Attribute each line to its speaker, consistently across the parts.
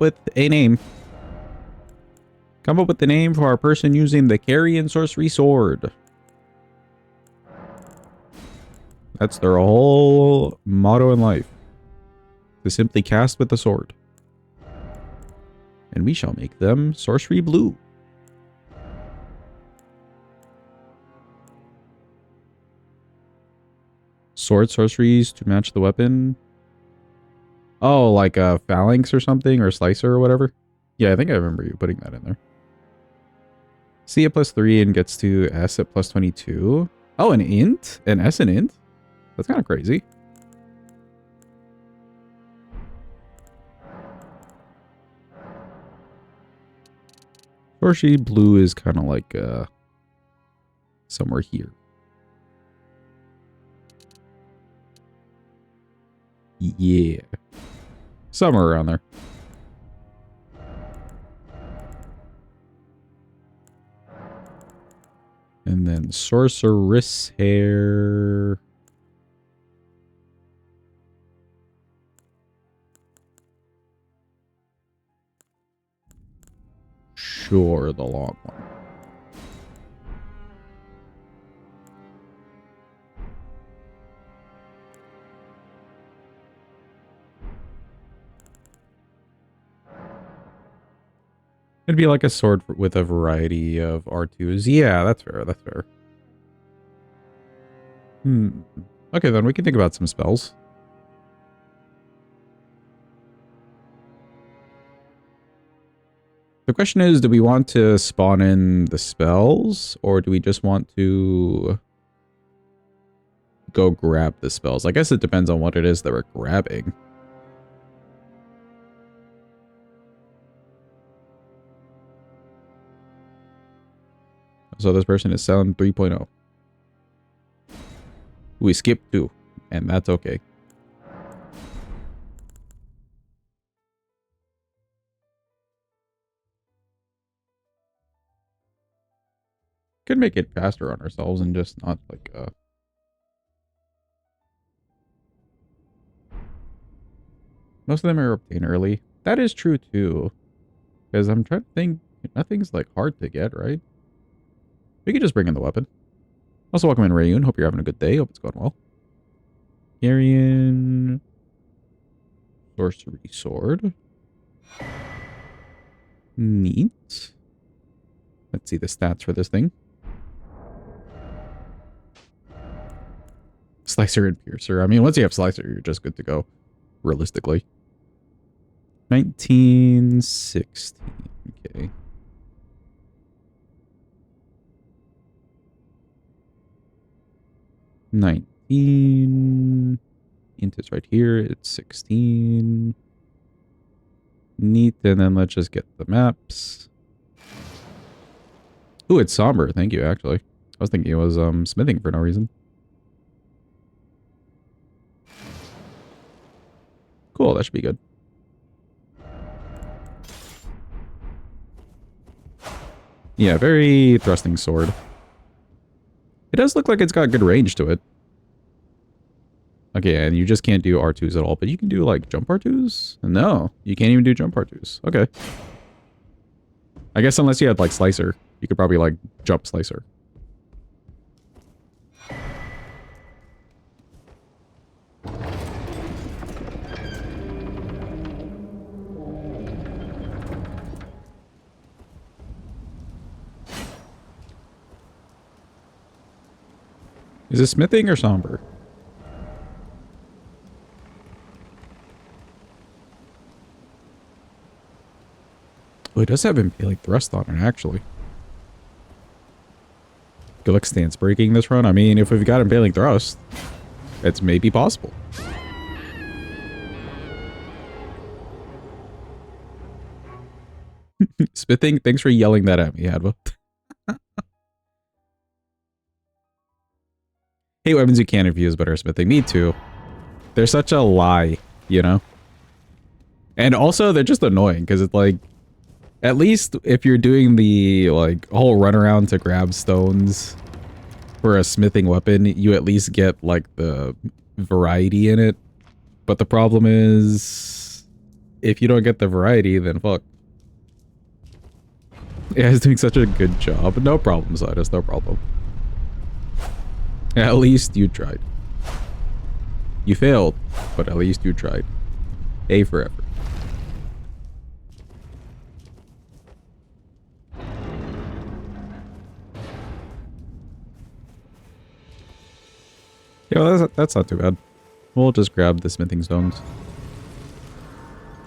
Speaker 1: with a name. Come up with the name for our person using the Carian Sorcery Sword. That's their whole motto in life. To simply cast with the sword. And we shall make them Sorcery Blue. Sword sorceries to match the weapon. Oh, like a phalanx or something, or slicer or whatever. Yeah, I think I remember you putting that in there. C at +3 and gets to S at +22. Oh, an int? An S and int? That's kind of crazy. Sorcery Blue is kind of like somewhere here. Yeah. Somewhere around there. And then Sorceress Hair. Sure, the long one. It'd be like a sword with a variety of R2s. Yeah, that's fair. That's fair. Okay, then we can think about some spells. The question is, do we want to spawn in the spells, or do we just want to go grab the spells? I guess it depends on what it is that we're grabbing. So this person is sound 3.0. We skipped 2, and that's okay. Could make it faster on ourselves and just not like most of them are obtained early. That is true too. Because I'm trying to think, nothing's like hard to get, right? We could just bring in the weapon. Also, welcome in, Rayun. Hope you're having a good day. Hope it's going well. Carian Sorcery Sword. Neat. Let's see the stats for this thing. Slicer and Piercer. I mean, once you have Slicer, you're just good to go. Realistically. 1916. Okay. Int is right here. It's 16. Neat. And then let's just get the maps. Ooh, it's somber. Thank you, actually. I was thinking it was smithing for no reason. Cool, that should be good. Yeah, very thrusting sword. It does look like it's got good range to it. Okay, and you just can't do R2s at all, but you can do, like, jump R2s? No, you can't even do jump R2s. Okay. I guess unless you had, like, Slicer, you could probably, like, jump Slicer. Is it smithing or somber? Oh, it does have impaling thrust on it, actually. Good luck stance breaking this run. I mean, if we've got impaling thrust, it's maybe possible. Smithing, thanks for yelling that at me, Adva. Hate weapons you can't infuse but are smithing. Me too. They're such a lie, you know? And also, they're just annoying, because it's like, at least if you're doing the, like, whole runaround to grab stones for a smithing weapon, you at least get, like, the variety in it. But the problem is, if you don't get the variety, then fuck. Yeah, he's doing such a good job. No problem, Zidus, no problem. At least you tried. You failed, but at least you tried. A for effort. Yeah, that's not too bad. We'll just grab the smithing stones.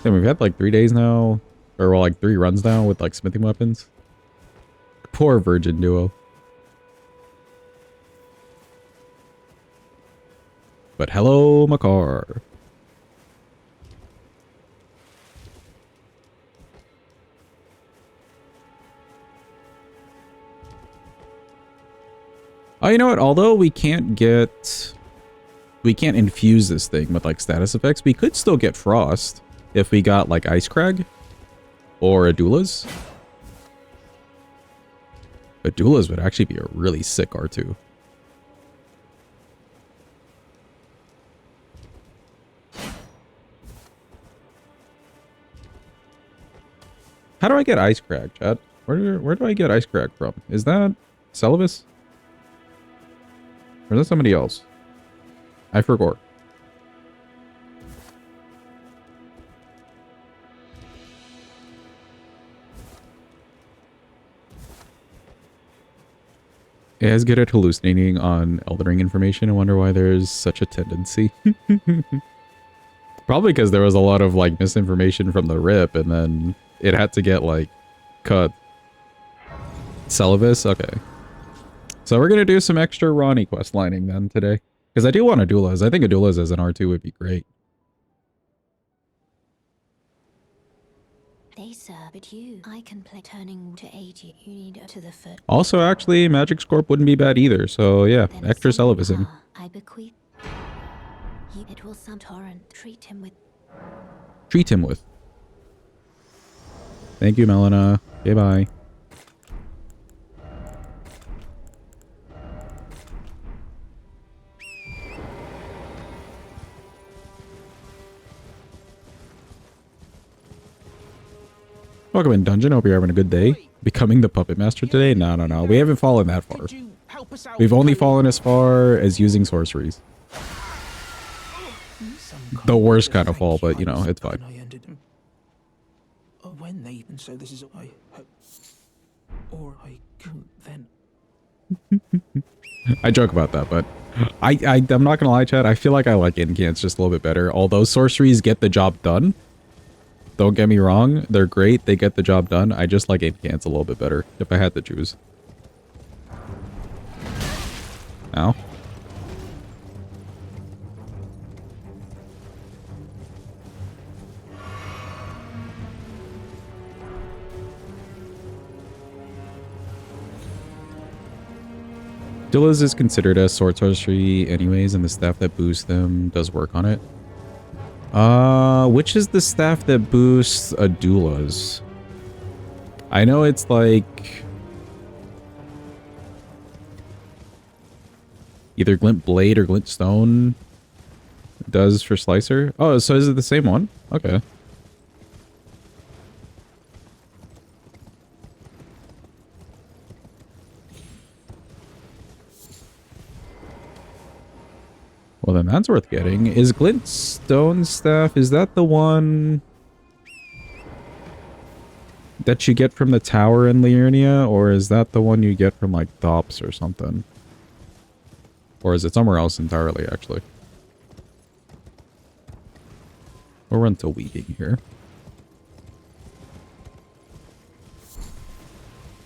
Speaker 1: And we've had like 3 days now, or well, like 3 runs now with like smithing weapons. Poor virgin duo. But hello, Makar. Oh, you know what? Although we can't infuse this thing with like status effects, we could still get frost if we got like ice crag or Adulas. Adulas would actually be a really sick R2. How do I get ice crag, Chad? Where do I get ice crag from? Is that Celivis? Or is that somebody else? I forgot. It is good at hallucinating on Elden Ring information. I wonder why there's such a tendency. Probably because there was a lot of like misinformation from the rip and then it had to get like cut. Celivis? Okay. So we're going to do some extra Ronnie quest lining then today. Because I do want Adulas. I think Adulas as an R2 would be great.
Speaker 2: They serve but you. I can play turning to 80. You need to the foot.
Speaker 1: Also, actually, Magic Scorp wouldn't be bad either. So yeah,
Speaker 2: Then
Speaker 1: extra Celivising.
Speaker 2: I bequeath. It will some torrent. Treat him with.
Speaker 1: Thank you, Melina. Okay, bye. Welcome in, Dungeon. Hope you're having a good day. Becoming the Puppet Master today? No. We haven't fallen that far. We've only fallen as far as using sorceries. The worst kind of fall, but you know, it's fine.
Speaker 3: When they even so this is I hope or I couldn't then.
Speaker 1: I joke about that, but I'm not gonna lie, Chad. I feel like I like incants just a little bit better. Although sorceries get the job done. Don't get me wrong, they're great, they get the job done. I just like incants a little bit better, if I had to choose. Ow. Dillas is considered as sword sorcery anyways, and the staff that boosts them does work on it. Which is the staff that boosts Adulas? I know it's like either Glint Blade or Glint Stone does for Slicer. Oh, so is it the same one? Okay. Well, then that's worth getting. Is Glint Stone Staff, is that the one that you get from the tower in Liurnia? Or is that the one you get from, like, Thops or something? Or is it somewhere else entirely, actually? We'll run to Weeding here.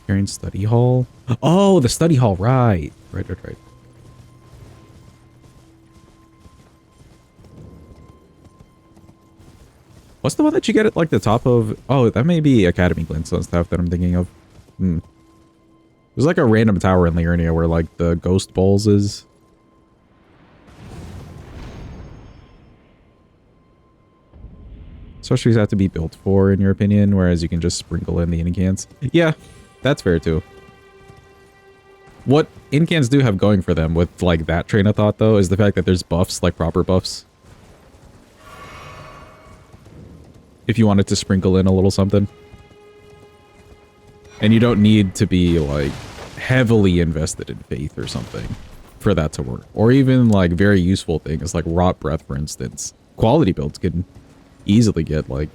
Speaker 1: Carian Study Hall? Oh, the Study Hall, right. Right. What's the one that you get at like the top of? Oh, that may be Academy Glintstone stuff that I'm thinking of. There's like a random tower in Liurnia where like the Ghost Bowls is. Sorceries have to be built for, in your opinion, whereas you can just sprinkle in the incants. Yeah, that's fair too. What incants do have going for them with like that train of thought though is the fact that there's buffs, like proper buffs. if you wanted to sprinkle in a little something. And you don't need to be, like, heavily invested in faith or something for that to work. Or even, like, very useful things like rot breath, for instance. Quality builds can easily get, like,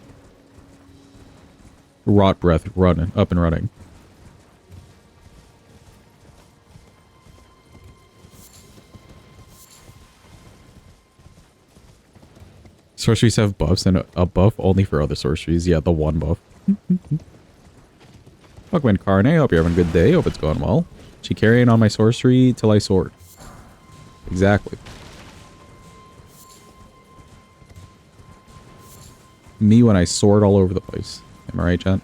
Speaker 1: rot breath up and running. Sorceries have buffs and a buff only for other sorceries. Yeah, the one buff. Welcome in, Carne. Hope you're having a good day. Hope it's going well. She carrying on my sorcery till I sword. Exactly. Me when I sword all over the place. Am I right, chat?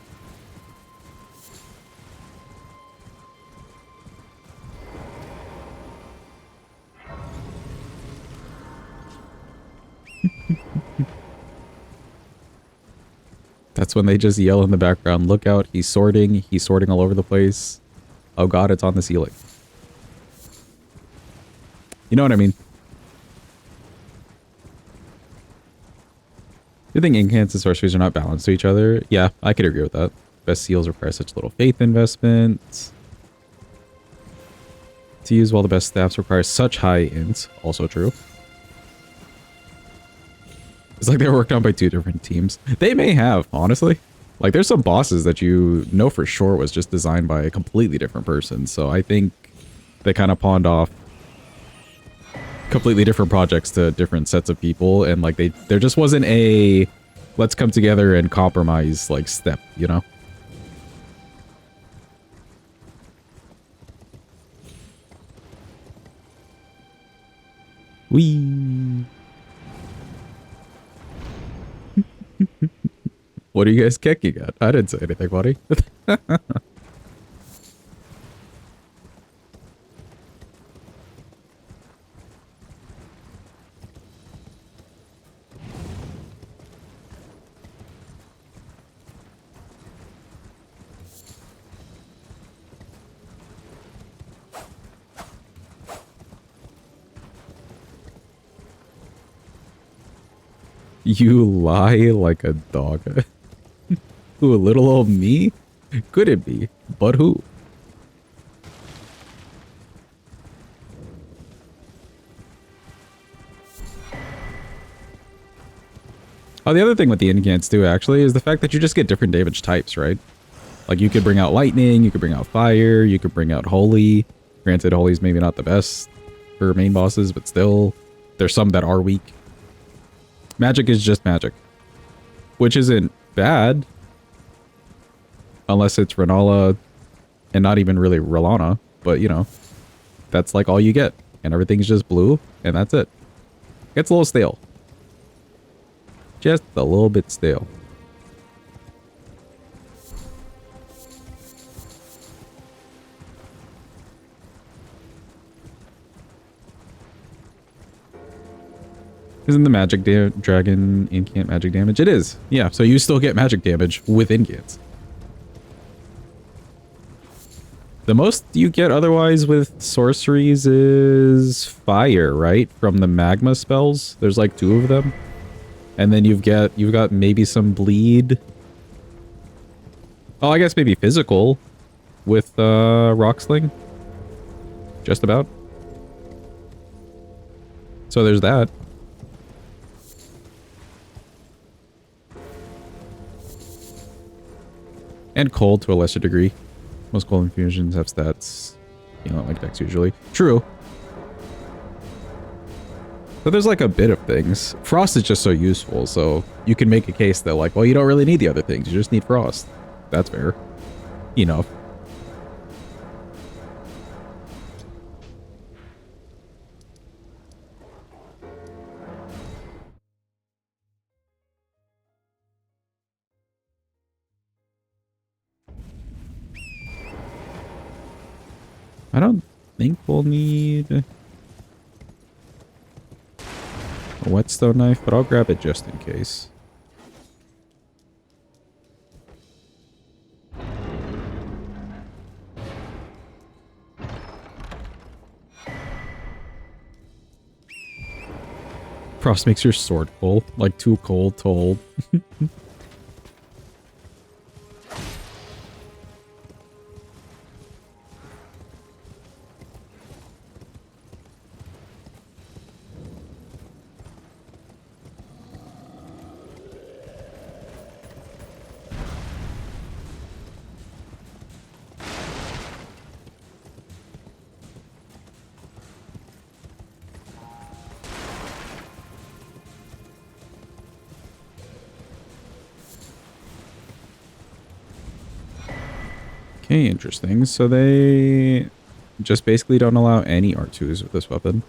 Speaker 1: That's when they just yell in the background, look out, he's sorting all over the place. Oh god, it's on the ceiling. You know what I mean? You think incants and sorceries are not balanced to each other? Yeah, I could agree with that. Best seals require such little faith investment. To use while the best staffs require such high int. Also true. It's like they were worked on by two different teams. They may have, honestly. Like, there's some bosses that you know for sure was just designed by a completely different person. So I think they kind of pawned off completely different projects to different sets of people. And, like, there just wasn't a let's come together and compromise, like, step, you know? Whee! What are you guys kicking at? I didn't say anything, buddy. You lie like a dog. Who, little old me? Could it be? But who? Oh, the other thing with the incants too, actually, is the fact that you just get different damage types, right? Like, you could bring out lightning, you could bring out fire, you could bring out holy. Granted, holy's maybe not the best for main bosses, but still, there's some that are weak. Magic is just magic. Which isn't bad. Unless it's Renala, and not even really Relana, but, you know, that's like all you get. And everything's just blue, and that's it. Gets a little stale. Just a little bit stale. Isn't the magic dragon incant magic damage? It is. Yeah, so you still get magic damage with incants. The most you get otherwise with sorceries is fire, right? From the magma spells. There's like 2 of them. And then you've got maybe some bleed. Oh, I guess maybe physical with rock sling. Just about. So there's that. And cold to a lesser degree. Most cold infusions have stats, you know, like Dex usually. True. But there's like a bit of things. Frost is just so useful, so you can make a case that like, well, you don't really need the other things. You just need Frost. That's fair. Enough. I don't think we'll need a whetstone knife, but I'll grab it just in case. Frost makes your sword cold, like too cold to hold. Okay, interesting. So they just basically don't allow any R2s with this weapon.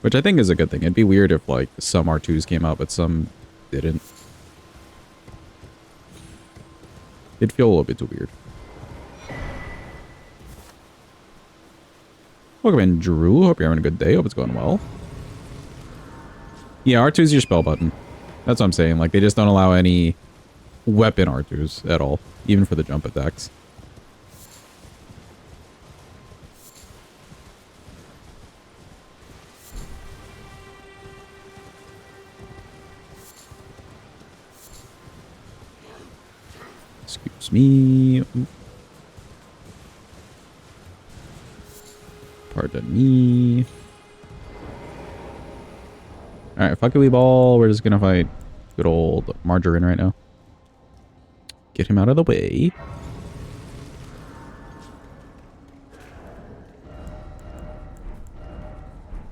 Speaker 1: Which I think is a good thing. It'd be weird if, like, some R2s came out, but some didn't. It'd feel a little bit too weird. Welcome in, Drew. Hope you're having a good day. Hope it's going well. Yeah, R2 is your spell button. That's what I'm saying. Like, they just don't allow any weapon R2s at all, even for the jump attacks. Excuse me. Ooh. Pardon me. Alright, fuckily ball. We're just gonna fight good old Margarine right now. Get him out of the way.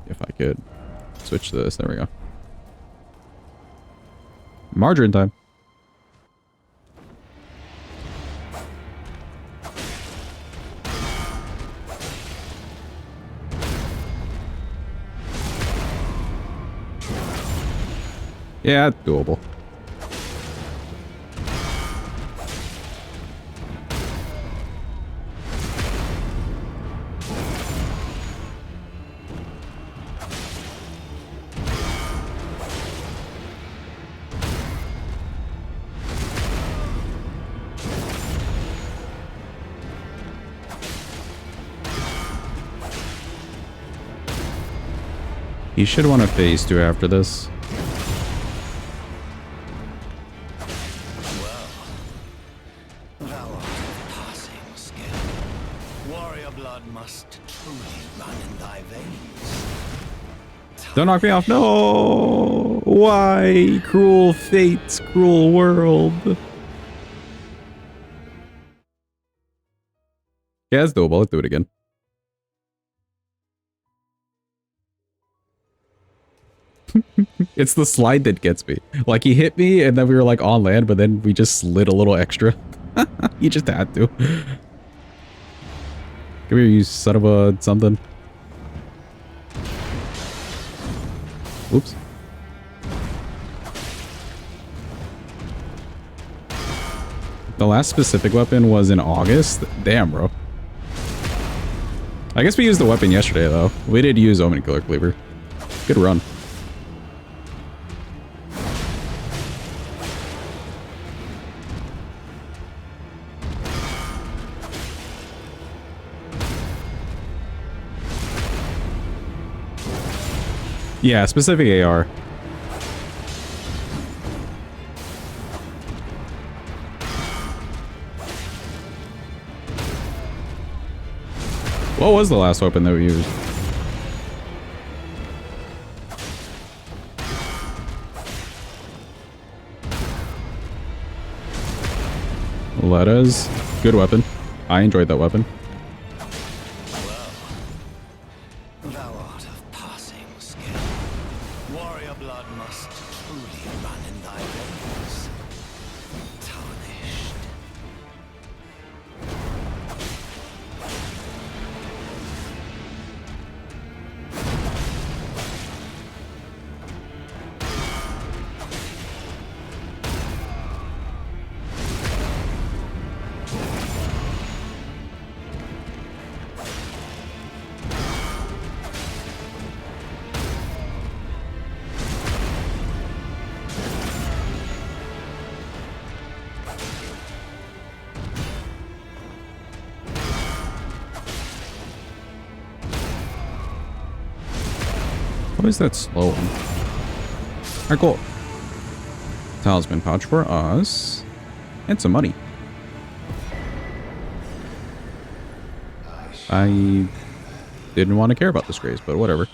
Speaker 1: If I could switch to this. There we go. Margarine time. Yeah, doable. You should want to phase 2 after this. Don't knock me off. No! Why? Cruel fate, cruel world. Yeah, it's doable. Let's do it again. It's the slide that gets me. Like, he hit me, and then we were, like, on land, but then we just slid a little extra. You just had to. Come here, you son of a something. Oops. The last specific weapon was in August? Damn, bro. I guess we used the weapon yesterday, though. We did use Omen Killer Cleaver. Good run. Yeah, specific AR. What was the last weapon that we used? Letta's. Good weapon. I enjoyed that weapon. What is that slow one? Alright, cool. Talisman pouch for us. And some money. I didn't want to care about this grace, but whatever.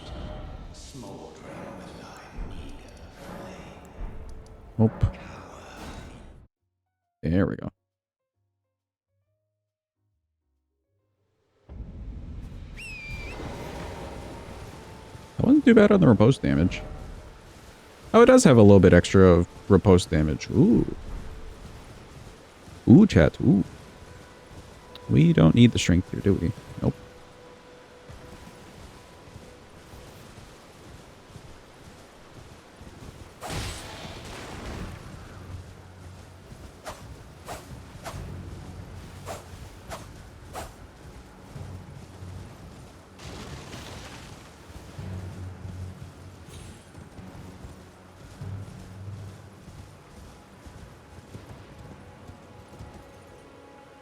Speaker 1: Nope. There we go. That wasn't too bad on the repulse damage. Oh, it does have a little bit extra of riposte damage. Ooh. Ooh, chat. Ooh. We don't need the strength here, do we? Nope.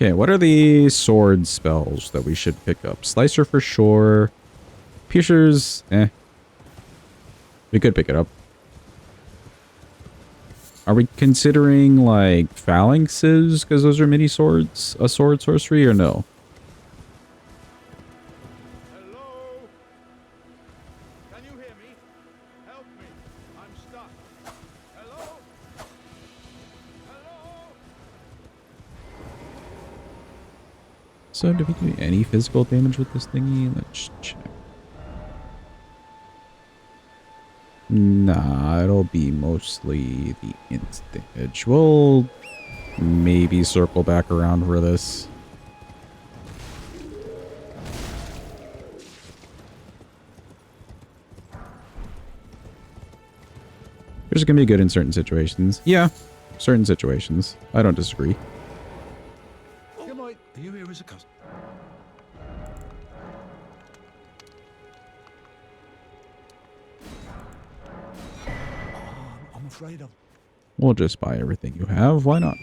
Speaker 1: Okay, what are the sword spells that we should pick up? Slicer for sure. Piercers, eh. We could pick it up. Are we considering, like, phalanxes? Because those are mini swords? A sword sorcery, or no?
Speaker 4: Hello? Can you hear me? Help me. I'm stuck. Hello? Hello?
Speaker 1: So, do we do any physical damage with this thingy? Let's check. Nah, it'll be mostly the int damage. We'll maybe circle back around for this. There's gonna be good in certain situations. Yeah, certain situations. I don't disagree.
Speaker 3: Good night. Are you here as a customer? I'm afraid of.
Speaker 1: We'll just buy everything you have. Why not?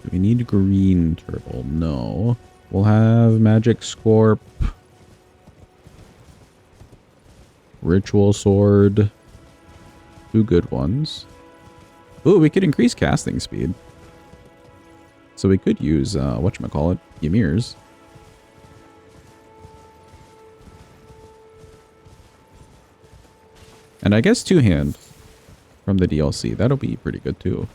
Speaker 1: Do we need green turtle? No. We'll have magic scorp. Ritual sword. Two good ones. Ooh, we could increase casting speed. So we could use, whatchamacallit, Ymir's. And I guess two-hand from the DLC. That'll be pretty good too.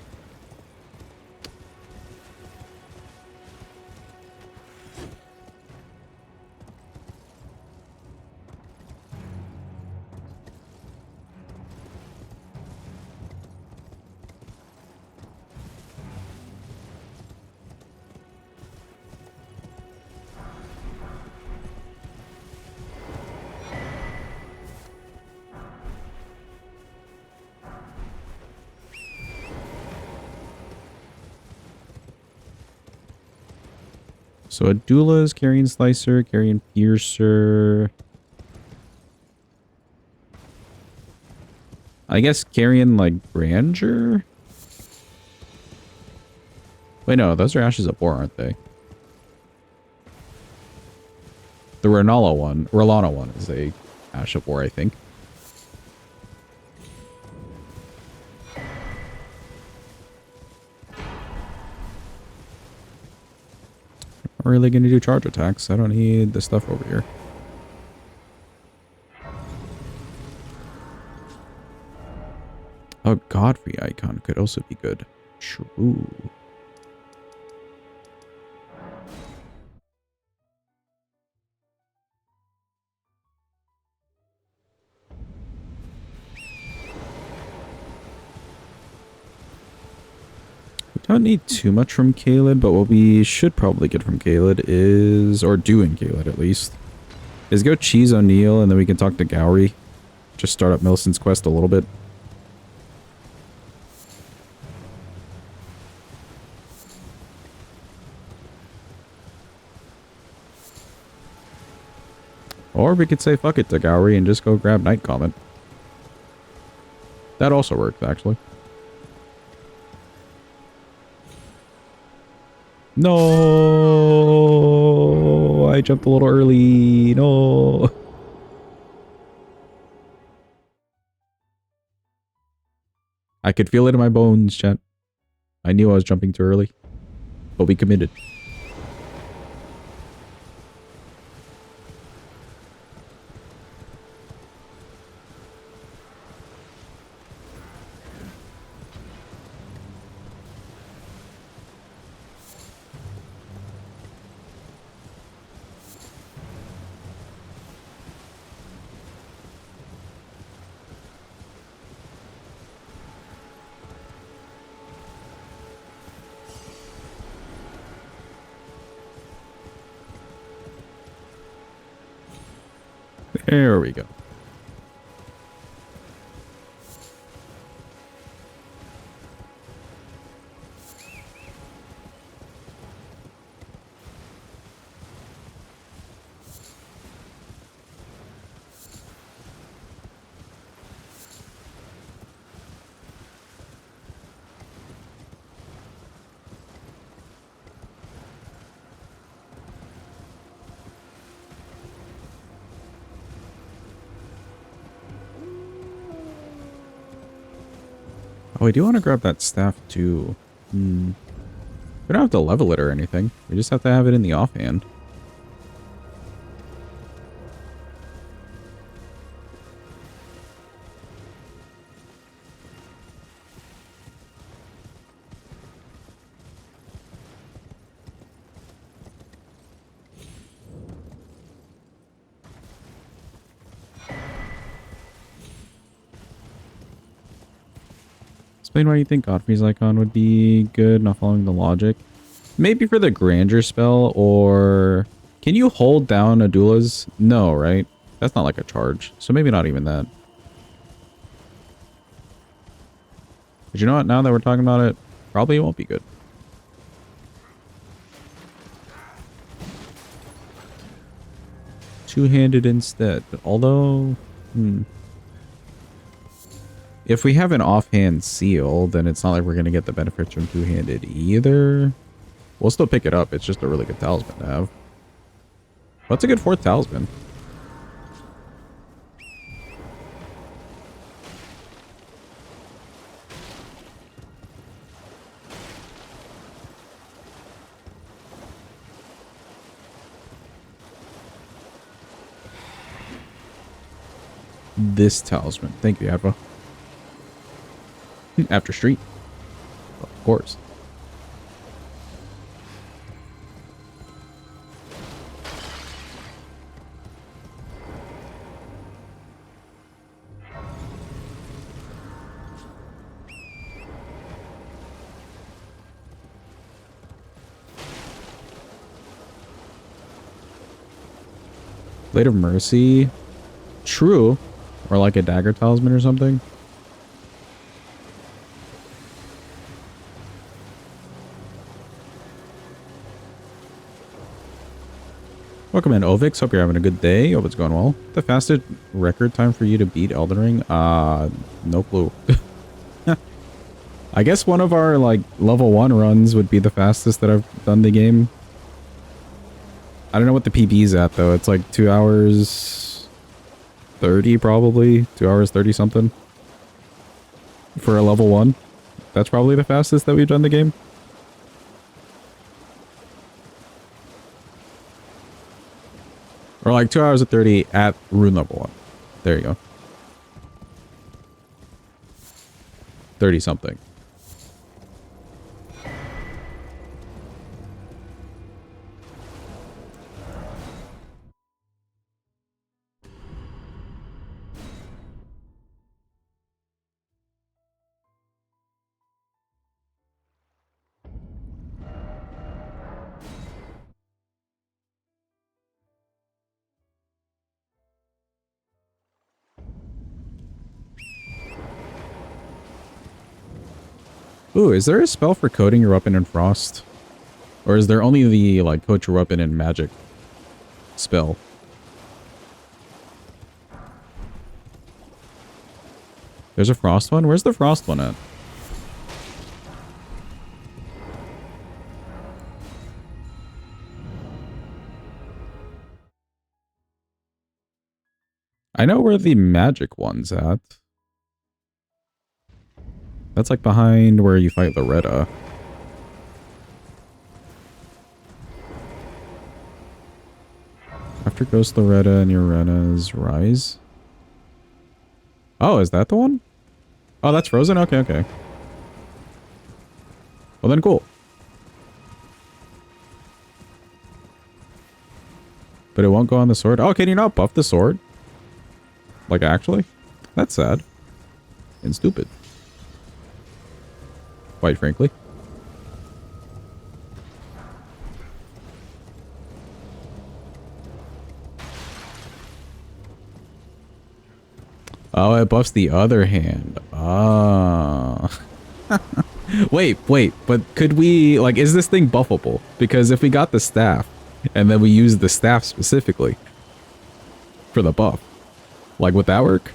Speaker 1: So a Doula's, Carian Slicer, Carian Piercer. I guess Carian, like, Grandeur? Wait, no, those are Ashes of War, aren't they? The Rellana one is a Ash of War, I think. I'm really going to do charge attacks. I don't need the stuff over here. A Godfrey icon could also be good. True. We don't need too much from Caelid, but what we should probably get from Caelid is, or do in Caelid at least, is go cheese O'Neill and then we can talk to Gowry. Just start up Millicent's quest a little bit. Or we could say fuck it to Gowry and just go grab Night Comet. That also works, actually. No, I jumped a little early. No. I could feel it in my bones, chat. I knew I was jumping too early, but we committed. There we go. Oh, I do want to grab that staff too. We don't have to level it or anything. We just have to have it in the offhand. Explain why you think Godfrey's icon would be good, not following the logic. Maybe for the grandeur spell, or... Can you hold down Adula's? No, right? That's not like a charge, so maybe not even that. But you know what? Now that we're talking about it, probably it won't be good. Two-handed instead. Although... If we have an offhand seal, then it's not like we're going to get the benefits from two-handed either. We'll still pick it up. It's just a really good talisman to have. What's a good fourth talisman? This talisman. Thank you, Adva. After Street. Of course. Blade of Mercy. True. Or like a dagger talisman or something. Welcome in, Ovix. Hope you're having a good day. Hope it's going well. The fastest record time for you to beat Elden Ring? No clue. I guess one of our, like, level 1 runs would be the fastest that I've done the game. I don't know what the PB's at, though. It's like 2 hours 30, probably. 2 hours 30 something. For a level 1. That's probably the fastest that we've done the game. Or like 2 hours and 30 at rune level 1. There you go. 30 something. Ooh, is there a spell for coating your weapon in frost? Or is there only the, like, coat your weapon in magic spell? There's a frost one? Where's the frost one at? I know where the magic one's at. That's like behind where you fight Loretta. After Ghost Loretta and Urena's Rise. Oh, is that the one? Oh, that's frozen? Okay, okay. Well then, cool. But it won't go on the sword? Oh, can you not buff the sword? Like, actually? That's sad. And stupid. Quite frankly. Oh, it buffs the other hand. Ah. Wait, but could we, like, is this thing buffable? Because if we got the staff, and then we use the staff specifically for the buff, like, would that work?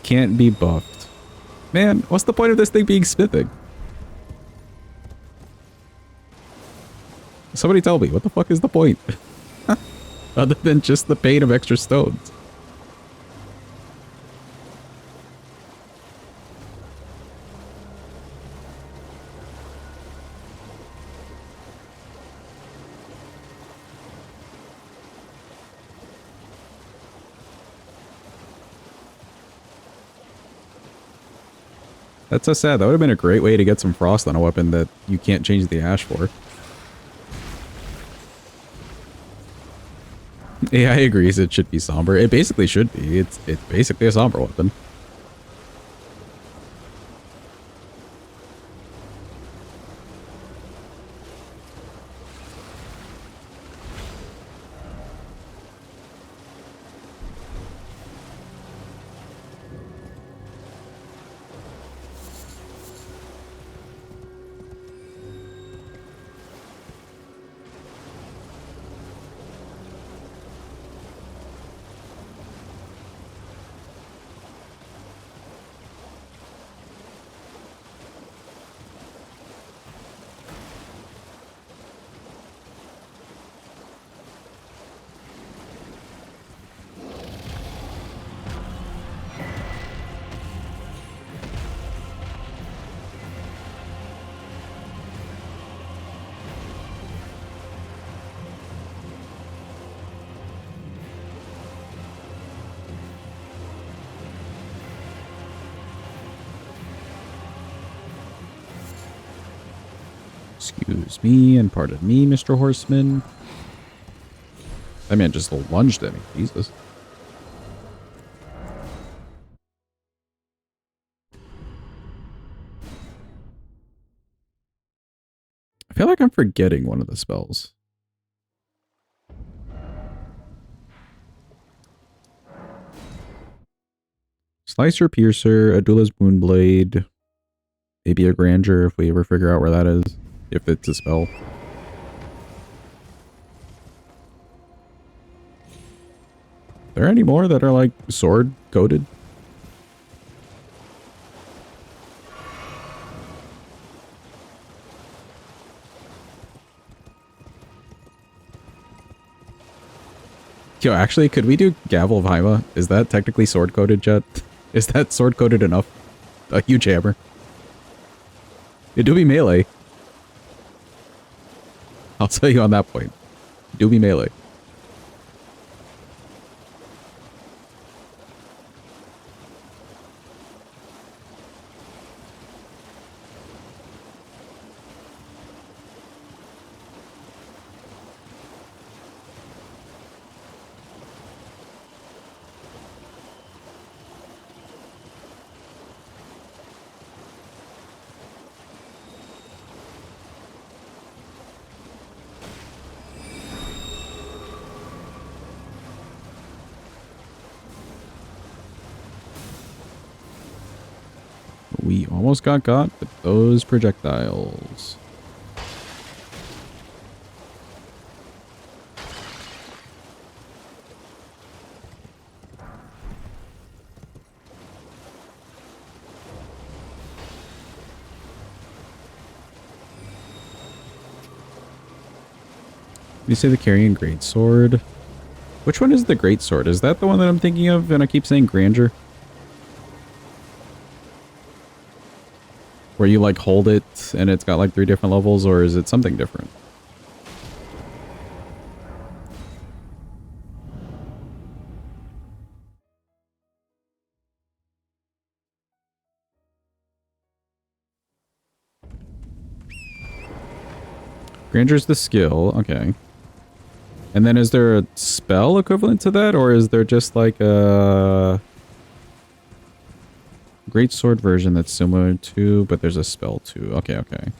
Speaker 1: Can't be buffed. Man, what's the point of this thing being smithing? Somebody tell me, what the fuck is the point? Other than just the pain of extra stones. That's so sad. That would have been a great way to get some frost on a weapon that you can't change the ash for. AI agrees it should be somber. It basically should be. It's basically a somber weapon. Excuse me and pardon me, Mr. Horseman. That man just lunged at me. Jesus. I feel like I'm forgetting one of the spells. Slicer, Piercer, Adula's Moonblade, maybe a Grandeur if we ever figure out where that is, if it's a spell. Are there any more that are like sword coated? Yo, actually, could we do Gavel of Haima? Is that technically sword coated, Jet? Is that sword coated enough? A huge hammer. It do be melee. I'll tell you on that point. It do be melee. We almost got with those projectiles. You say the Carian Great Sword. Which one is the Great Sword? Is that the one that I'm thinking of and I keep saying Grandeur? Where you like hold it and it's got like 3 different levels, or is it something different? Grandeur's the skill, okay. And then is there a spell equivalent to that, or is there just like a great sword version that's similar to, but there's a spell too? Okay, okay.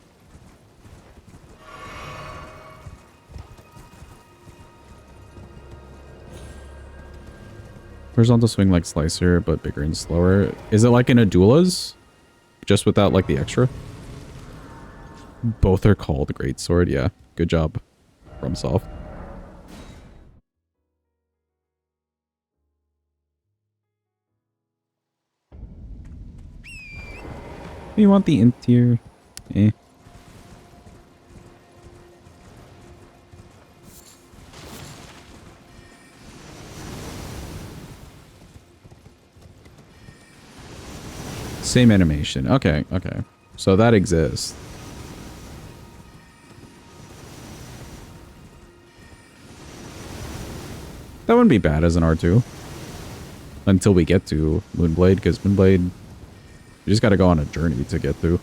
Speaker 1: Horizontal swing like Slicer, but bigger and slower. Is it like in a Duela's? Just without like the extra? Both are called Great Sword, yeah. Good job, FromSoft. You want the int tier? Eh. Same animation. Okay, okay. So that exists. That wouldn't be bad as an R2. Until we get to Moonblade, because Moonblade, we just gotta go on a journey to get through.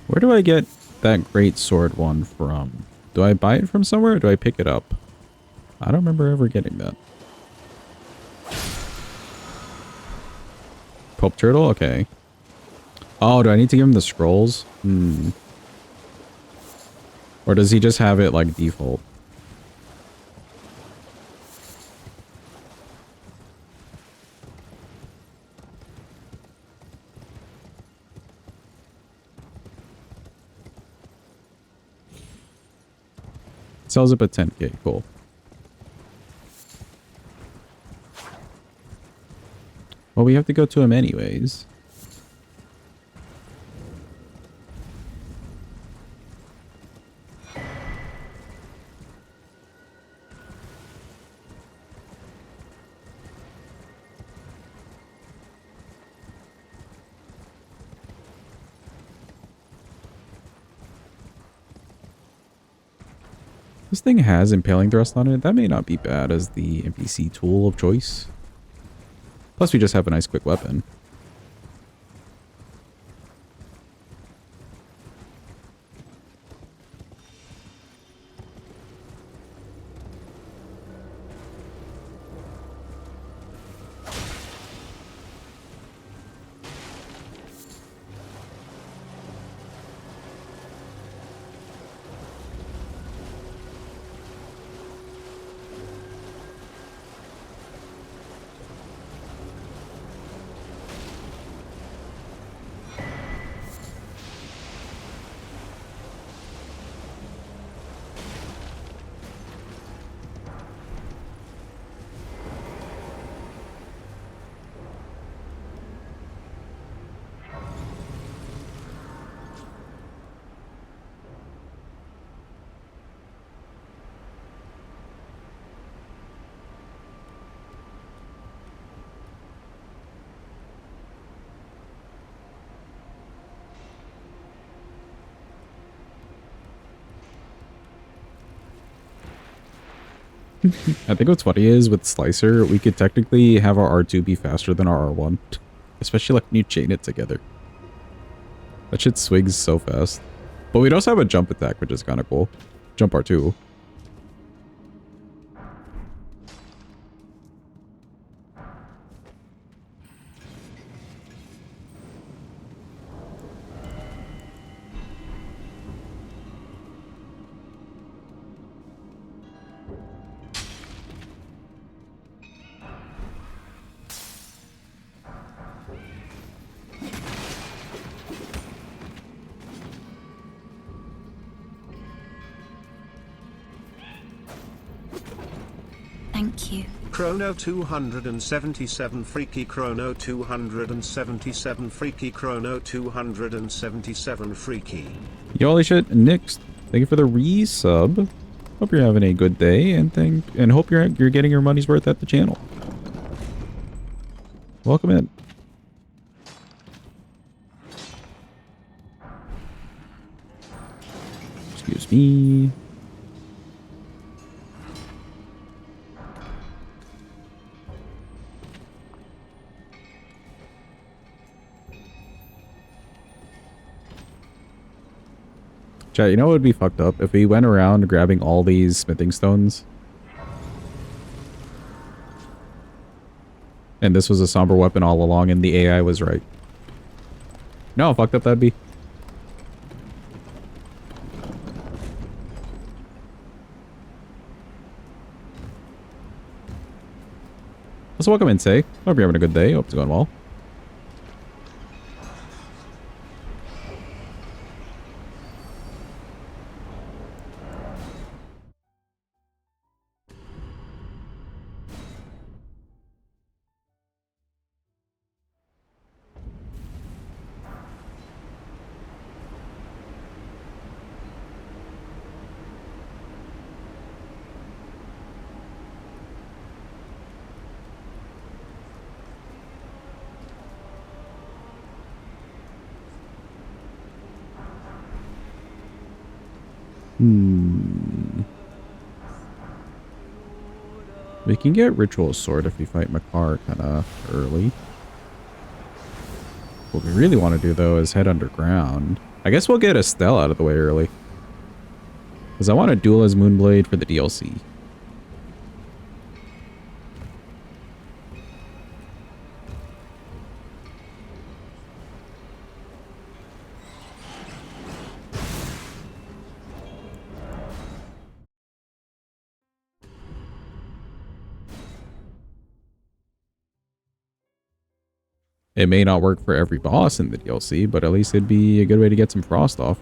Speaker 1: Where do I get that great sword one from? Do I buy it from somewhere or do I pick it up? I don't remember ever getting that. Pope Turtle? Okay. Oh, do I need to give him the scrolls? Hmm. Or does he just have it like default? Sells it at 10k. Cool. Well, we have to go to him anyways. This thing has Impaling Thrust on it. That may not be bad as the NPC tool of choice. Plus, we just have a nice quick weapon. I think what's funny is with Slicer, we could technically have our R2 be faster than our R1. Especially like when you chain it together. That shit swings so fast. But we'd also have a jump attack, which is kind of cool. Jump R2.
Speaker 2: Thank you.
Speaker 5: Chrono 277 Freaky Chrono 277 Freaky Chrono 277 Freaky.
Speaker 1: Yo, holy shit, Nix, thank you for the resub. Hope you're having a good day and hope you're getting your money's worth at the channel. Welcome in. Excuse me. Chat, you know what would be fucked up? If we went around grabbing all these smithing stones. And this was a somber weapon all along and the AI was right. You know how fucked up that'd be? Let's welcome in, Say. Hope you're having a good day. Hope it's going well. We can get Ritual Sword if we fight Makar kind of early. What we really want to do, though, is head underground. I guess we'll get Estelle out of the way early. Because I want to duel as Moonblade for the DLC. It may not work for every boss in the DLC, but at least it'd be a good way to get some frost off.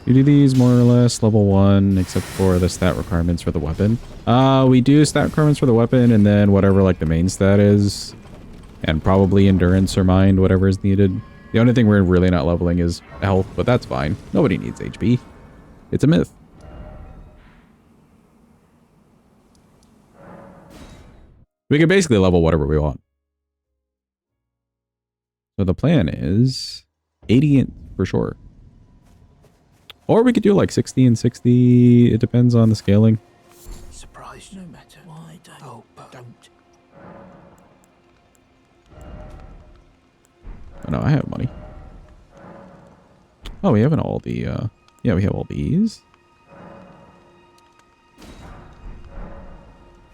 Speaker 1: You do these more or less level 1, except for the stat requirements for the weapon. We do stat requirements for the weapon, and then whatever like the main stat is, and probably endurance or mind, whatever is needed. The only thing we're really not leveling is health, but that's fine. Nobody needs HP. It's a myth. We can basically level whatever we want. So the plan is 80 for sure. Or we could do like 60 and 60. It depends on the scaling.
Speaker 3: Surprised no matter. Why don't? Oh, don't.
Speaker 1: Oh no, I have money. Oh, we haven't all the, yeah, we have all these.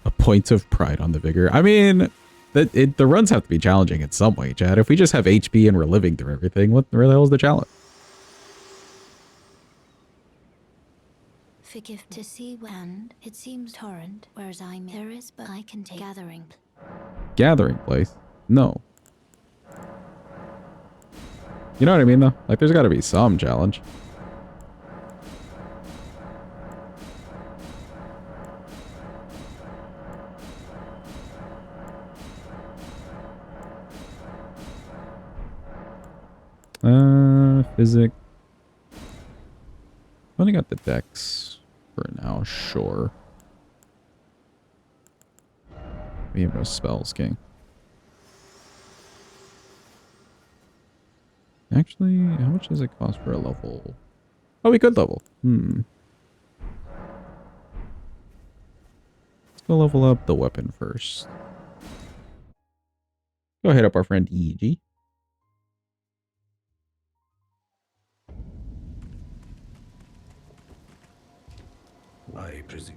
Speaker 1: A point of pride on the vigor. I mean, the runs have to be challenging in some way, Chad. If we just have HP and we're living through everything, what the hell is the challenge?
Speaker 2: Forgive to see when it seems torrent, whereas I'm there is, but I can take gathering.
Speaker 1: Gathering place? No. You know what I mean, though? Like, there's got to be some challenge. Physic. Only got the dex for now, sure. We have no spells, King. Actually, how much does it cost for a level? Oh, we could level. Let's go level up the weapon first. Go hit up our friend EG.
Speaker 6: I presume.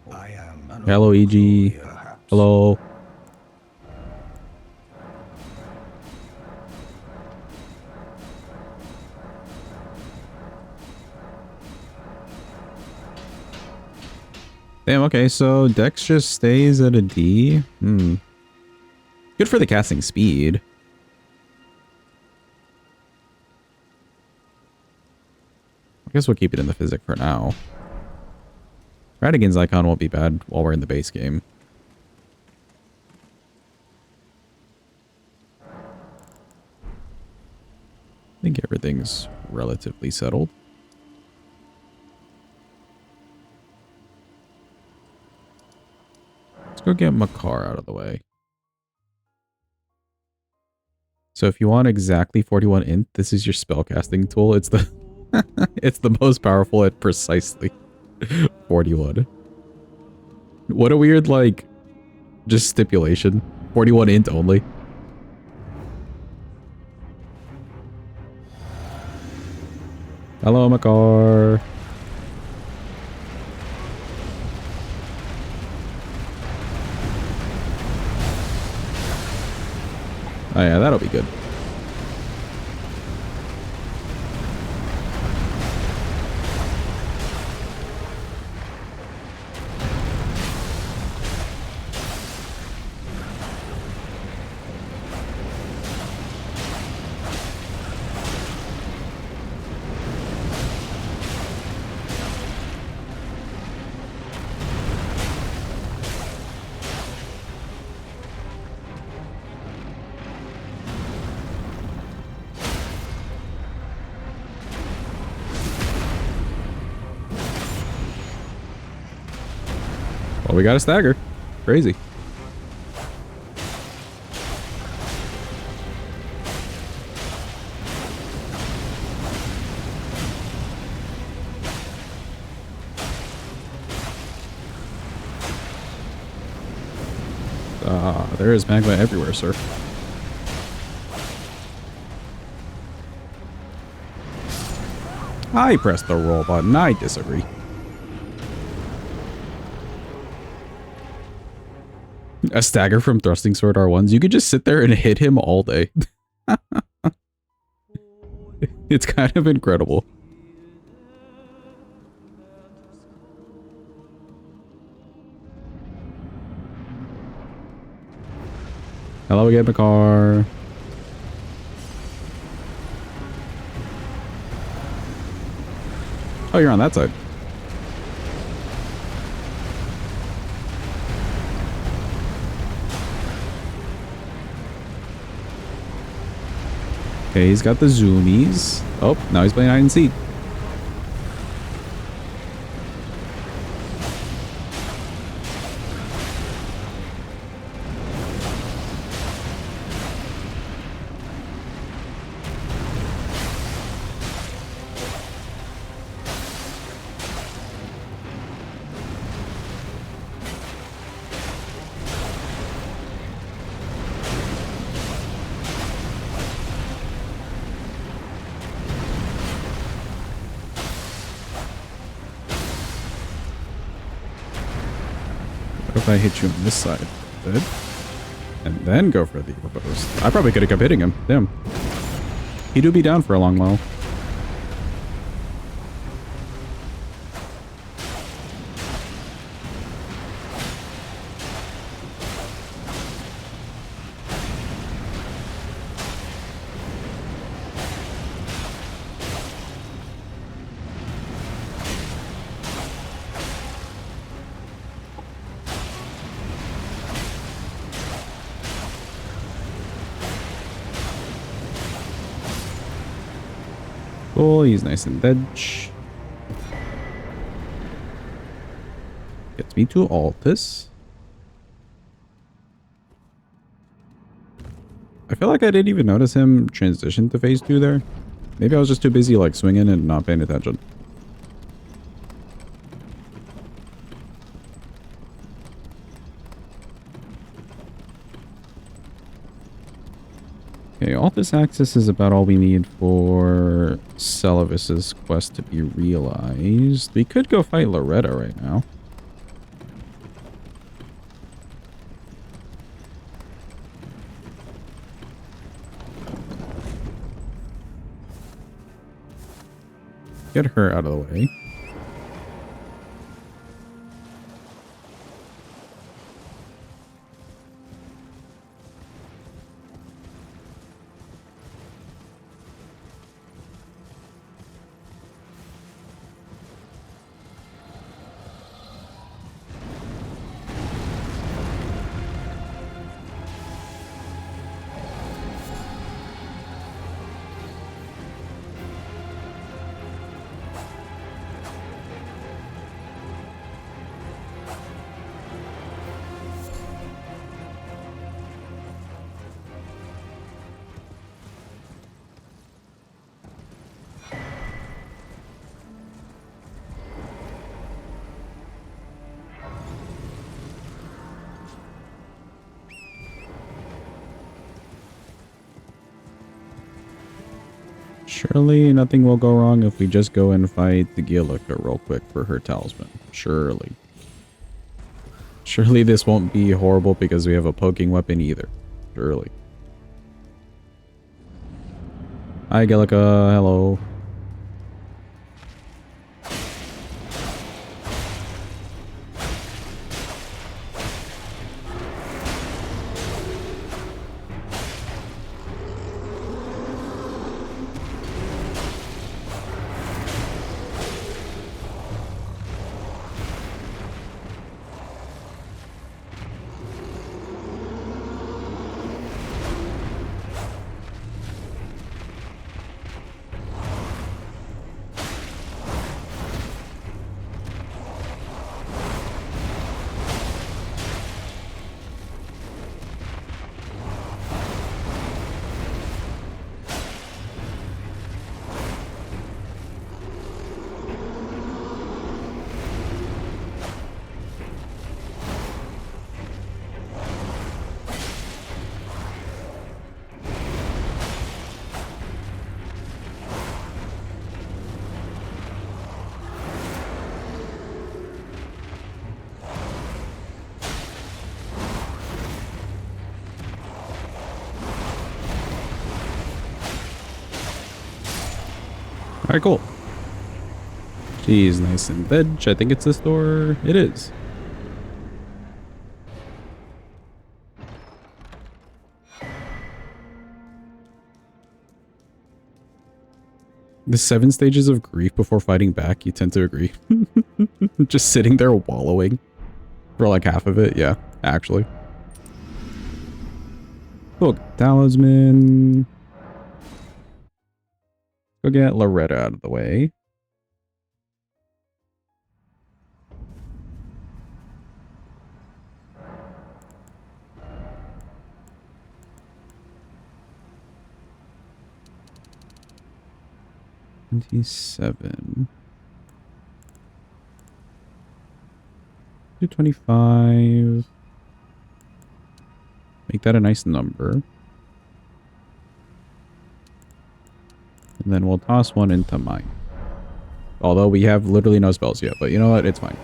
Speaker 6: I am.
Speaker 1: Hello, EG. Hello. Damn, okay, so Dex just stays at a D. Good for the casting speed. I guess we'll keep it in the physic for now. Radigan's icon won't be bad while we're in the base game. I think everything's relatively settled. Let's go get Makar out of the way. So if you want exactly 41 int, this is your spellcasting tool. It's the it's the most powerful at precisely 41. What a weird, like, just stipulation. 41 int only. Hello, Makar. Oh yeah, that'll be good. Well, we got a stagger. Crazy. There is magma everywhere, sir. I pressed the roll button. I disagree. A stagger from thrusting sword R1s. You could just sit there and hit him all day. It's kind of incredible. Hello again, Makar. Oh, you're on that side. Okay, he's got the zoomies. Oh, now he's playing hide and seek. If I hit you on this side, good. And then go for the opposed. I probably could have kept hitting him. Damn. He do be down for a long while. Cool, he's nice and veg. Gets me to Altus. I feel like I didn't even notice him transition to phase 2 there. Maybe I was just too busy like swinging and not paying attention. Okay, Altus access is about all we need for Celavis's quest to be realized. We could go fight Loretta right now. Get her out of the way. Surely nothing will go wrong if we just go and fight the Gillica real quick for her talisman. Surely. Surely this won't be horrible because we have a poking weapon either. Surely. Hi Gillica, hello. Alright, cool. She's nice and veg. I think it's this door. It is. The 7 stages of grief before fighting back, you tend to agree. Just sitting there wallowing for like half of it. Yeah, actually. Cool. Talisman. Go get Loretta out of the way. $27. $225. Make that a nice number. And then we'll toss one into mine. Although we have literally no spells yet, but you know what? It's fine.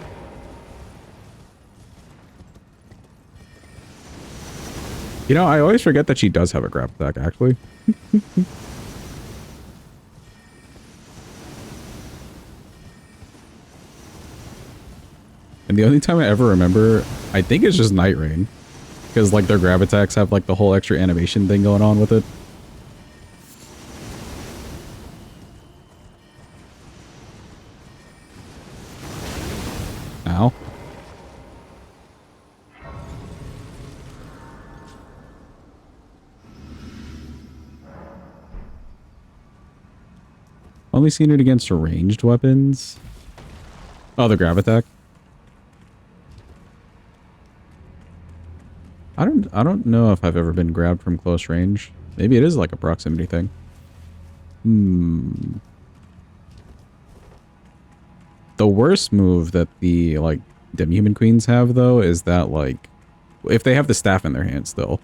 Speaker 1: You know, I always forget that she does have a grab attack, actually. And the only time I ever remember, I think it's just Night Rain. Because, like, their grab attacks have, like, the whole extra animation thing going on with it. Ow. Only seen it against ranged weapons. Oh, the grab attack. I don't know if I've ever been grabbed from close range. Maybe it is like a proximity thing. The worst move that the, like, demi-human queens have, though, is that, like, if they have the staff in their hand still,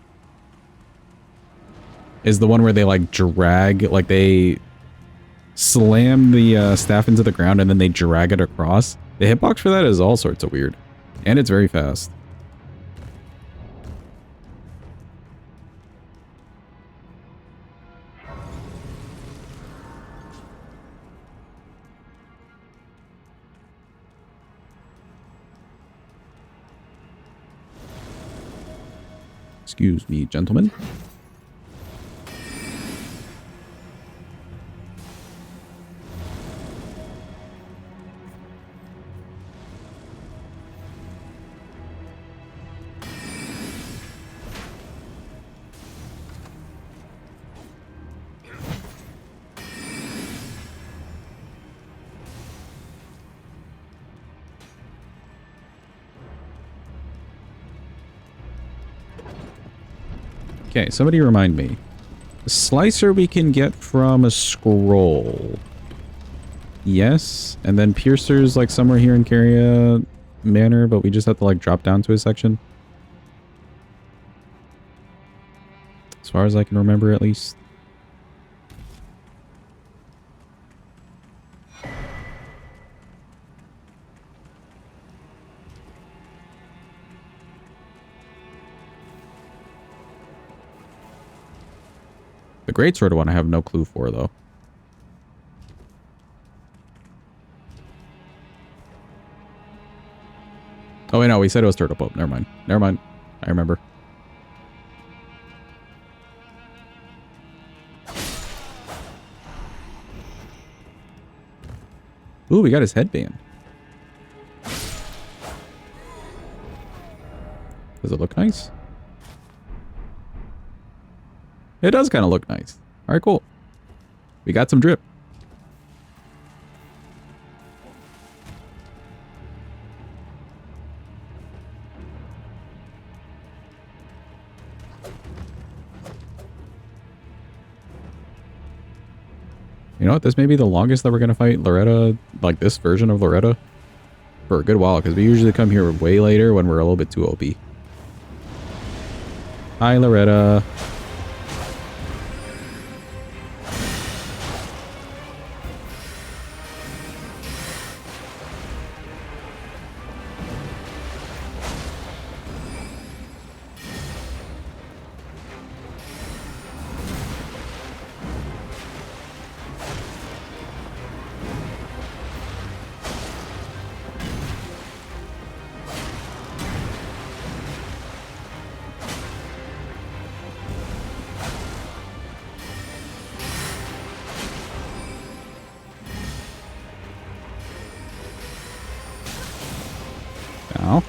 Speaker 1: is the one where they, like, drag, like, they slam the staff into the ground and then they drag it across. The hitbox for that is all sorts of weird. And it's very fast. Excuse me, gentlemen. Okay, somebody remind me. The slicer we can get from a scroll. Yes, and then piercer's like somewhere here in Caria Manor, but we just have to like drop down to a section. As far as I can remember, at least. The greatsword one I have no clue for, though. Oh, wait, no, we said it was Turtle Pope. Never mind. Never mind. I remember. Ooh, we got his headband. Does it look nice? It does kind of look nice. All right, cool. We got some drip. You know what? This may be the longest that we're going to fight Loretta, like this version of Loretta, for a good while, because we usually come here way later when we're a little bit too OP. Hi, Loretta. Now.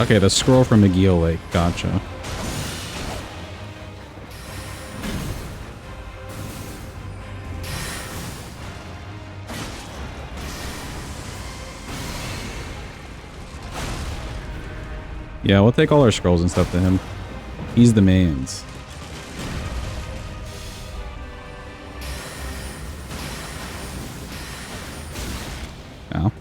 Speaker 1: Okay, the scroll from McGeel Lake. Gotcha. Yeah, we'll take all our scrolls and stuff to him. He's the man's. Ow.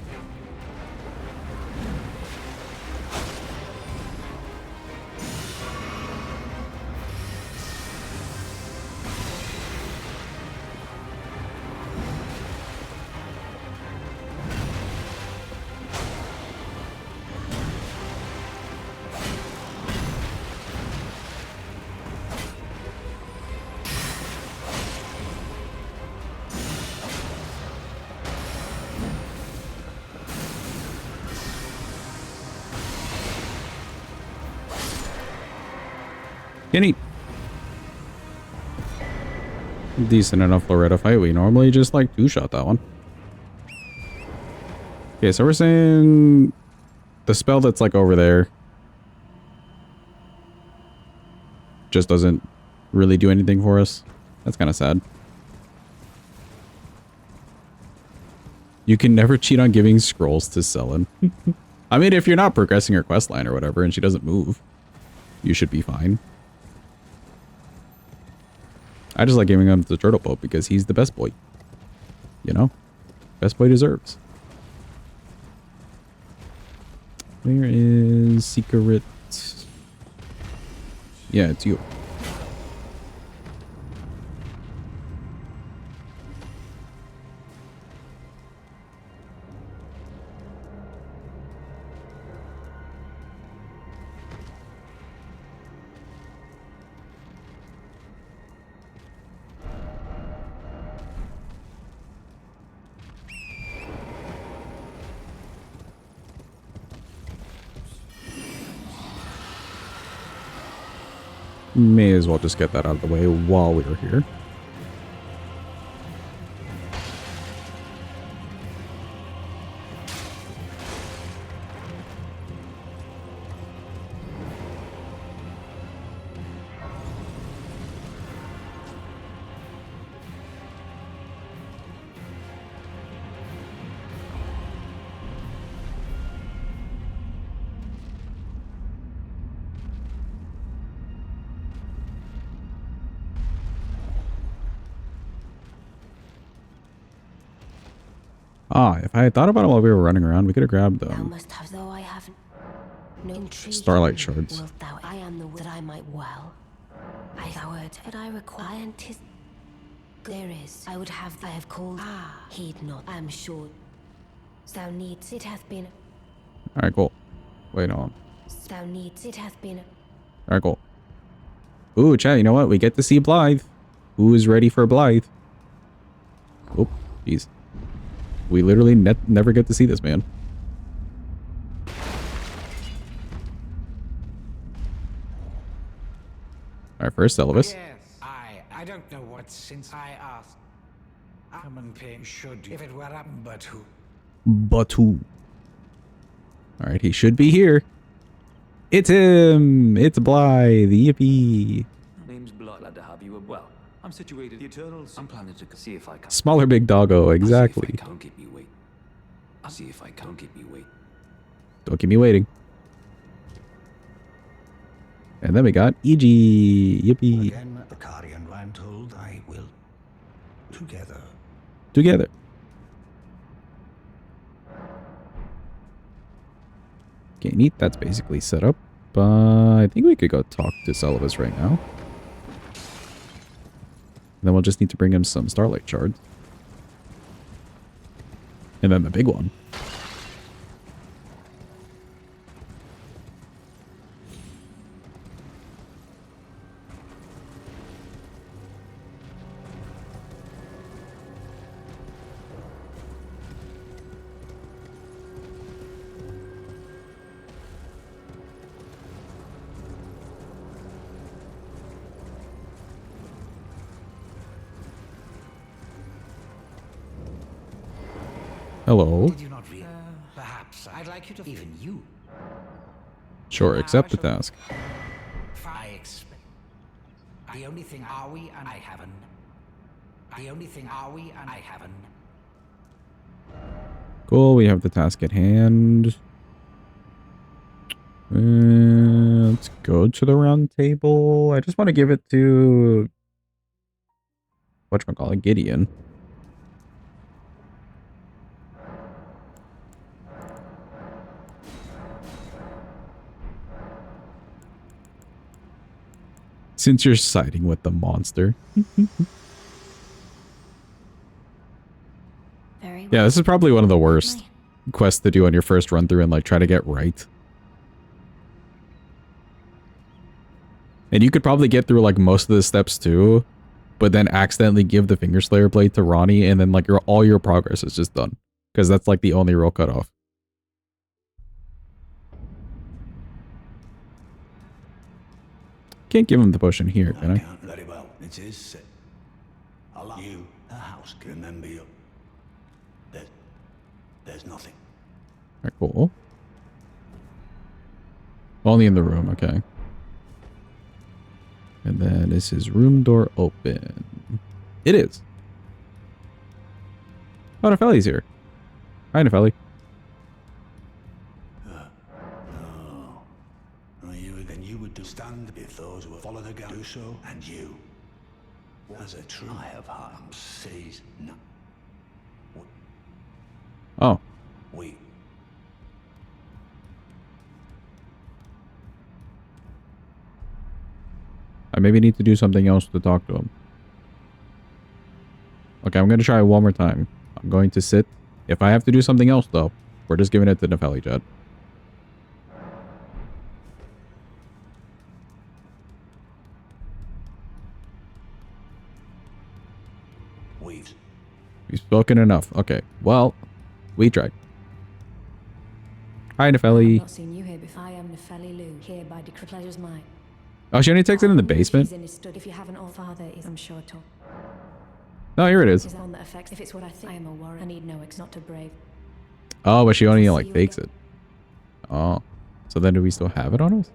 Speaker 1: Kenny. Decent enough Loretta fight. We normally just like two-shot that one. Okay, so we're saying the spell that's like over there just doesn't really do anything for us. That's kind of sad. You can never cheat on giving scrolls to Selen. I mean, if you're not progressing her quest line or whatever and she doesn't move, you should be fine. I just like giving him to the Turtle Pope because he's the best boy. You know? Best boy deserves. Where is Secret? Yeah, it's you. May as well just get that out of the way while we're here. Ah, if I had thought about it while we were running around, we could have grabbed
Speaker 2: Thou
Speaker 1: them.
Speaker 2: must have, though I haven't. No intrigue.
Speaker 1: Starlight shards.
Speaker 2: Wilt thou? I am the that I might well. I thought, but I require and 'tis. There is. I would have. I have called. Ah, heed not. I am sure. Thou needs. It hath been.
Speaker 1: Alright, cool. Wait on.
Speaker 2: Thou needs. It hath been.
Speaker 1: Alright, cool. Ooh, chat, you know what? We get to see Blythe. Who is ready for Blythe? Oh, jeez. We literally never get to see this man. Our first syllabus.
Speaker 6: Yes, I don't know what since I asked. Common pain should, if it were up, but who?
Speaker 1: But who? Alright, he should be here. It's him! It's Blythe, yippee!
Speaker 7: Name's Blood. Glad to have you. Well, I'm situated. The Eternals. I'm planning to see if I can.
Speaker 1: Smaller big doggo, exactly.
Speaker 7: See if I can't keep me wait. I'll see if I can't keep me wait.
Speaker 1: Don't keep me waiting. And then we got E.G. Yippee.
Speaker 6: Again, the Carian, I'm told I will. Together.
Speaker 1: Together. Okay, neat. That's basically set up. I think we could go talk to Celibus right now. And then we'll just need to bring him some Starlight Shards. And then the big one. Hello.
Speaker 6: Did you not read? Perhaps I'd like you to even you.
Speaker 1: Sure, accept the task.
Speaker 6: I expect. The only thing are we and I haven't. The only thing are we and I haven't.
Speaker 1: Cool, we have the task at hand. Let's go to the round table. I just want to give it to whatchamacallit, Gideon. Since you're siding with the monster.
Speaker 2: Very well.
Speaker 1: Yeah, this is probably one of the worst quests to do on your first run through and like try to get right. And you could probably get through like most of the steps too, but then accidentally give the Finger Slayer blade to Ronnie and then like all your progress is just done. Because that's like the only real cutoff. Can't give him the potion here, can I?
Speaker 6: Can't very well. It is set. Allow you a house. Remember you. There's nothing.
Speaker 1: Alright, cool. Only in the room, okay. And then is his room door open? It is. Oh, Nefeli's here. Hi, Nefeli.
Speaker 6: You would do stand if those who follow the do so, and you. As a true, I have harm seas. No.
Speaker 1: Oh.
Speaker 6: We.
Speaker 1: I maybe need to do something else to talk to him. Okay, I'm going to try one more time. I'm going to sit. If I have to do something else, though, we're just giving it to Nefeli, Jed. We've spoken enough. Okay, well, we tried. Hi, Nefeli.
Speaker 2: I've not seen you here before. I am Nefeli Lu, here by decree. Pleasure's mine.
Speaker 1: Oh, she only takes it in the basement?
Speaker 2: She's in his stud. If you haven't, all father is, I'm sure to.
Speaker 1: No, here it is.
Speaker 2: Is that one that affects? If it's what I think, I am a warrior. I need no ex, not to brave.
Speaker 1: Oh, but she only like fakes it. Oh, so then do we still have it on us?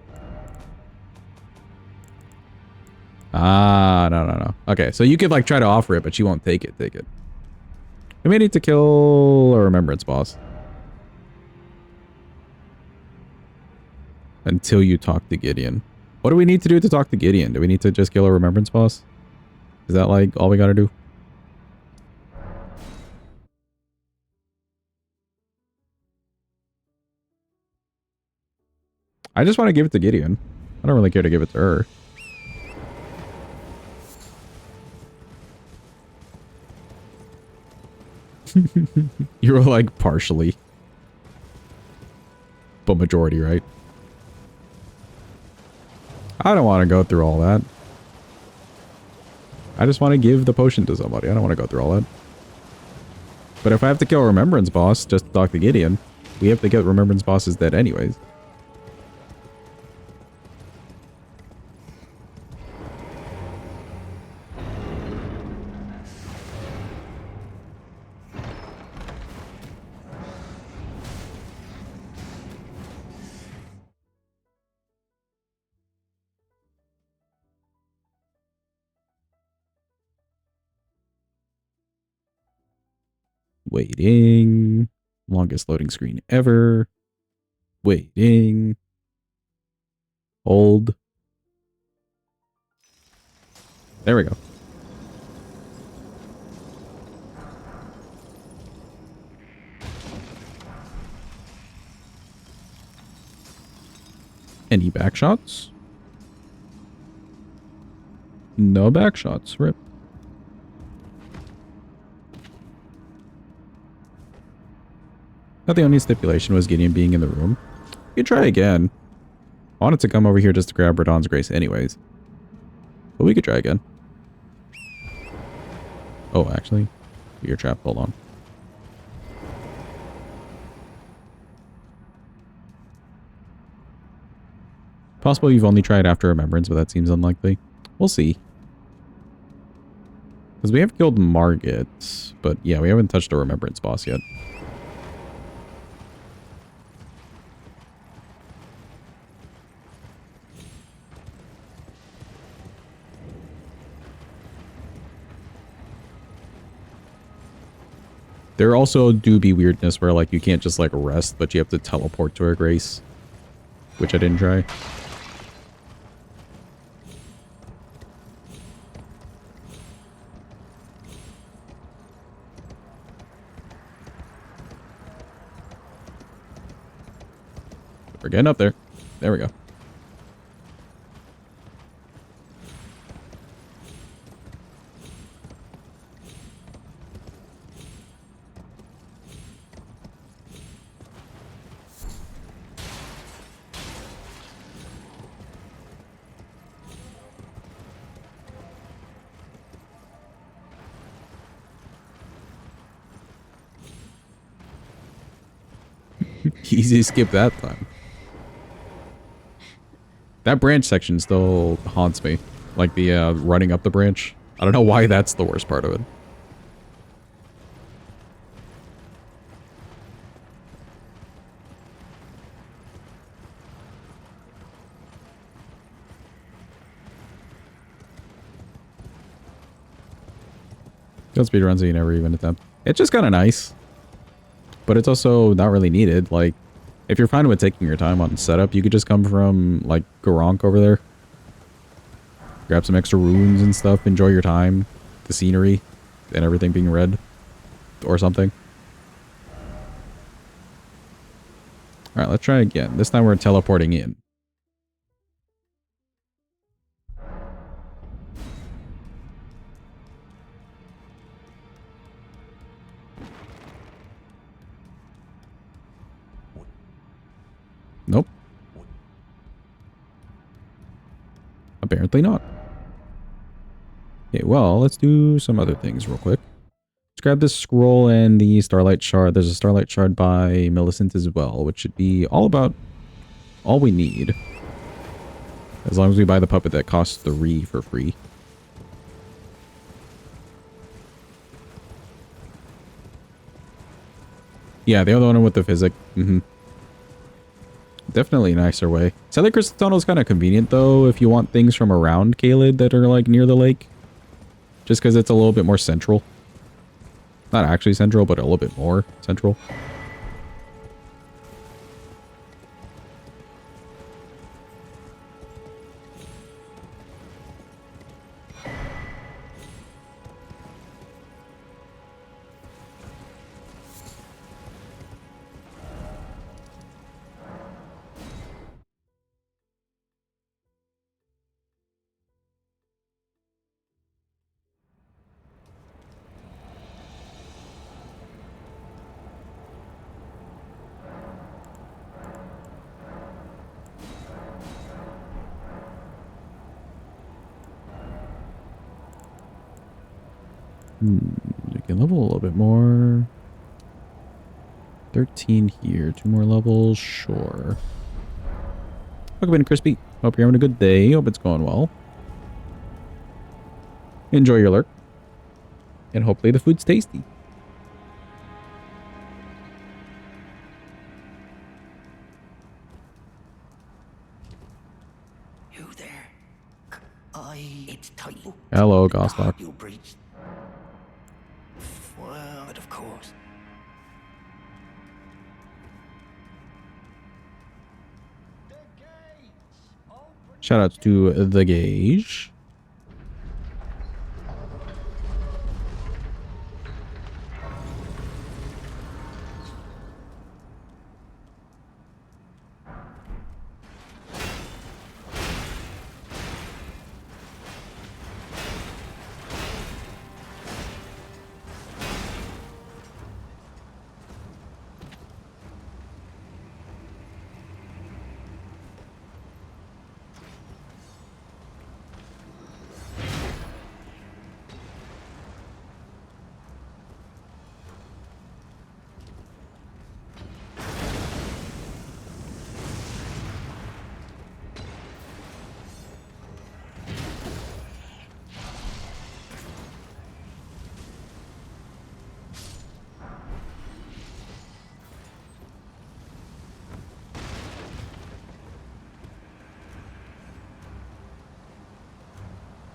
Speaker 1: Ah, no. Okay, so you could like try to offer it, but she won't take it. Take it. We may need to kill a Remembrance boss. Until you talk to Gideon. What do we need to do to talk to Gideon? Do we need to just kill a Remembrance boss? Is that like all we gotta do? I just want to give it to Gideon. I don't really care to give it to her. You were like partially. But majority, right? I don't want to go through all that. I just want to give the potion to somebody. I don't want to go through all that. But if I have to kill a Remembrance boss just to talk to Gideon, we have to get Remembrance bosses dead anyways. Waiting. Longest loading screen ever. Waiting. Hold. There we go. Any back shots? No back shots. Rip. Thought the only stipulation was Gideon being in the room. You could try again. I wanted to come over here just to grab Radon's Grace anyways. But we could try again. Oh, actually. You're trapped. Hold on. Possible you've only tried after Remembrance, but that seems unlikely. We'll see. Because we have killed Margit, but yeah, we haven't touched a Remembrance boss yet. There also do be weirdness where like you can't just like rest, but you have to teleport to her Grace. Which I didn't try. We're getting up there. There we go. Easy skip that time. That branch section still haunts me. Like the running up the branch. I don't know why that's the worst part of it. Don't speedruns that you never even attempt. It's just kind of nice. But it's also not really needed. Like, if you're fine with taking your time on setup, you could just come from, like, Garank over there. Grab some extra runes and stuff. Enjoy your time. The scenery. And everything being red. Or something. Alright, let's try again. This time we're teleporting in. Nope. Apparently not. Okay, well, let's do some other things real quick. Let's grab this scroll and the Starlight Shard. There's a Starlight Shard by Millicent as well, which should be all we need. As long as we buy the puppet that costs 3 for free. Yeah, the other one with the physic. Definitely a nicer way. Cellar Crystal Tunnel is kind of convenient, though, if you want things from around Caelid that are, like, near the lake. Just because it's a little bit more central. Not actually central, but a little bit more central. We can level a little bit more. 13 here. 2 more levels. Sure. Welcome in, Crispy. Hope you're having a good day. Hope it's going well. Enjoy your lurk. And hopefully the food's tasty.
Speaker 6: You there? It's tight.
Speaker 1: Hello, Goslock.
Speaker 6: You breached. Well, but of course.
Speaker 1: Shout outs to The Gauge.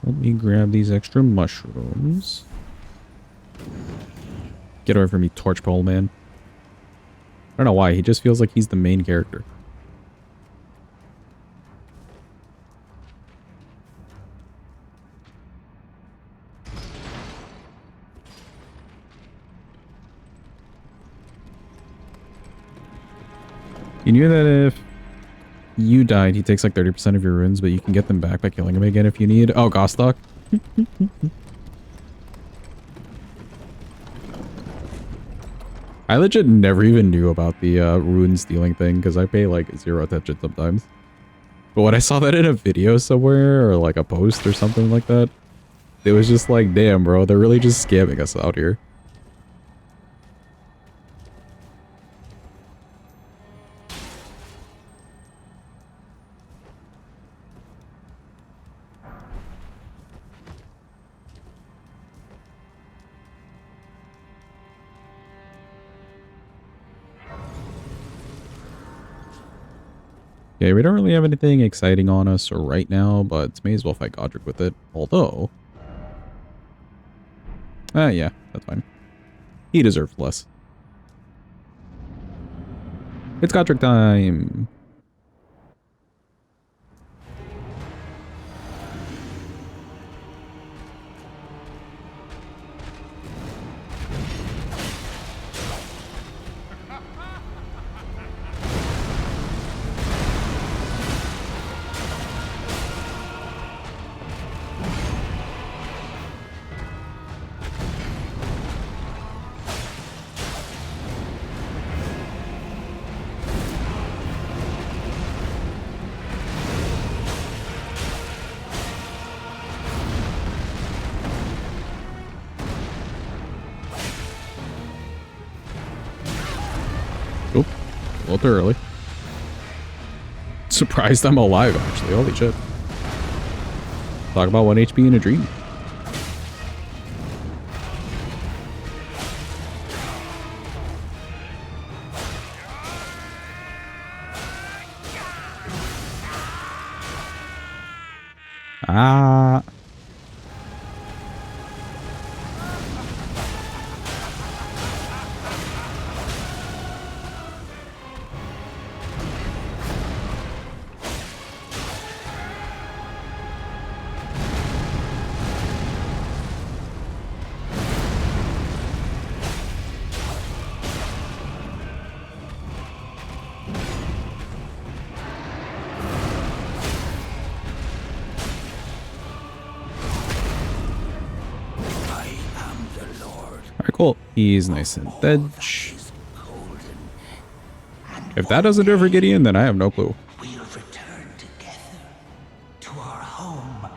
Speaker 1: Let me grab these extra mushrooms. Get away from me, Torchpole Man. I don't know why, he just feels like he's the main character. You knew that if you died, he takes like 30% of your runes, but you can get them back by killing him again if you need. Oh, Gostock. I legit never even knew about the rune stealing thing because I pay like 0 attention sometimes. But when I saw that in a video somewhere or like a post or something like that, it was just like, damn, bro, they're really just scamming us out here. Okay, we don't really have anything exciting on us right now, but may as well fight Godric with it. Although... yeah, that's fine. He deserves less. It's Godric time! Oop, a little too early. Surprised I'm alive, actually. Holy shit. Talk about 1 HP in a dream. Ah. Alright, cool. He's nice and edge. If that doesn't do it for Gideon, then I have no clue.
Speaker 6: We'll return together to our home,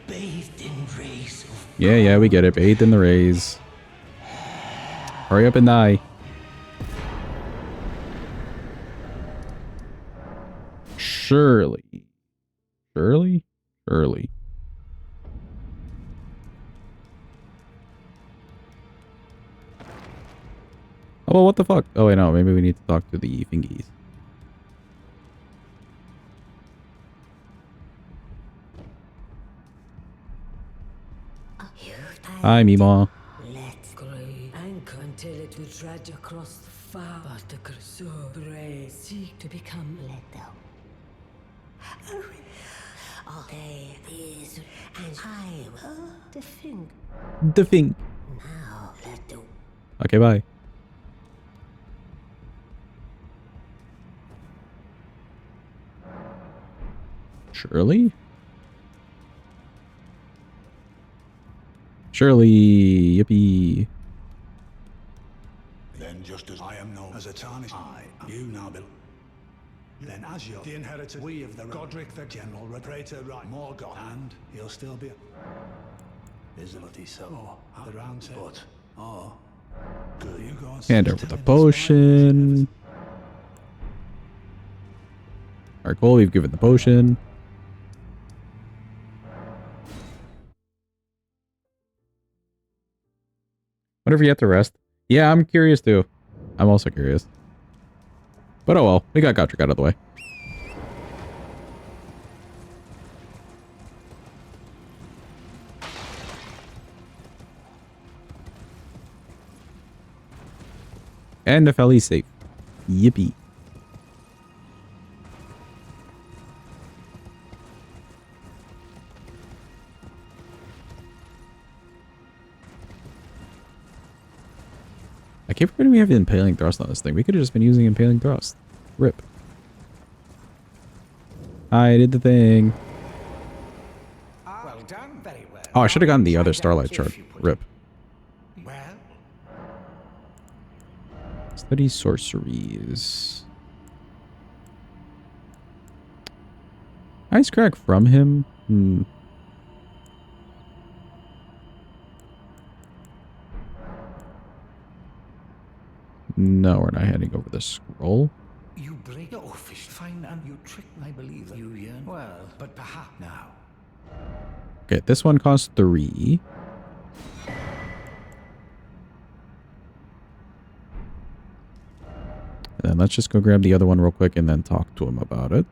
Speaker 6: Bayle. bathed in rays of
Speaker 1: Yeah, we get it. Bathed in the rays. Hurry up and die. Surely. Surely? Surely. Oh, well, what the fuck? Oh, wait, no. Maybe we need to talk to the fingies. Hi, Mima.
Speaker 8: Let's grey anchor until it will dredge across the far. But the so brave seek to become let go. All day is and I will defend.
Speaker 1: The fing.
Speaker 8: Now let go.
Speaker 1: Okay, bye. Surely? Surely. Yippee.
Speaker 6: Then just as I am known as a tarnished, I am you now, Bill. Then as you're the inheritor, we of the Godric the General, pray to right more God, and he'll still be visibility so the round table. But good. You go and
Speaker 1: Hand over the potion. Alright, cool. We've given the potion. Whenever you have to rest. Yeah, I'm curious too. I'm also curious. But oh well, we got Godric out of the way. And Nefeli's safe. Yippee. I keep forgetting we have Impaling Thrust on this thing. We could have just been using Impaling Thrust. Rip. I did the thing.
Speaker 6: Well done, very well.
Speaker 1: Oh, I should have gotten the other Starlight shard. Rip.
Speaker 6: Well,
Speaker 1: Study sorceries. Ice crack from him? No, we're not heading over the scroll.
Speaker 6: you break your fish fine and you trick my believer. You yearn well, but perhaps now.
Speaker 1: Okay, this one costs 3. And then let's just go grab the other one real quick and then talk to him about it.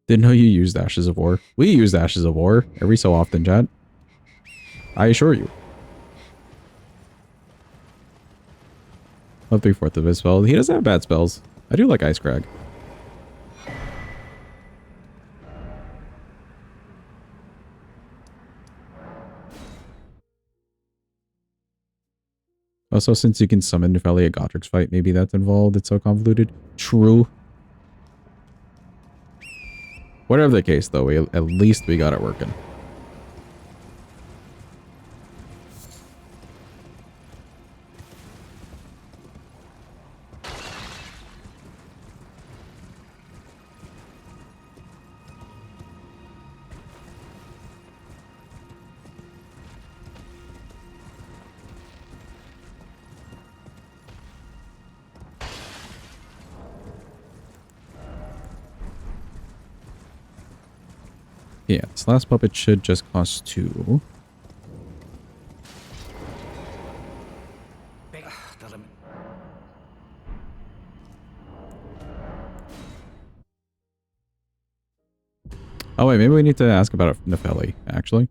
Speaker 1: Didn't know you used Ashes of War. We use Ashes of War every so often, chat. I assure you. Love 3/4 of his spells. He doesn't have bad spells. I do like Ice Crag. Also, since you can summon Nefeli at Godric's fight, maybe that's involved. It's so convoluted. True. Whatever the case, though, at least we got it working. Yeah, this last puppet should just cost 2. Oh wait, maybe we need to ask about Nefeli, actually.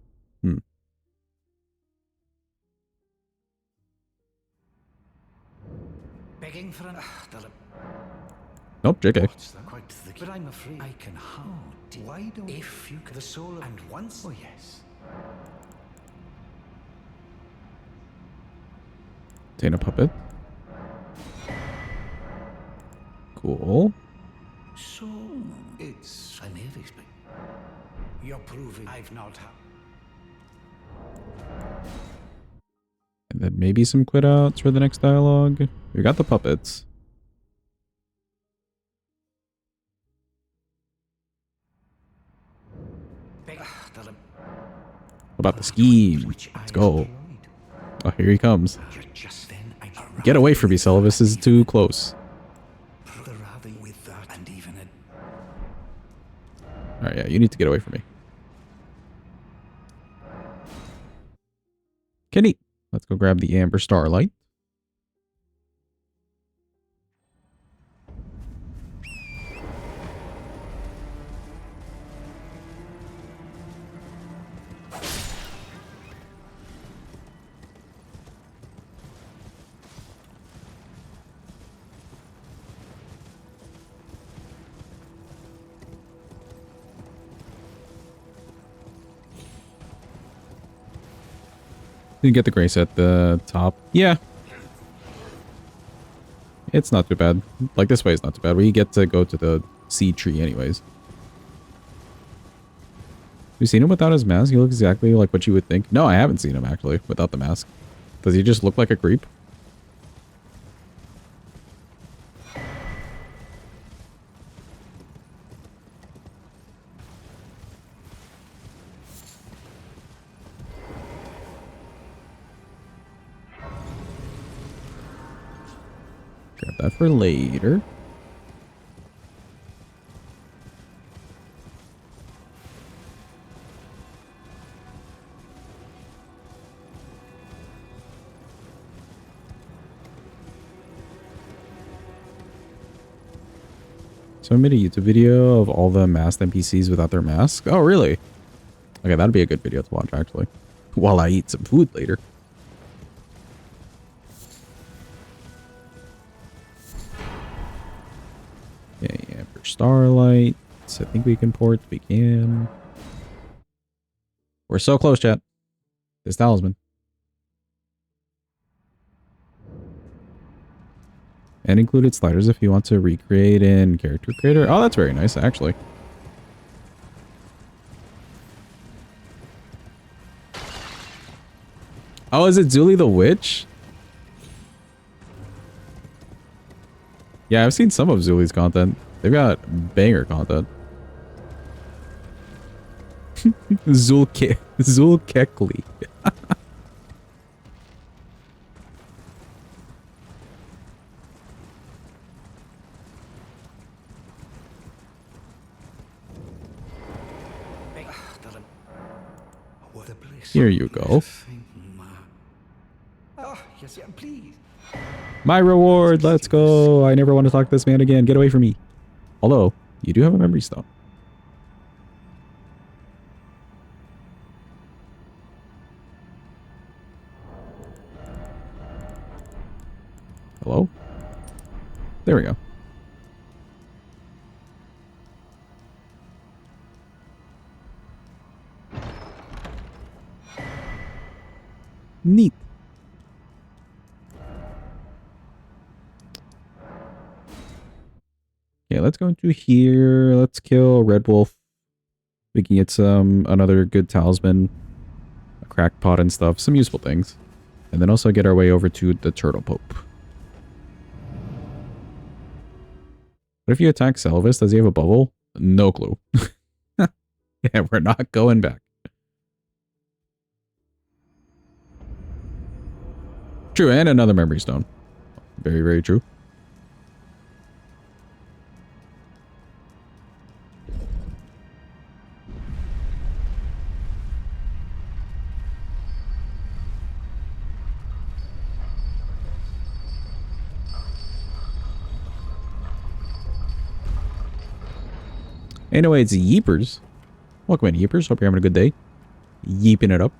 Speaker 6: Begging for an
Speaker 1: Nope, JK.
Speaker 6: quite the but I'm afraid I can how. Why don't if you could the soul of, and once oh yes.
Speaker 1: Obtain a puppet. Cool.
Speaker 6: So it's I may have expected. You're proving I've not had.
Speaker 1: And then maybe some quit outs for the next dialogue. We got the puppets. About the scheme. Let's go. Oh, here he comes. Get away from me, Sylva. This is too close. Alright, yeah, you need to get away from me. Kenny, let's go grab the Amber Starlight. You get the grace at the top. Yeah. It's not too bad. Like, this way is not too bad. We get to go to the seed tree anyways. You seen him without his mask? He looks exactly like what you would think. No, I haven't seen him, actually, without the mask. Does he just look like a creep? Grab that for later. So I made a YouTube video of all the masked NPCs without their masks. Oh, really? Okay, that'd be a good video to watch, actually. While I eat some food later. Okay, Amber Starlight. I think we can port. We can. We're so close, chat. This talisman. And included sliders if you want to recreate in Character Creator. Oh, that's very nice, actually. Oh, is it Zuli the Witch? Yeah, I've seen some of Zuli's content. They've got banger content. Zulkekli. Here you go.
Speaker 6: Yes, yeah, please.
Speaker 1: My reward, let's go. I never want to talk to this man again. Get away from me. Although, you do have a memory stone. Hello? There we go. Neat. Okay, let's go into here. Let's kill Red Wolf. We can get some another good talisman, a crackpot and stuff, some useful things. And then also get our way over to the Turtle Pope. What if you attack Selvis? Does he have a bubble? No clue. Yeah, we're not going back. True, and another memory stone. Very, very true. Anyway, it's Yeepers. Welcome in, Yeepers. Hope you're having a good day. Yeeping it up.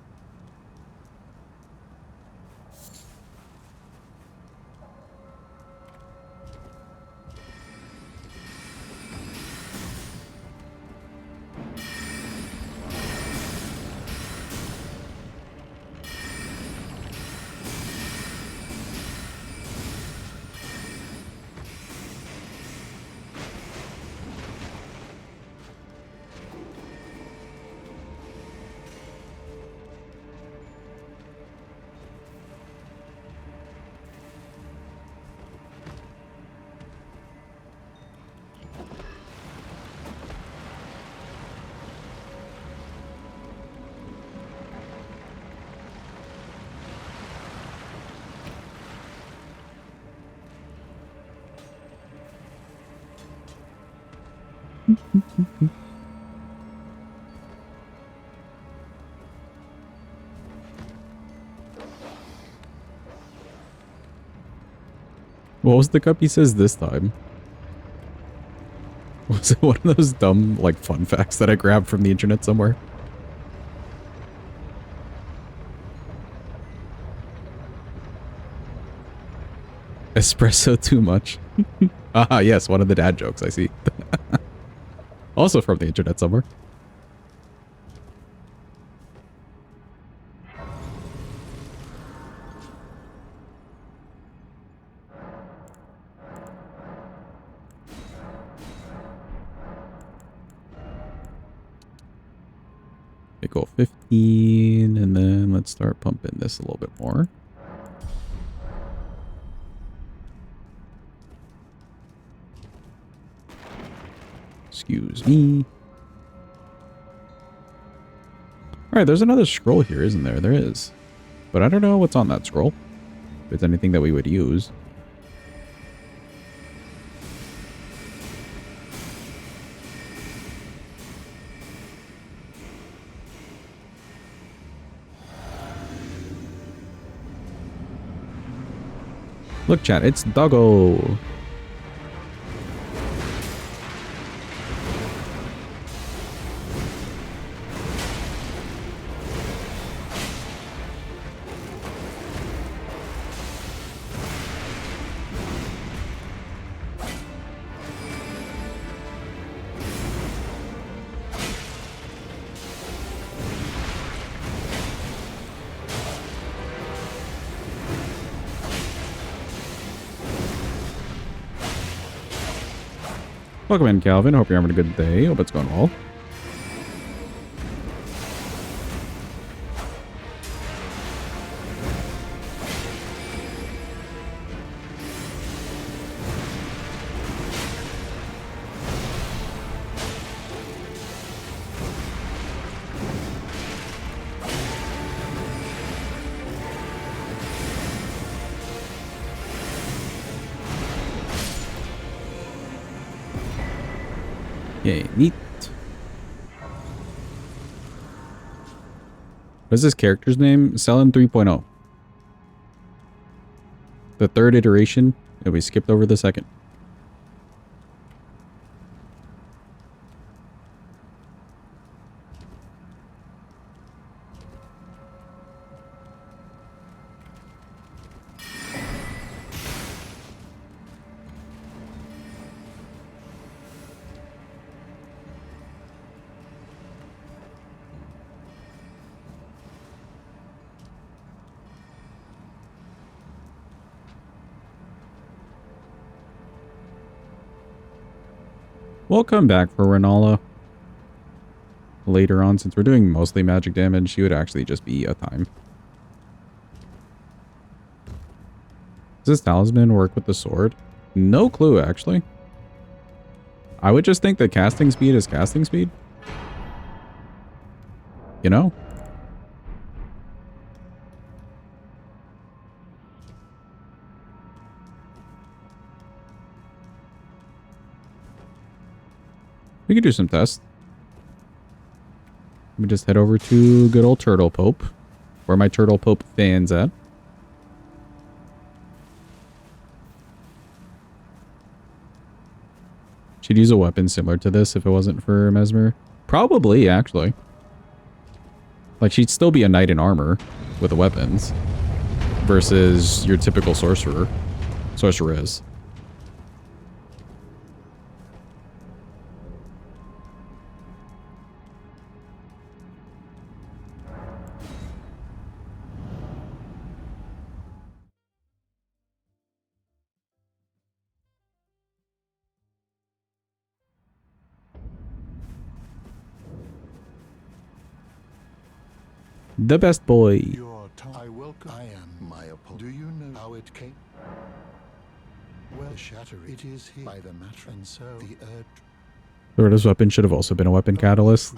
Speaker 1: What was the cup he says this time? Was it one of those dumb, like, fun facts that I grabbed from the internet somewhere? Espresso too much. Ah, yes, one of the dad jokes, I see. Also from the internet somewhere. Okay, cool. 15, and then let's start pumping this a little bit more. Excuse me. Alright, there's another scroll here, isn't there? There is. But I don't know what's on that scroll. If it's anything that we would use. Look, chat, it's Doggo. Welcome in, Calvin. Hope you're having a good day. Hope it's going well. Yay, neat. What's this character's name? Selen 3.0. The third iteration, and we skipped over the second. We'll come back for Renala later on. Since we're doing mostly magic damage, she would actually just be a time. Does this talisman work with the sword? No clue, actually. I would just think that casting speed is casting speed. You know? We could do some tests. Let me just head over to good old Turtle Pope. Where my Turtle Pope fans at. She'd use a weapon similar to this if it wasn't for Mesmer. Probably, actually. Like, she'd still be a knight in armor with the weapons. Versus your typical sorceress. The best boy.
Speaker 9: I welcome. I am my apology. Do you know how it came? Well, shatter it is here by the matter, and so the earth.
Speaker 1: Lorda's weapon should have also been a weapon catalyst.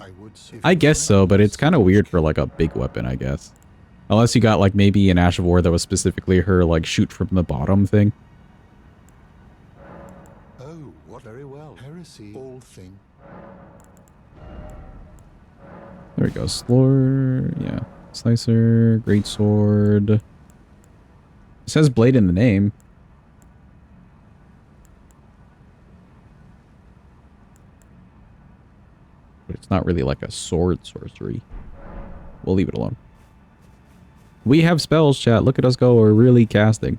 Speaker 1: I guess so, but it's kind of weird for like a big weapon, I guess. Unless you got like maybe an Ash of War that was specifically her like shoot from the bottom thing.
Speaker 9: Oh, what very well. Heresy. All thing.
Speaker 1: There we go. Slore. Yeah. Slicer. Great sword. It says blade in the name. But it's not really like a sword sorcery. We'll leave it alone. We have spells, chat. Look at us go. We're really casting.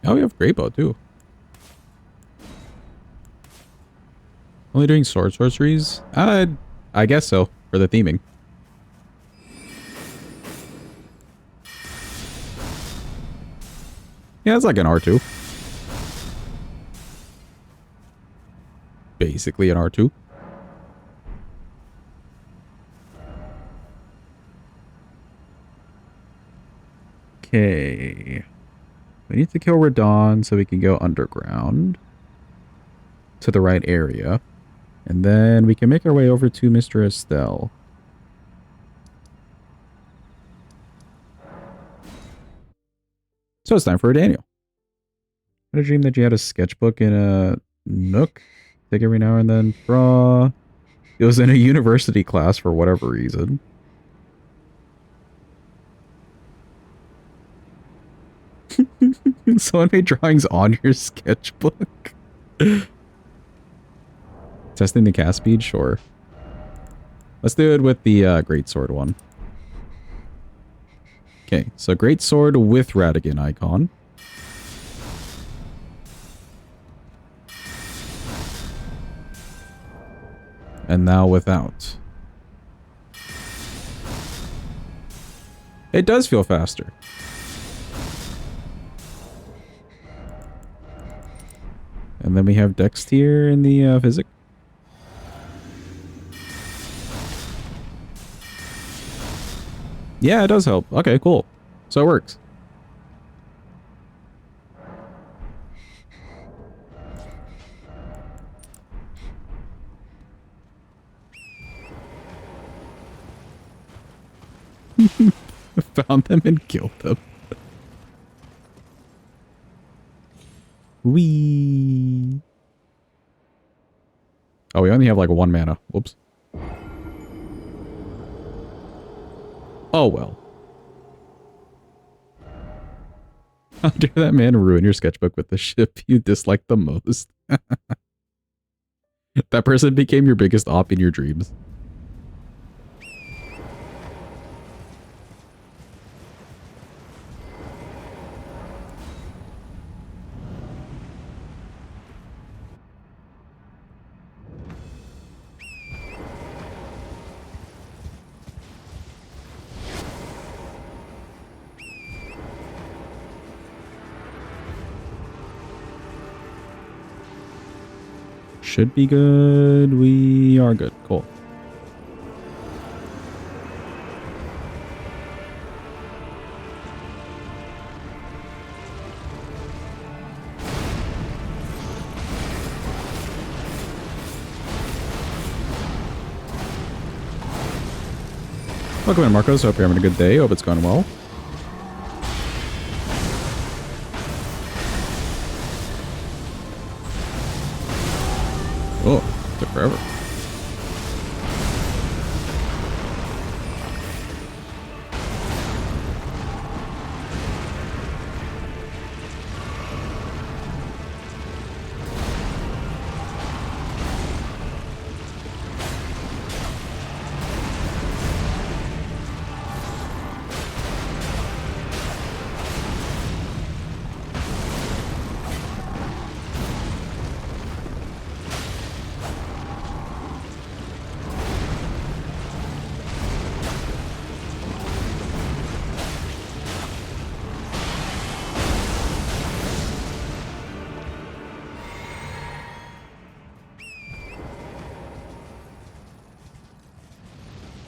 Speaker 1: Oh, we have great bow too. Only doing sword sorceries? I guess so, for the theming. Yeah, it's like an R2. Basically an R2. Okay. We need to kill Radon so we can go underground to the right area. And then we can make our way over to Mr. Estelle. So it's time for a Daniel. I had a dream that you had a sketchbook in a nook. Take every now and then draw. It was in a university class for whatever reason. Someone made drawings on your sketchbook. Testing the cast speed? Sure. Let's do it with the greatsword one. Okay, so greatsword with Radigan icon. And now without. It does feel faster. And then we have Dex tier in the physic. Yeah, it does help. Okay, cool. So it works. Found them and killed them. Wee. Oh, we only have like 1 mana. Whoops. Oh well. How dare that man ruin your sketchbook with the ship you dislike the most? That person became your biggest op in your dreams. Should be good. We are good. Cool. Welcome in, Marcos. Hope you're having a good day. Hope it's going well. Oh, took forever.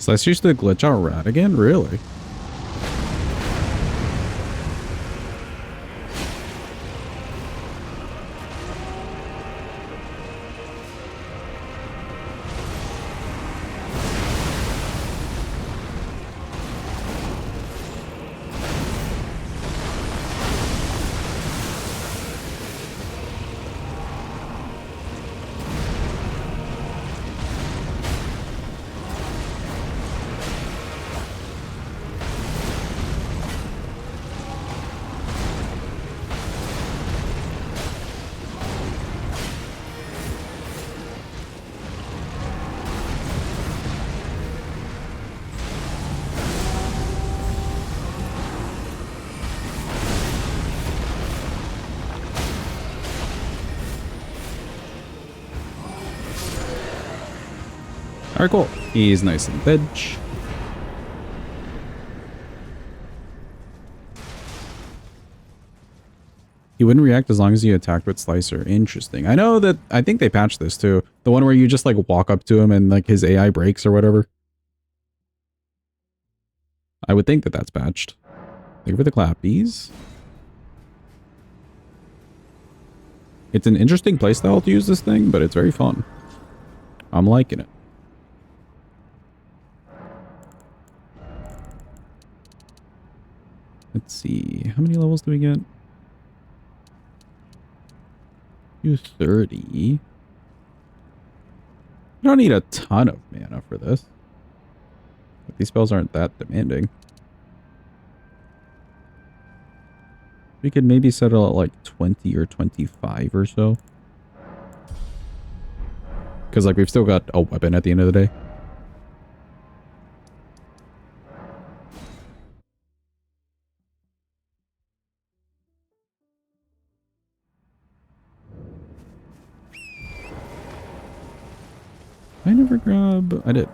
Speaker 1: So let's use the glitch out rat again? Really? Alright, cool. He's nice and bench. He wouldn't react as long as you attacked with Slicer. Interesting. I know that, I think they patched this too. The one where you just like walk up to him and like his AI breaks or whatever. I would think that that's patched. Thank you for the clappies. It's an interesting playstyle to use this thing, but it's very fun. I'm liking it. Let's see. How many levels do we get? 230. I don't need a ton of mana for this. But these spells aren't that demanding. We could maybe settle at like 20 or 25 or so. Because like we've still got a weapon at the end of the day. I never grab... I did.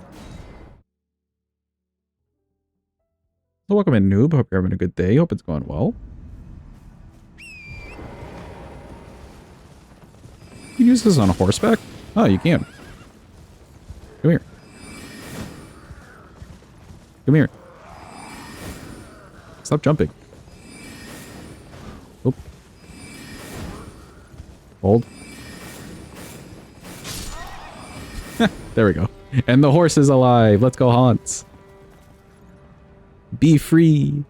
Speaker 1: So welcome in, noob. Hope you're having a good day. Hope it's going well. You can use this on a horseback? Oh, you can. Come here. Come here. Stop jumping. Oop. Hold. There we go. And the horse is alive. Let's go, Hans. Be free.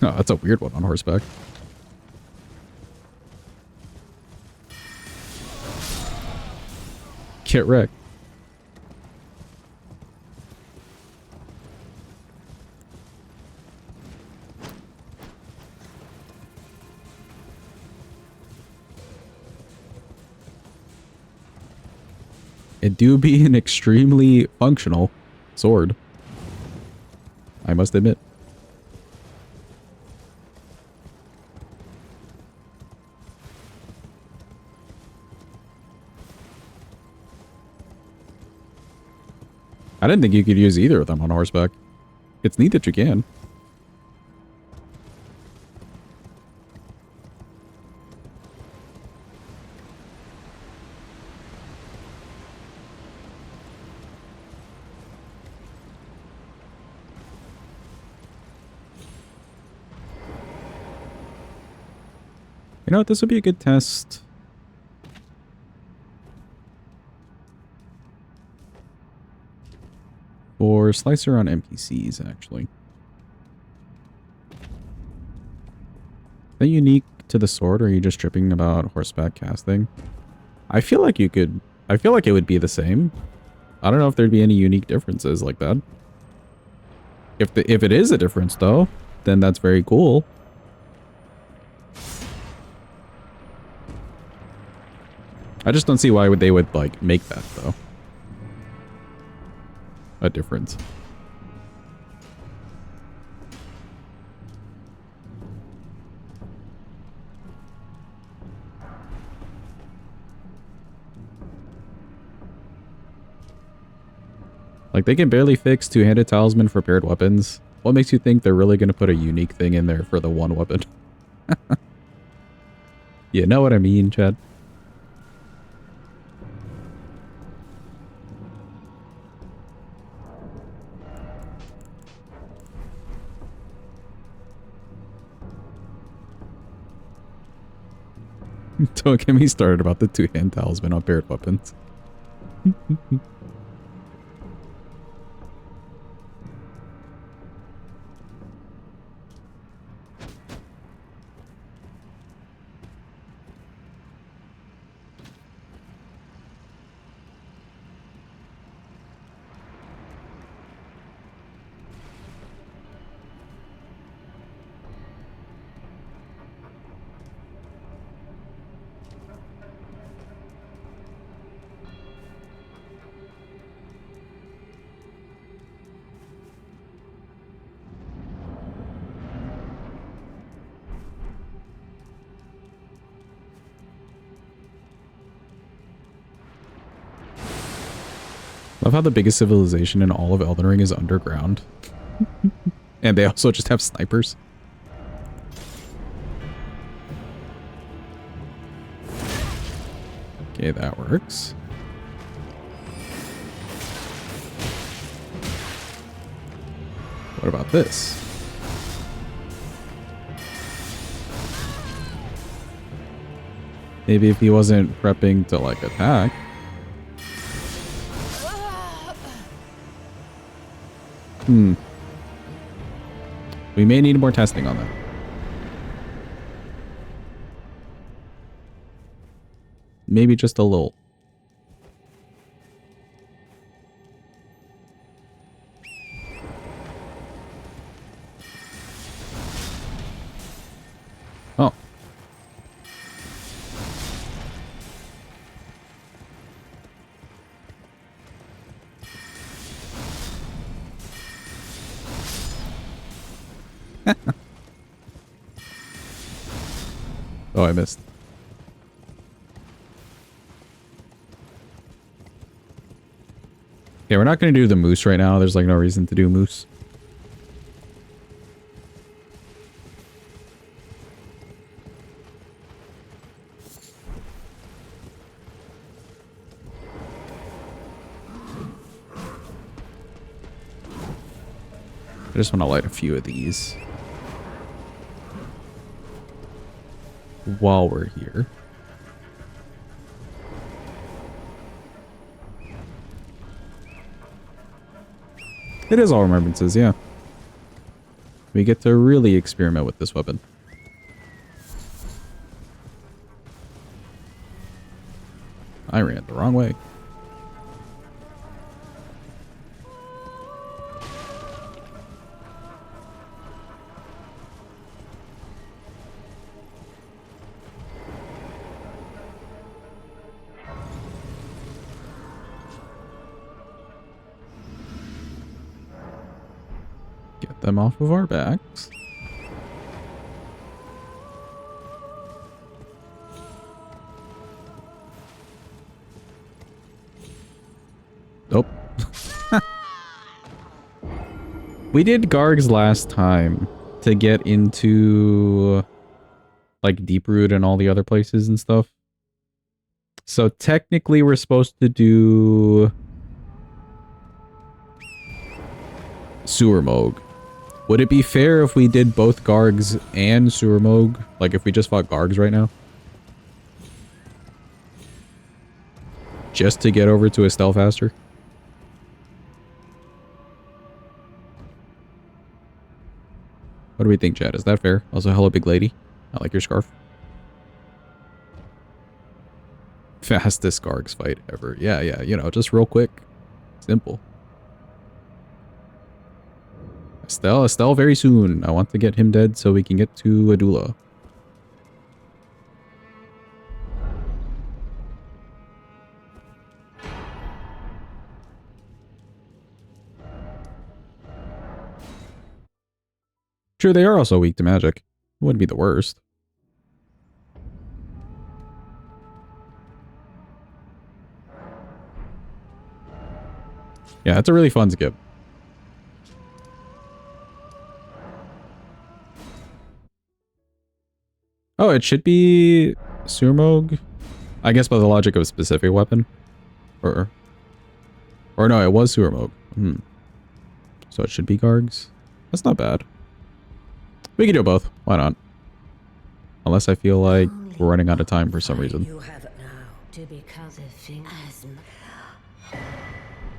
Speaker 1: Oh, that's a weird one on horseback. Get wrecked. It do be an extremely functional sword, I must admit. I didn't think you could use either of them on horseback. It's neat that you can. You know what? This would be a good test. For Slicer on NPCs, actually. Is that unique to the sword, or are you just tripping about horseback casting? I feel like you could... I feel like it would be the same. I don't know if there'd be any unique differences like that. If it is a difference, though, then that's very cool. I just don't see why they would, like, make that, though. A difference. Like, they can barely fix two-handed talisman for paired weapons. What makes you think they're really going to put a unique thing in there for the one weapon? You know what I mean, Chad? Don't get me started about the two-hand talisman on paired weapons. Love how the biggest civilization in all of Elden Ring is underground. And they also just have snipers. Okay, that works. What about this? Maybe if he wasn't prepping to, like, attack. We may need more testing on that. Maybe just a little. Oh. Oh, I missed. Okay, we're not going to do the moose right now. There's like no reason to do moose. I just want to light a few of these while we're here. It is all remembrances, yeah. We get to really experiment with this weapon. I ran the wrong way. Get them off of our backs. Nope. We did Gargs last time to get into like Deeproot and all the other places and stuff. So technically we're supposed to do Sewer Moog. Would it be fair if we did both Gargs and Sewer Moog? Like if we just fought Gargs right now? Just to get over to Estelle faster? What do we think, Chad? Is that fair? Also, hello, big lady. I like your scarf. Fastest Gargs fight ever. Yeah, you know, just real quick. Simple. Estelle very soon. I want to get him dead so we can get to Adula. True, they are also weak to magic. Wouldn't be the worst. Yeah, it's a really fun skip. Oh, it should be Surmog? I guess by the logic of a specific weapon. Or no, it was Surmog. So it should be Gargs. That's not bad. We can do both. Why not? Unless I feel like we're running out of time for some reason.
Speaker 8: You have it now to become the thing as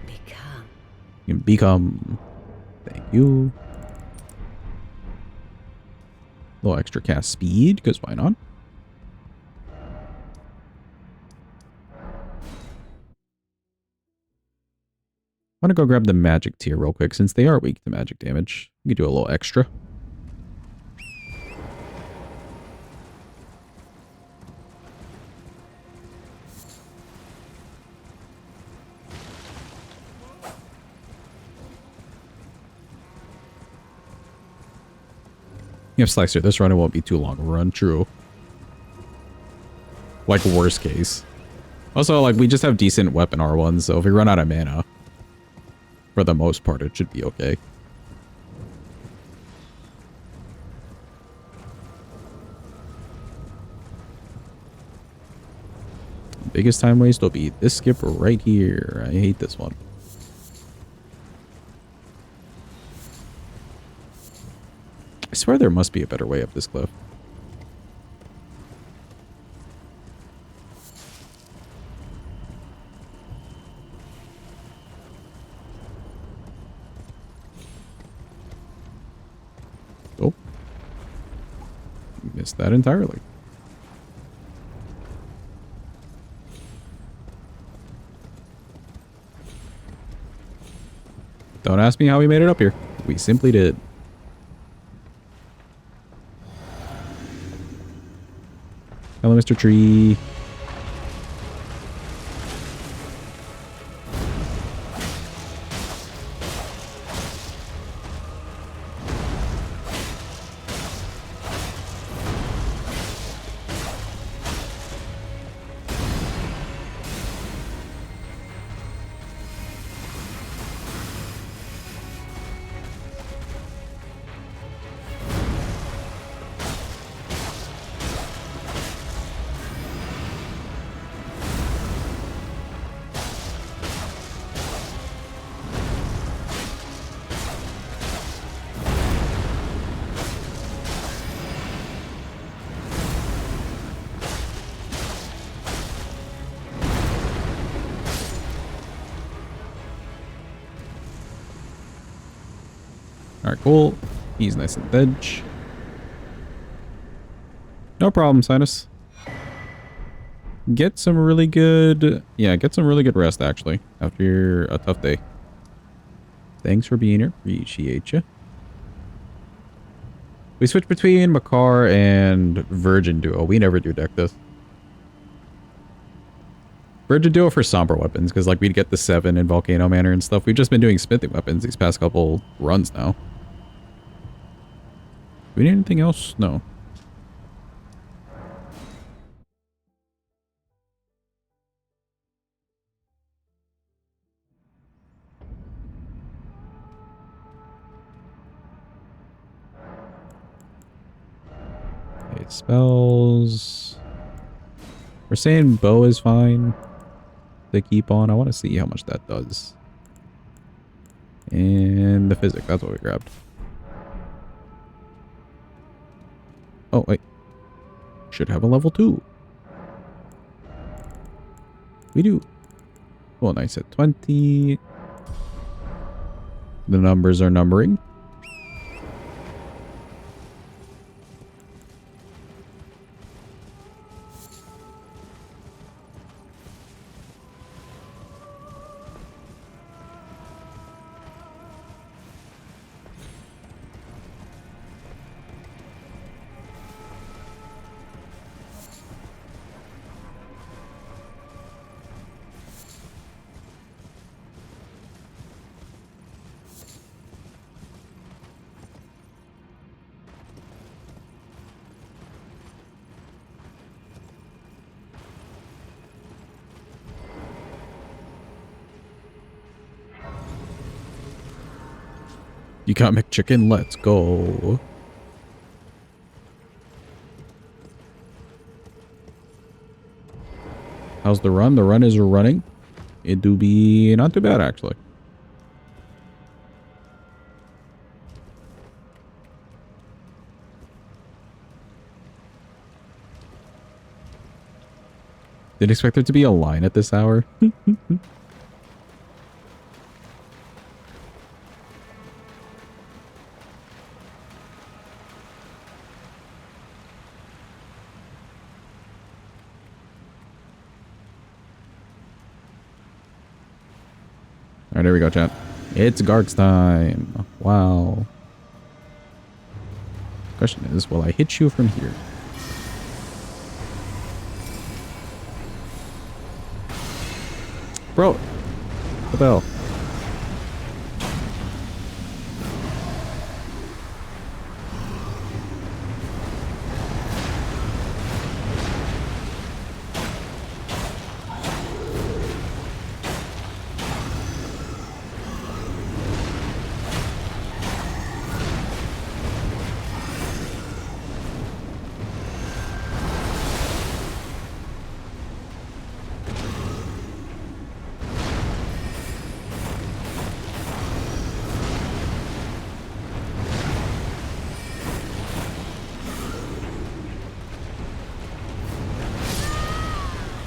Speaker 8: become.
Speaker 1: You can become. Thank you. A little extra cast speed, because why not? I'm gonna go grab the magic tier real quick, since they are weak to magic damage. We can do a little extra. You have Slicer. This run, it won't be too long a run. True. Like, worst case. Also, like, we just have decent weapon R1s, so if we run out of mana, for the most part, it should be okay. Biggest time waste will be this skip right here. I hate this one. I swear there must be a better way up this cliff. Oh. Missed that entirely. Don't ask me how we made it up here. We simply did. Hello, Mr. Tree. Alright, cool. He's nice and veg. No problem, Sinus. Get some really good... Yeah, get some really good rest, actually, after a tough day. Thanks for being here. Appreciate you. We switch between Makar and Virgin Duo. We never do deck this. Virgin Duo for somber weapons, because like we'd get the 7 in Volcano Manor and stuff. We've just been doing smithing weapons these past couple runs now. Do we need anything else? No. Okay, spells. We're saying bow is fine to keep on. I want to see how much that does. And the physic, that's what we grabbed. Oh, wait. Should have a level 2. We do. Oh, nice at 20. The numbers are numbering. You got McChicken, let's go. How's the run? The run is running. It do be not too bad, actually. Didn't expect there to be a line at this hour. Alright, there we go, chat. It's Garg's time. Wow. Question is, will I hit you from here? Bro! What the hell?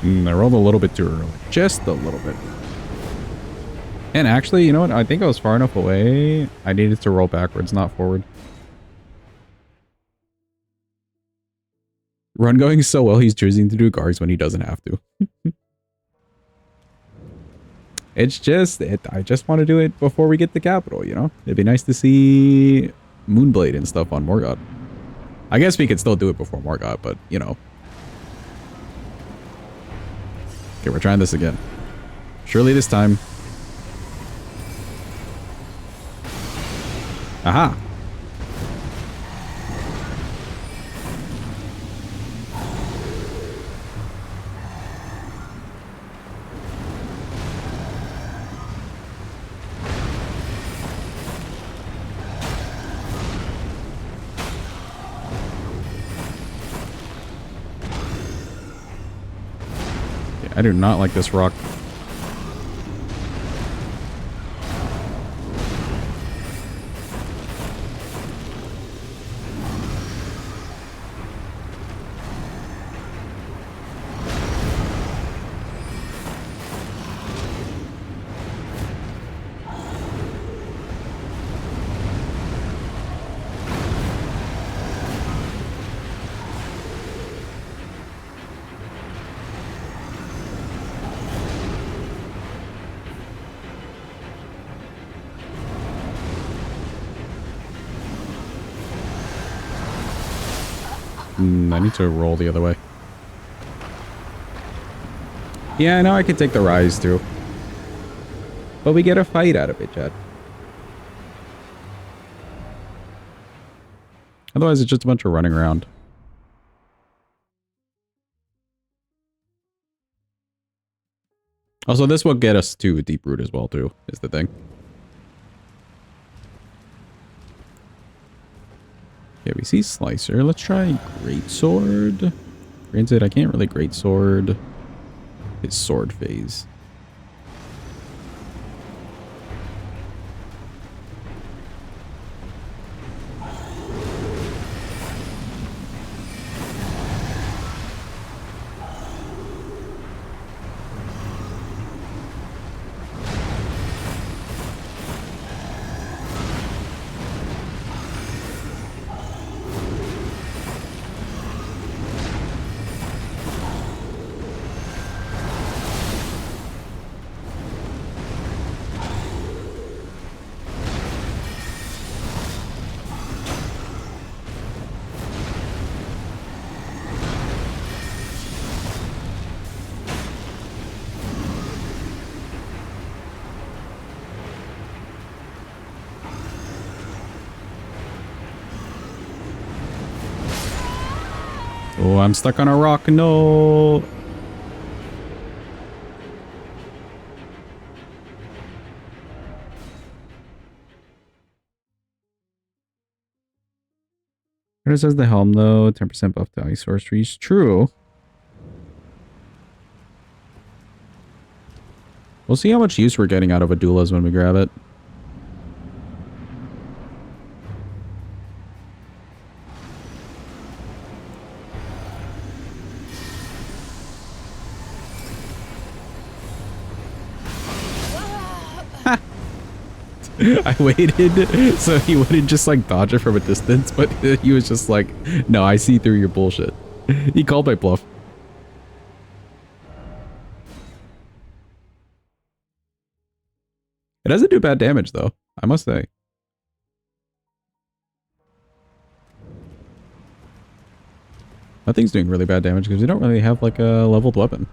Speaker 1: I rolled a little bit too early. Just a little bit. And actually, you know what? I think I was far enough away. I needed to roll backwards, not forward. Run going so well, he's choosing to do guards when he doesn't have to. It's just, I just want to do it before we get the capital, you know? It'd be nice to see Moonblade and stuff on Morgoth. I guess we could still do it before Morgoth, but, you know. Okay, we're trying this again. Surely this time. Aha! I do not like this rock. I need to roll the other way. Yeah, I know I could take the rise too. But we get a fight out of it, Chad. Otherwise, it's just a bunch of running around. Also, this will get us to Deep Root as well, too, is the thing. Yeah, we see Slicer. Let's try Greatsword. Granted, I can't really Greatsword his sword phase. Oh, I'm stuck on a rock. No. What says the helm though? 10% buff to ice sorceries. True. We'll see how much use we're getting out of a Duelas when we grab it. I waited so he wouldn't just like dodge it from a distance, but he was just like, no, I see through your bullshit. He called my bluff. It doesn't do bad damage though, I must say. Nothing's doing really bad damage because we don't really have like a leveled weapon.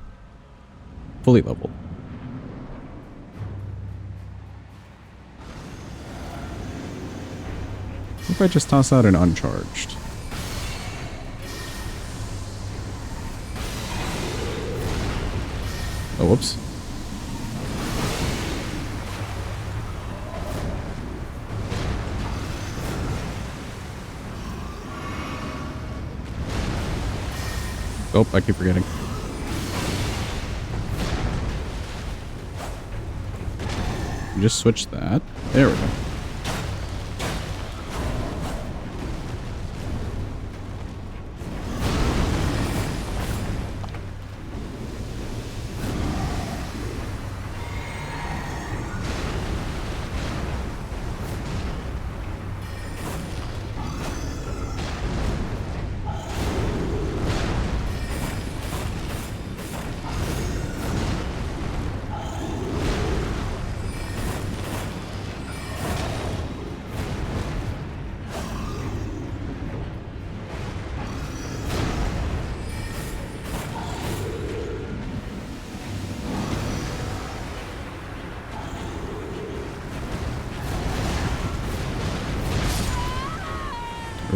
Speaker 1: Fully leveled. What if I just toss out an uncharged? Oh, whoops. Oh, I keep forgetting. Just switch that. There we go.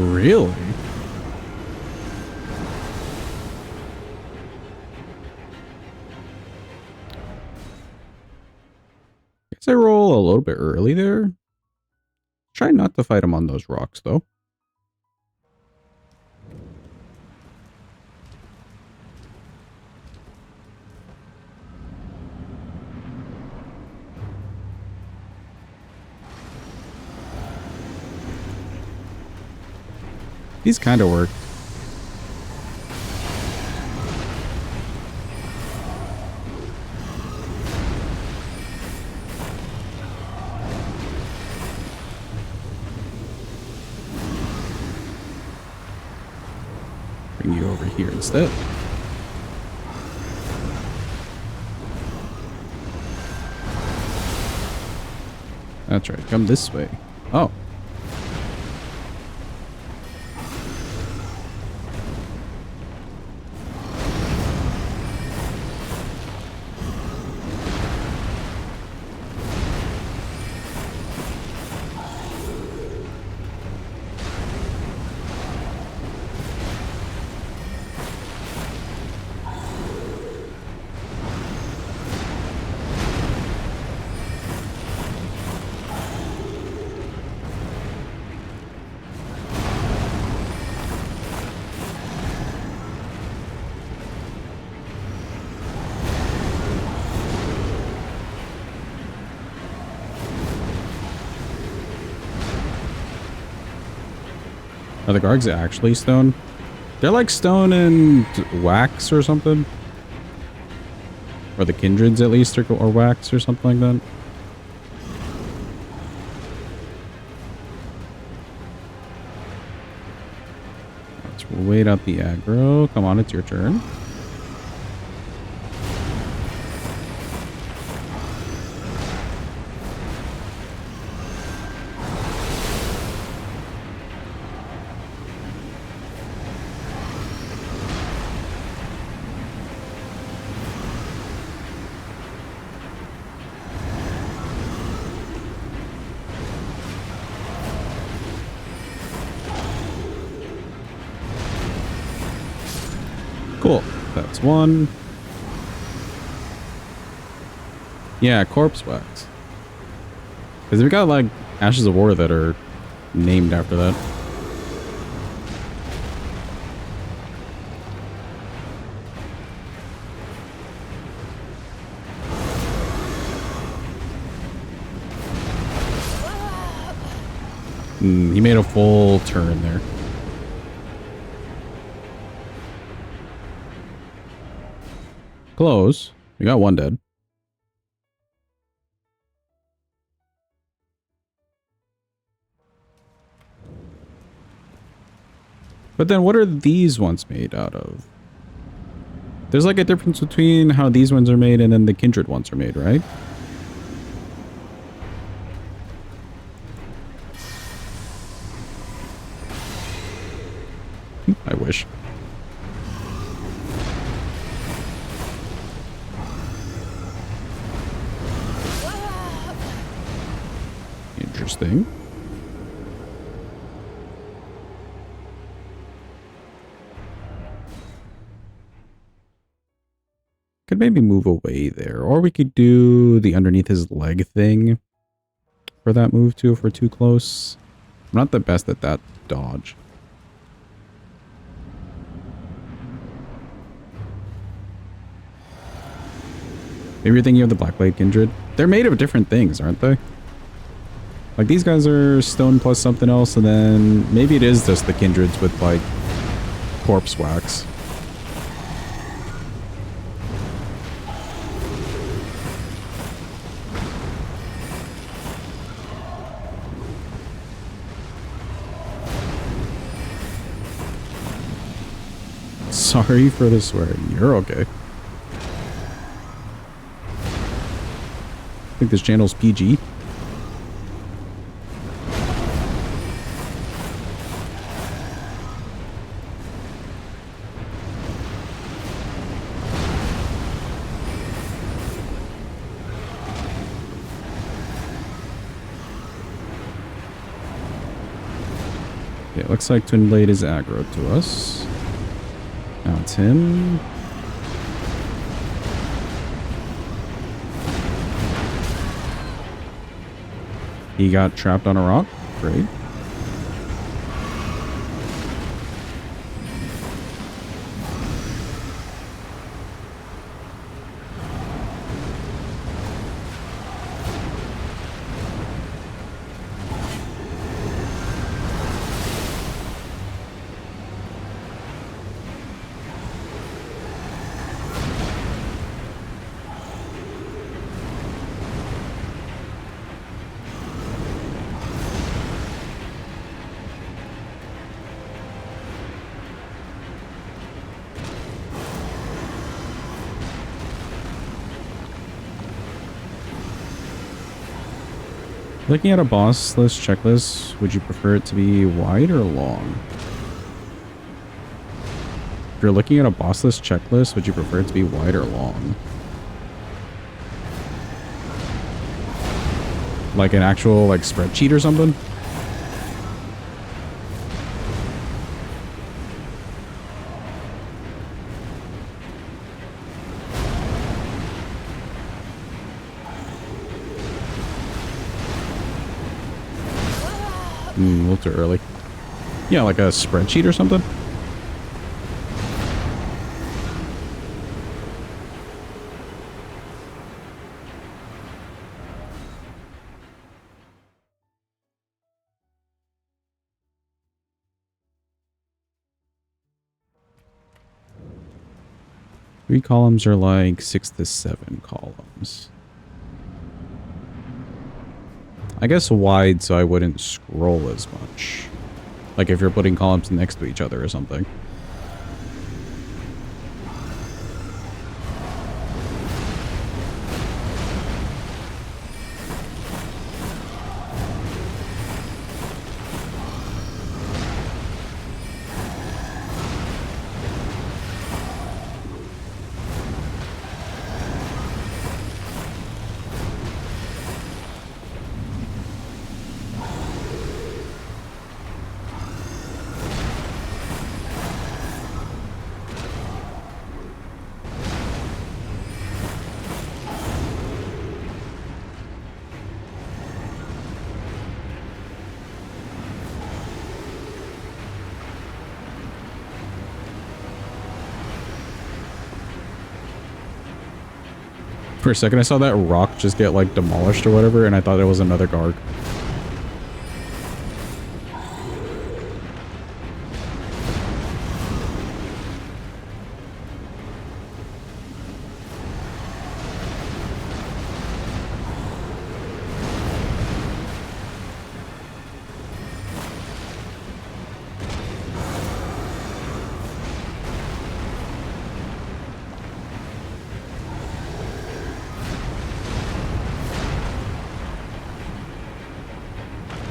Speaker 1: Really? Guess I roll a little bit early there. Try not to fight him on those rocks, though. These kind of work. Bring you over here instead. That's right. Come this way. Oh. Are the Gargs actually stone? They're like stone and wax or something. Or the Kindreds at least, or wax or something like that. Let's wait out the aggro. Come on, it's your turn. Cool. That's one. Yeah, corpse wax. Because we got like Ashes of War that are named after that. He made a full turn there. Close. We got one dead. But then what are these ones made out of? There's like a difference between how these ones are made and then the Kindred ones are made, right? I wish. Interesting. Could maybe move away there, or we could do the underneath his leg thing for that move too if we're too close. I'm not the best at that dodge. Maybe you're thinking of the Blackblade Kindred. They're made of different things, aren't they? Like these guys are stone plus something else, and then maybe it is just the Kindreds with like corpse wax. Sorry for the swearing. You're okay. I think this channel's PG. Okay, looks like Twin Blade is aggro to us. Now it's him. He got trapped on a rock. Great. Looking at a boss list checklist, would you prefer it to be wide or long? If you're looking at a boss list checklist, would you prefer it to be wide or long? Like an actual like spreadsheet or something? A little too early. Yeah, like a spreadsheet or something? Three columns are like 6 to 7 columns. I guess wide so I wouldn't scroll as much. Like if you're putting columns next to each other or something. For a second, I saw that rock just get, like, demolished or whatever, and I thought it was another Garg.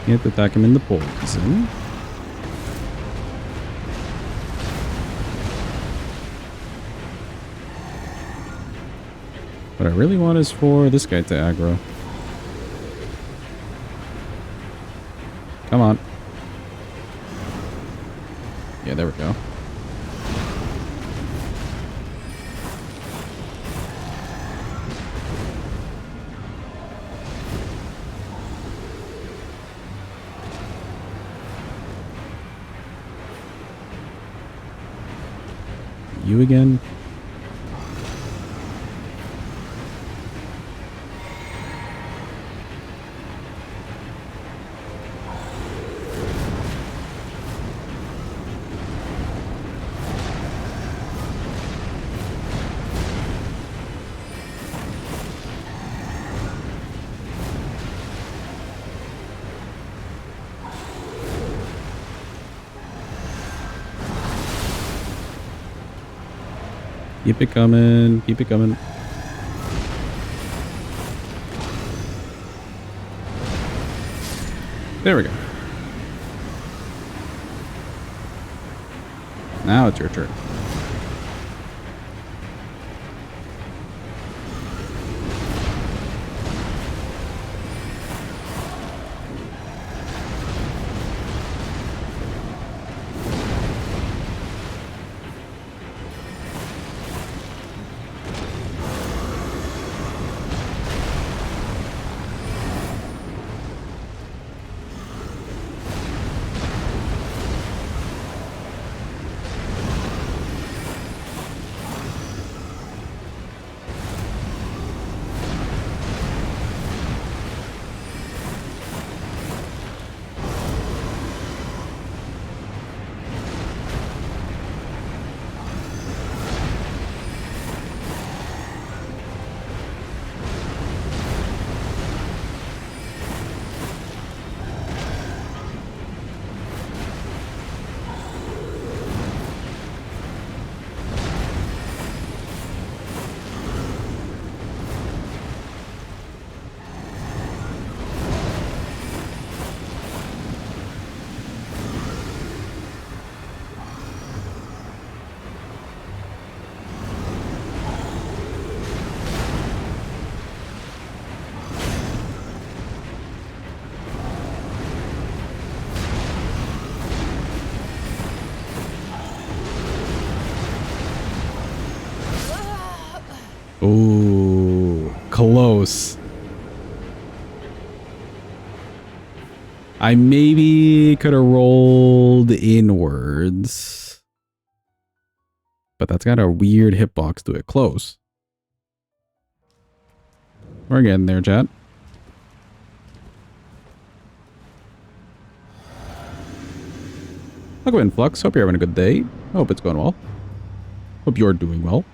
Speaker 1: You have to attack him in the poison. What I really want is for this guy to aggro. Come on. Yeah, there we go. You again? Keep it coming. Keep it coming. There we go. Now it's your turn. Ooh, close. I maybe could have rolled inwards. But that's got a weird hitbox to it. Close. We're getting there, chat. Welcome in, Flux. Hope you're having a good day. Hope it's going well. Hope you're doing well.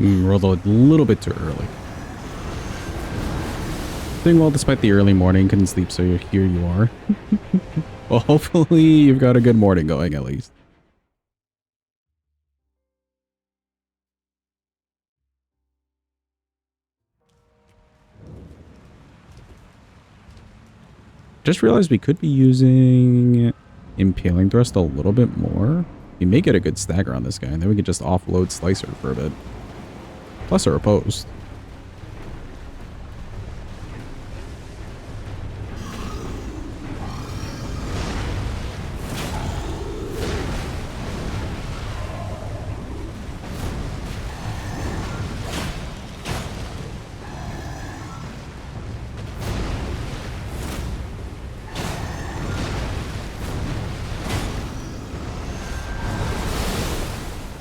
Speaker 1: Rolled a little bit too early. Doing well despite the early morning. Couldn't sleep, so here you are. Well, hopefully you've got a good morning going at least. Just realized we could be using Impaling Thrust a little bit more. We may get a good stagger on this guy, and then we could just offload Slicer for a bit. Plus or opposed.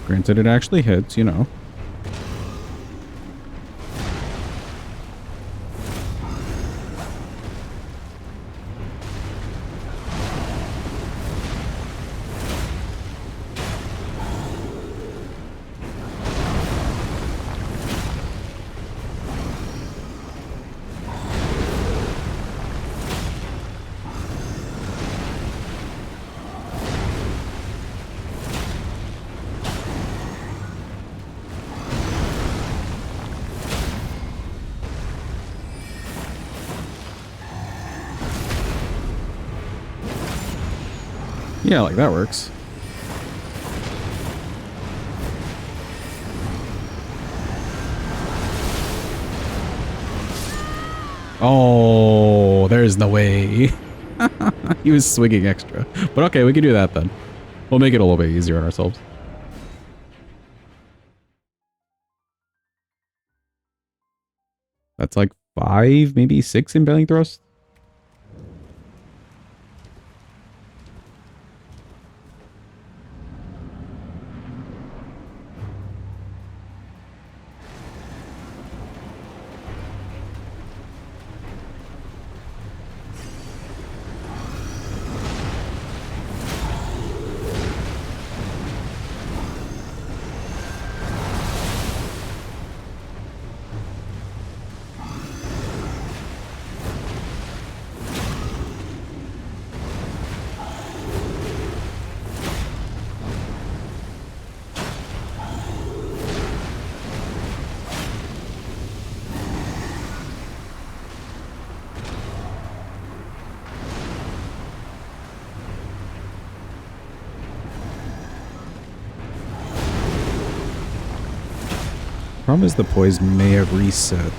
Speaker 1: Granted, it actually hits, you know. Yeah, like that works. Oh, there's no way. He was swinging extra. But okay, we can do that then. We'll make it a little bit easier on ourselves. That's like 5, maybe 6 Impaling Thrust. Problem is the poise may have reset.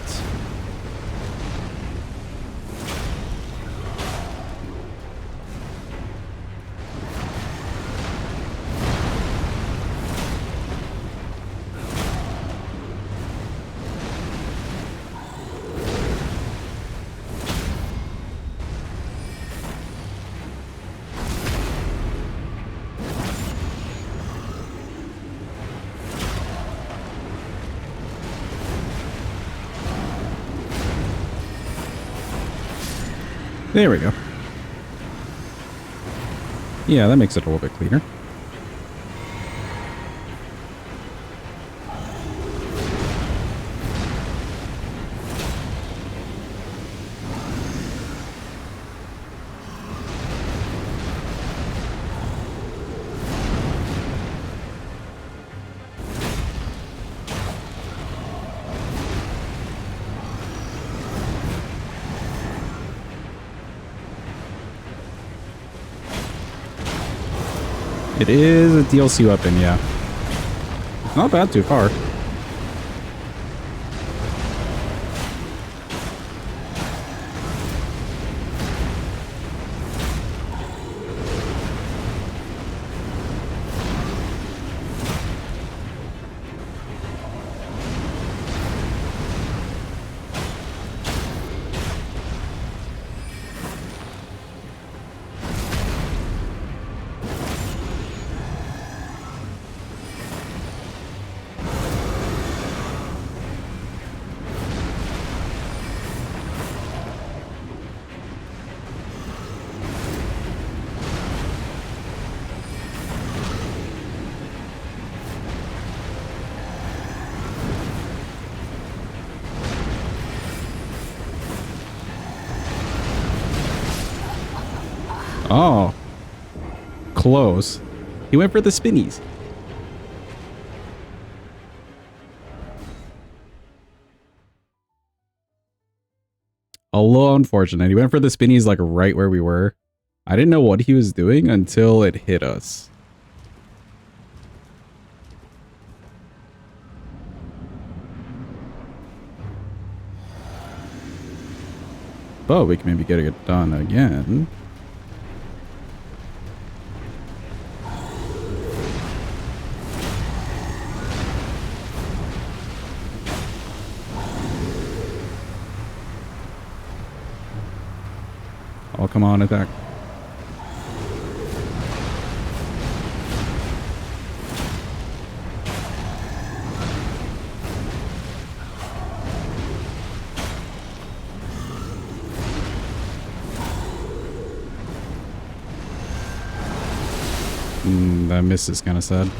Speaker 1: There we go. Yeah, that makes it a little bit cleaner. It is a DLC weapon, yeah. Not bad too far. Oh. Close. He went for the spinnies. A little unfortunate. He went for the spinnies like right where we were. I didn't know what he was doing until it hit us. But we can maybe get it done again. Oh, come on, attack. That miss is kind of sad.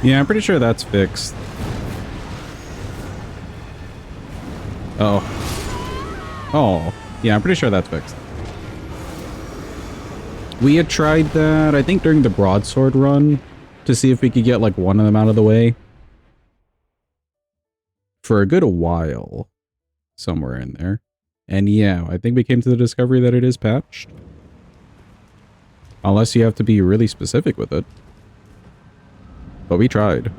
Speaker 1: Yeah, I'm pretty sure that's fixed. Oh. Oh. Yeah, I'm pretty sure that's fixed. We had tried that, I think, during the broadsword run to see if we could get, like, one of them out of the way. For a good while. Somewhere in there. And yeah, I think we came to the discovery that it is patched. Unless you have to be really specific with it. But we tried.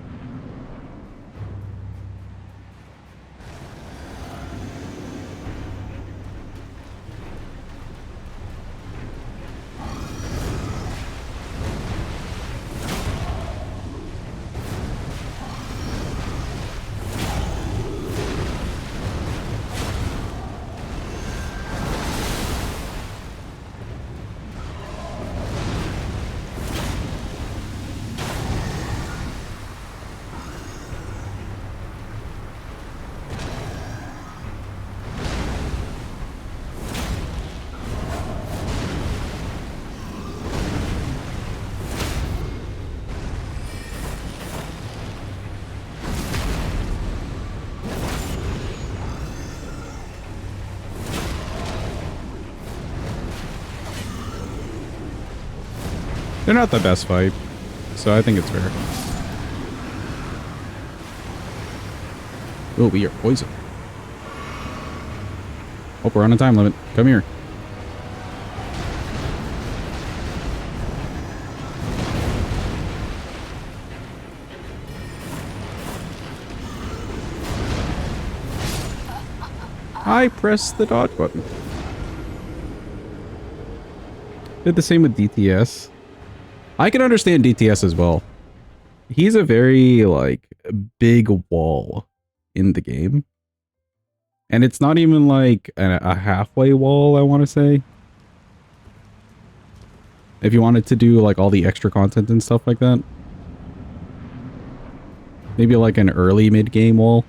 Speaker 1: They're not the best fight, so I think it's fair. Oh, we are poisoned. Oh, we're on a time limit. Come here. I pressed the dodge button. Did the same with DTS. I can understand DTS as well. He's a very, like, big wall in the game. And it's not even like a halfway wall, I want to say. If you wanted to do like all the extra content and stuff like that. Maybe like an early mid-game wall.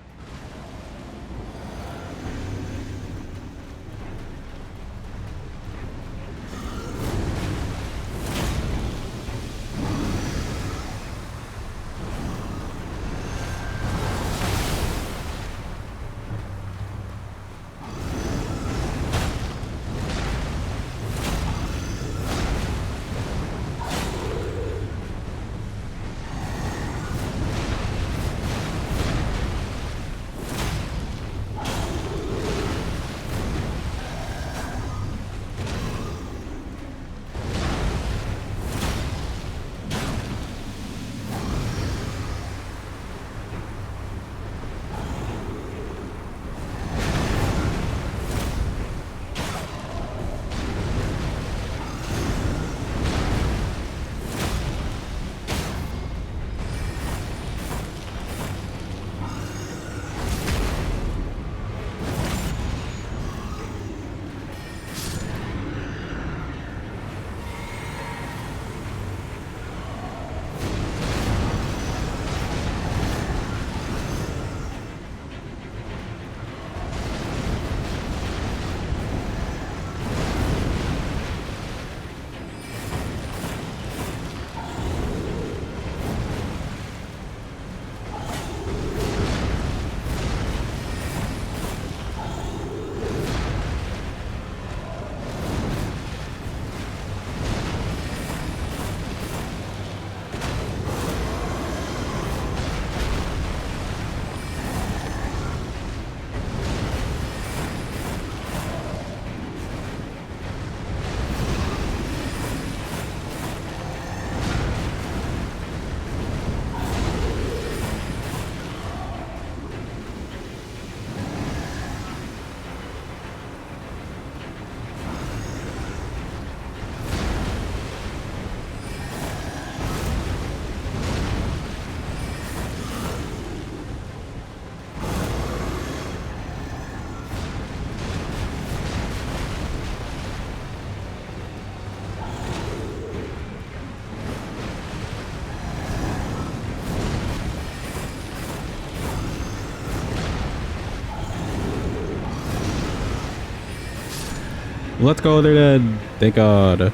Speaker 1: Let's go, they're dead. Thank God.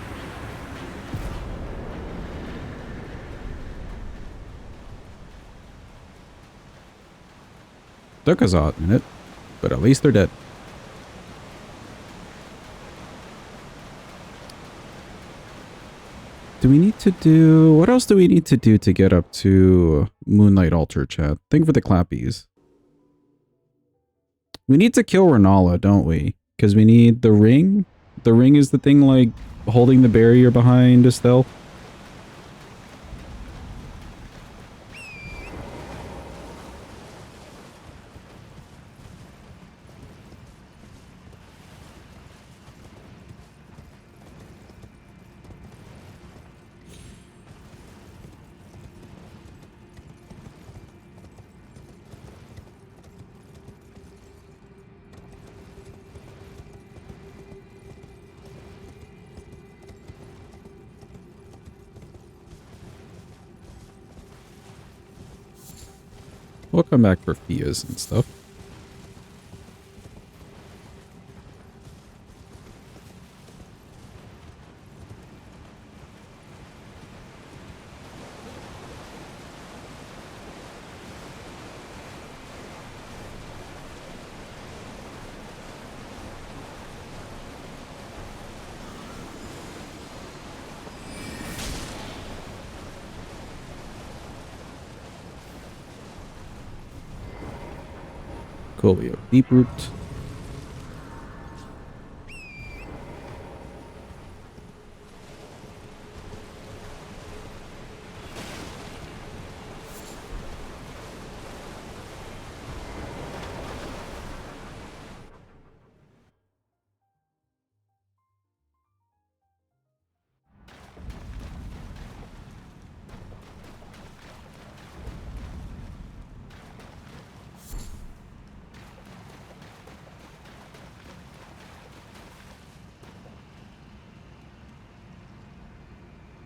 Speaker 1: Took us a minute, but at least they're dead. Do we need to do... What else do we need to do to get up to Moonlight Altar, chat? Think for the clappies. We need to kill Renala, don't we? Because we need the ring. The ring is the thing, like, holding the barrier behind Estelle. We'll come back for Fias and stuff. Cool, we have Deep Root.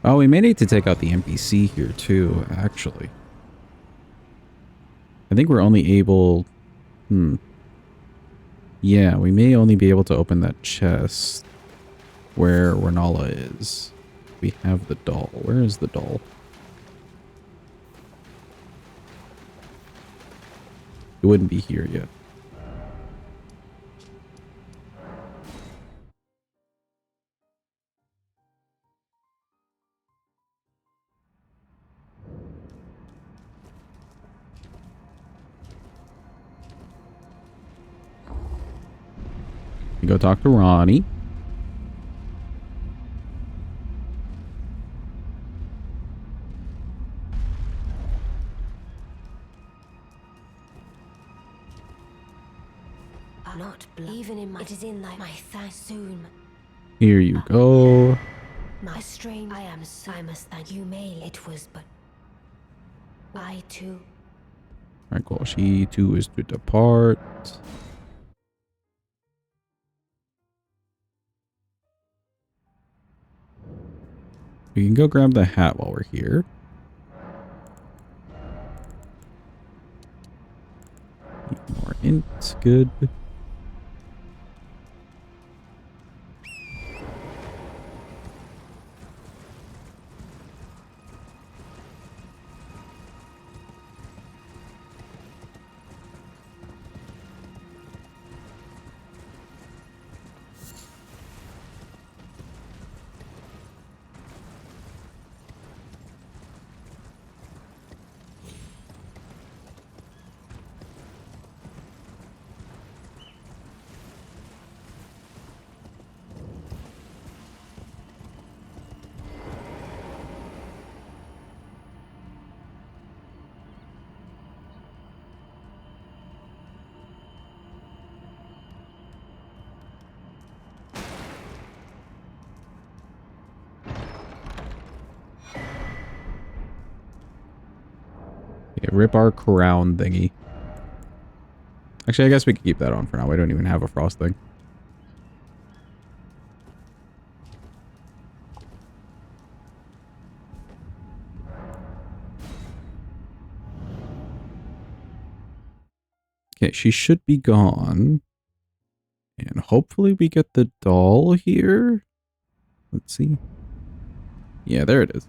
Speaker 1: Oh, we may need to take out the NPC here too, actually. I think we're only able... Yeah, we may only be able to open that chest where Renala is. We have the doll. Where is the doll? It wouldn't be here yet. We go talk to Ronnie.
Speaker 2: Not even in my... It is in my thanks soon.
Speaker 1: Here you go.
Speaker 2: My strain. I must thank you, Bayle. It was but... I too.
Speaker 1: Alright, cool. She too is to depart. We can go grab the hat while we're here. More int, good. Okay, rip our crown thingy. Actually, I guess we could keep that on for now. We don't even have a frost thing. Okay, she should be gone. And hopefully we get the doll here. Let's see. Yeah, there it is.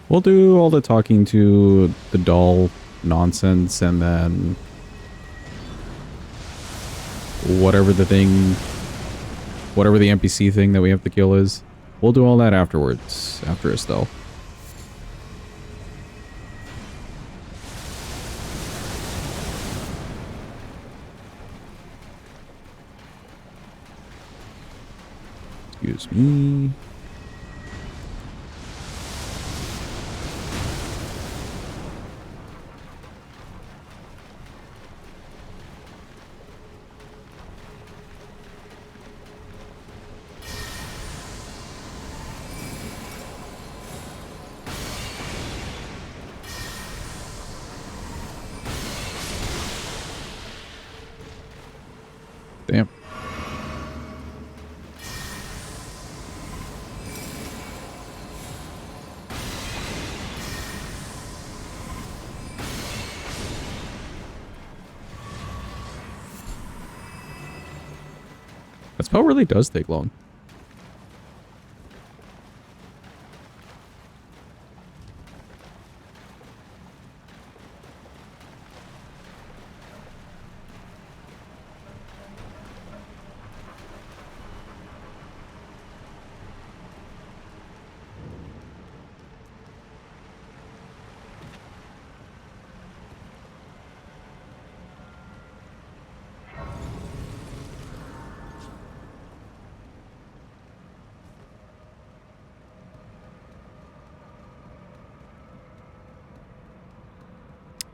Speaker 1: We'll do all the talking to the doll nonsense and then whatever the NPC thing that we have to kill is. We'll do all that afterwards, after Estelle. Excuse me. Damn. spell really does take long.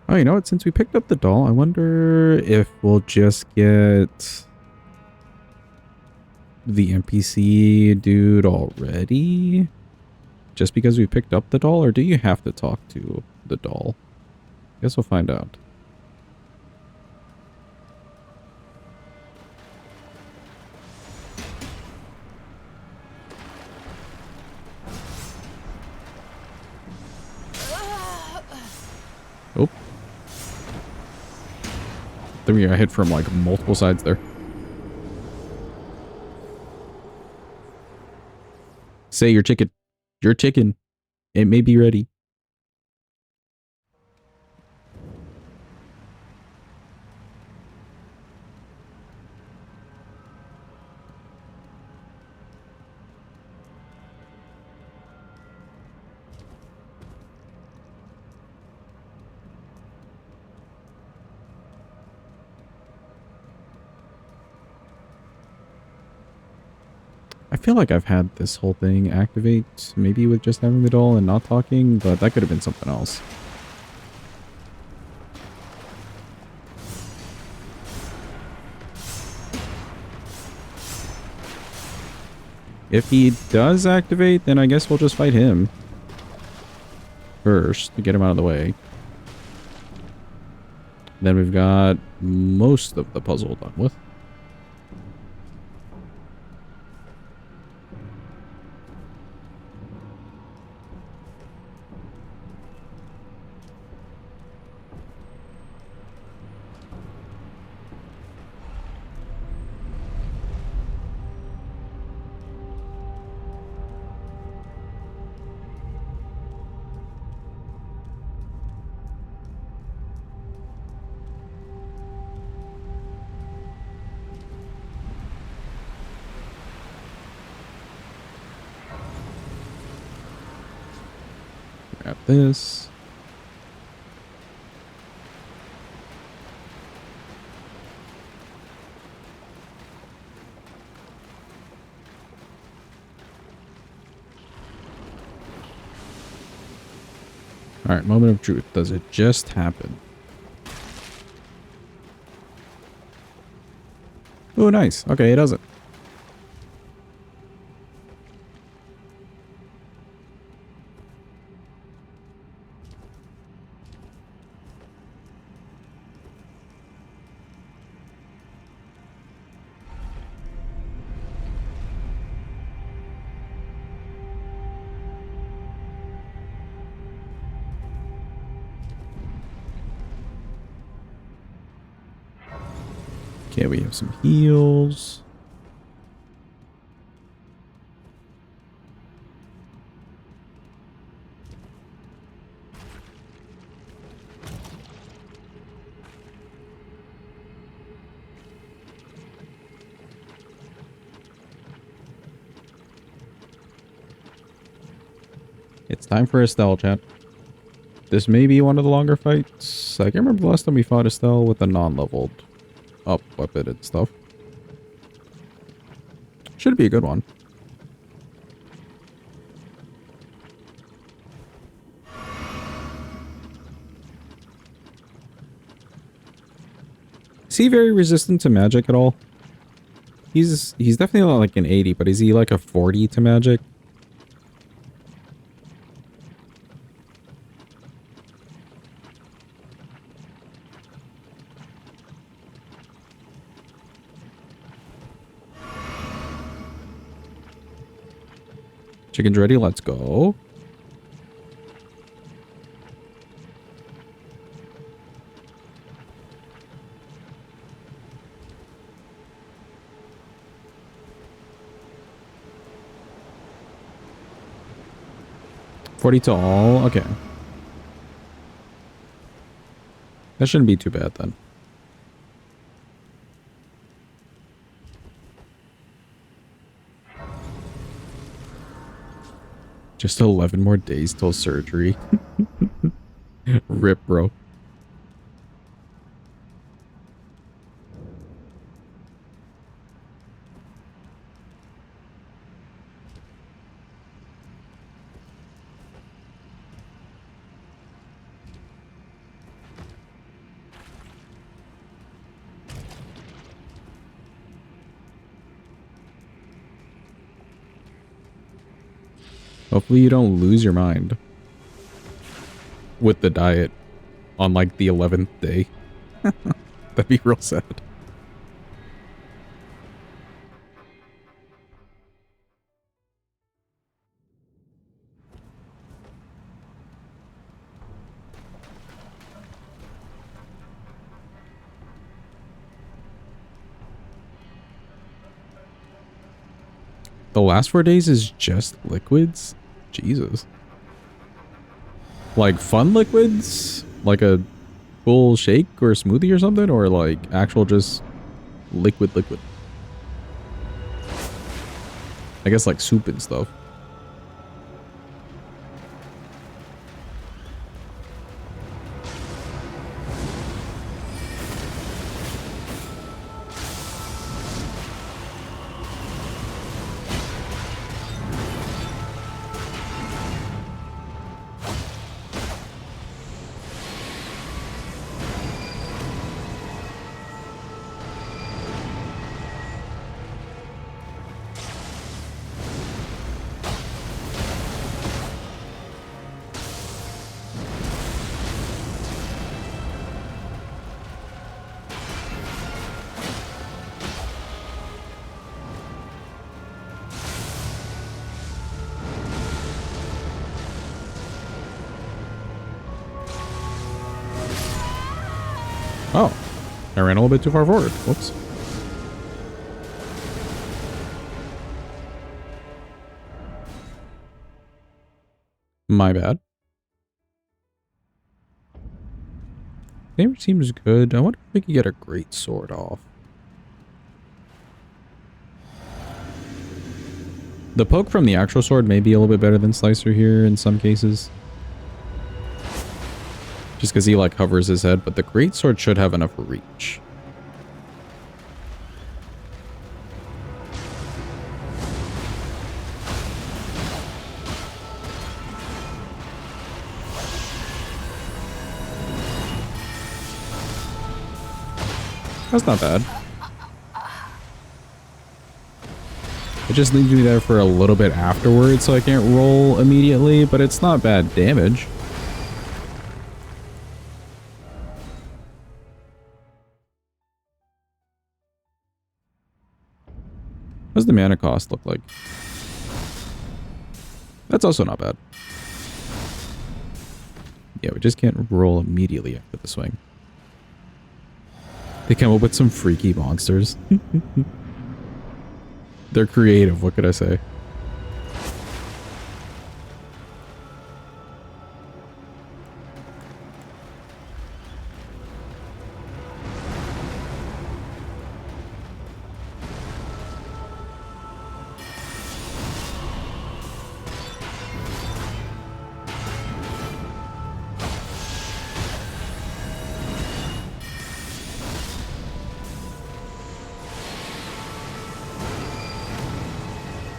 Speaker 1: Oh, you know what? Since we picked up the doll, I wonder if we'll just get the NPC dude already? Just because we picked up the doll? Or do you have to talk to the doll? Guess we'll find out. Oh. I think we got hit from like multiple sides there. Say your chicken. Your chicken. It may be ready. I feel like I've had this whole thing activate, maybe with just having the doll and not talking, but that could have been something else. If he does activate, then I guess we'll just fight him first to get him out of the way. Then we've got most of the puzzle done with. Grab this. Alright, moment of truth. Does it just happen? Oh, nice. Okay, it doesn't. Okay, we have some heals. It's time for Estelle, chat. This may be one of the longer fights. I can't remember the last time we fought Estelle with a non-leveled up weapon and stuff. Should be a good one. Is he very resistant to magic at all? He's definitely not like an 80, but is he like a 40 to magic? Chicken's ready, let's go. 40 to all? Okay. That shouldn't be too bad then. Just 11 more days till surgery. Rip, bro. Hopefully you don't lose your mind with the diet on like the 11th day. That'd be real sad. The last 4 days is just liquids? Jesus. Like fun liquids? Like a full shake or a smoothie or something? Or like actual just liquid? I guess like soup and stuff. Oh, I ran a little bit too far forward. Whoops. My bad. Damage seems good. I wonder if we could get a great sword off. The poke from the actual sword may be a little bit better than Slicer here in some cases. Just because he like hovers his head, but the great sword should have enough reach. That's not bad. It just leaves me there for a little bit afterwards, so I can't roll immediately, but it's not bad damage. What does the mana cost look like? That's also not bad. Yeah, we just can't roll immediately after the swing. They come up with some freaky monsters. They're creative, what could I say?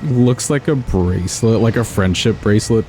Speaker 1: Looks like a bracelet, like a friendship bracelet.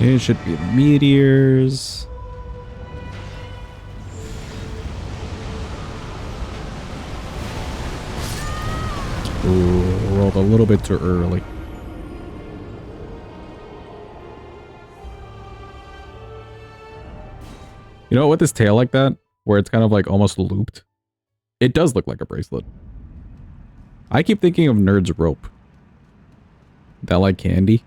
Speaker 1: It should be the meteors. Ooh, rolled a little bit too early. You know, with this tail like that, where it's kind of like almost looped, it does look like a bracelet. I keep thinking of Nerd's rope. That like candy.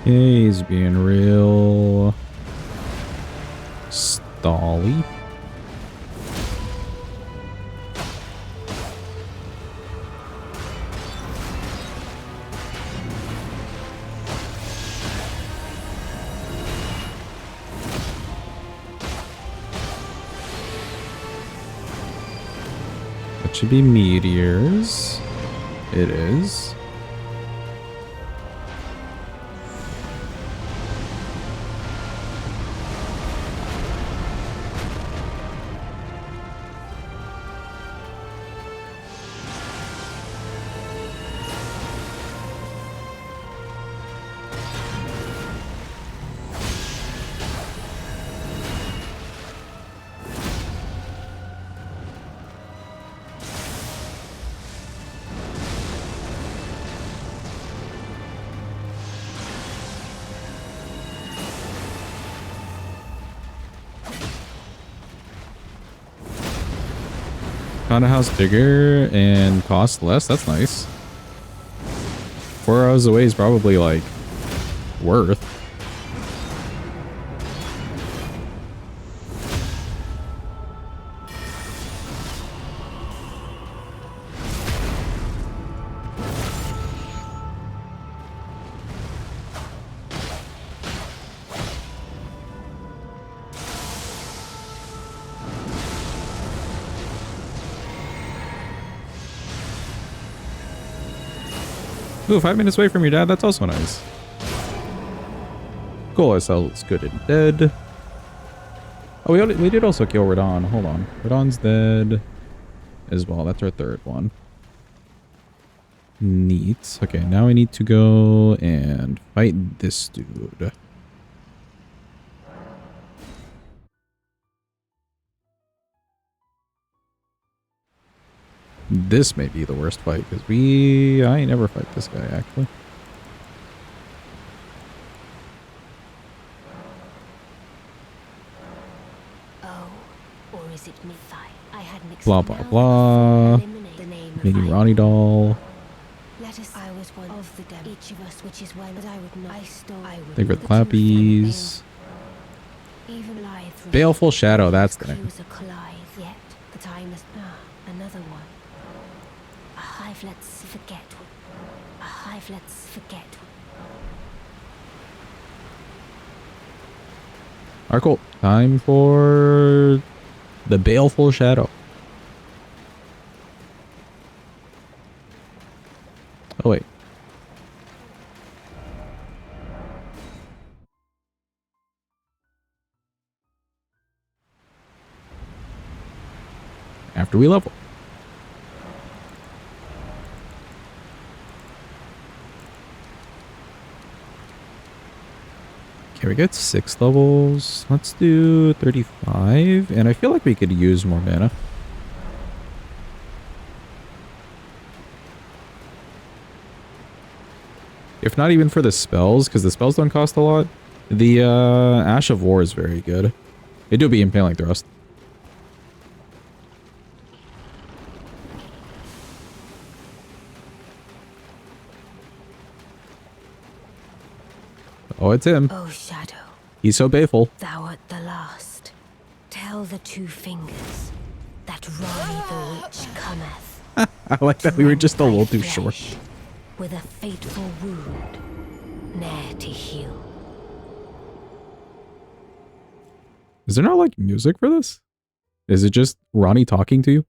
Speaker 1: He's being real stally. That should be meteors. It is. Found a house bigger and cost less. That's nice. 4 hours away is probably like worth. Ooh, 5 minutes away from your dad. That's also nice. Cool. SL's good and dead. Oh, we did also kill Radon. Hold on. Radon's dead as well. That's our third one. Neat. Okay, now I need to go and fight this dude. This may be the worst fight because I never fight this guy actually.
Speaker 2: Oh, or is it me? I had an
Speaker 1: Blah blah blah. Mini Ronnie doll.
Speaker 2: Let us. I was one of the dem. Each of us, which is when I would not. I stole. I would.
Speaker 1: Think with clappies.
Speaker 2: Even live.
Speaker 1: Baleful Shadow. That's the name.
Speaker 2: Yet the time is another one. Let's forget. Let's forget.
Speaker 1: Alright, cool. Time for the Baleful Shadow. Oh, wait. After we level. Okay, we got 6 levels. Let's do 35. And I feel like we could use more mana. If not even for the spells, because the spells don't cost a lot. The Ash of War is very good. They do be Impaling Thrust. Oh, it's him.
Speaker 2: Oh, Shadow,
Speaker 1: He's so baleful.
Speaker 2: thou art the last. Tell the two fingers that Rani the Witch cometh.
Speaker 1: I like that we were just a little too short.
Speaker 2: With a fateful wound, ne'er to heal.
Speaker 1: Is there not like music for this? Is it just Ronnie talking to you?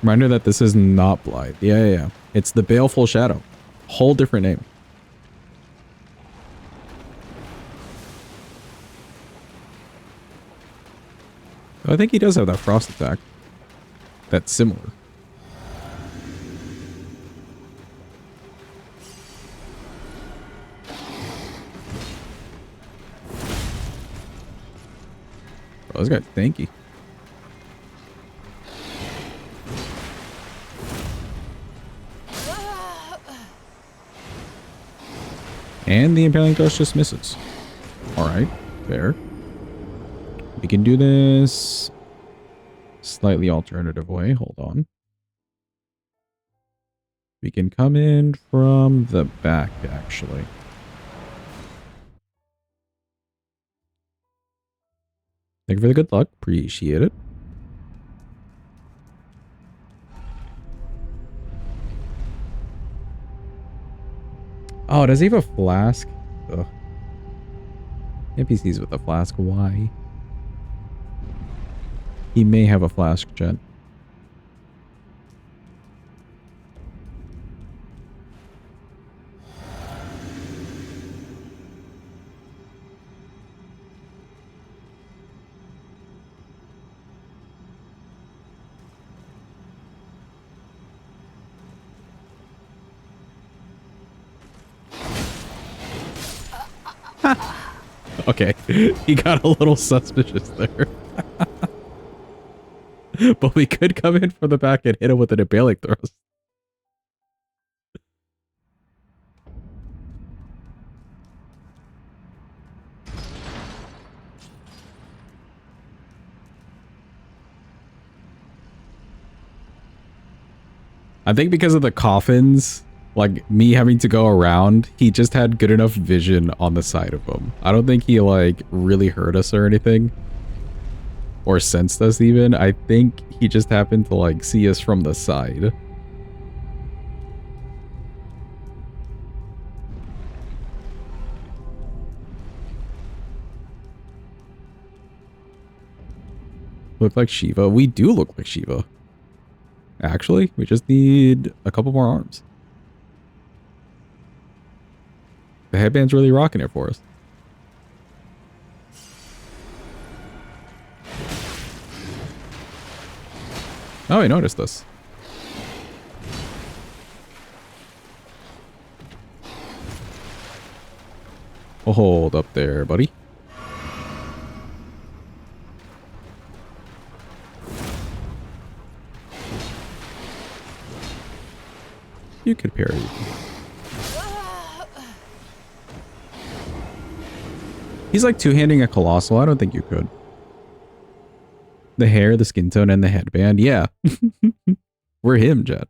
Speaker 1: Reminder that this is not Blight. Yeah. It's the Baleful Shadow. Whole different name. I think he does have that frost attack. That's similar. Oh, this guy's tanky. And the Impaling Thrust just misses. Alright, fair. We can do this slightly alternative way. Hold on. We can come in from the back, actually. Thank you for the good luck. Appreciate it. Oh, does he have a flask? Ugh. NPCs with a flask. Why? He may have a flask, Jen. Okay, he got a little suspicious there. But we could come in from the back and hit him with an Impaling Thrust. I think because of the coffins, like me having to go around, he just had good enough vision on the side of him. I don't think he like really heard us or anything. Or sensed us even. I think he just happened to like see us from the side. Look like Shiva. We do look like Shiva. Actually, we just need a couple more arms. The headband's really rocking it for us. Oh, I noticed this. Oh, hold up there, buddy. You could parry. He's like two-handing a Colossal. I don't think you could. The hair, the skin tone, and the headband. Yeah. We're him, Jet.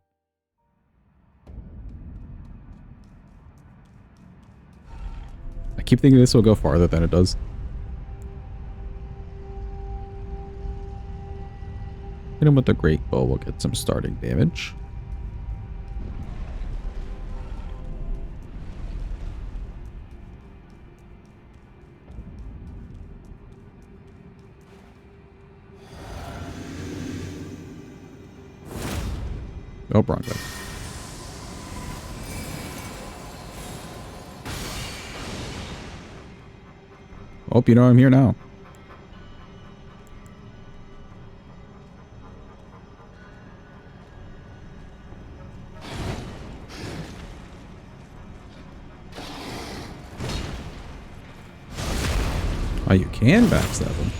Speaker 1: I keep thinking this will go farther than it does. Hit him with the Great Bow. We'll get some starting damage. Oh, Bronco. Hope you know I'm here now. Oh, you can backstab him.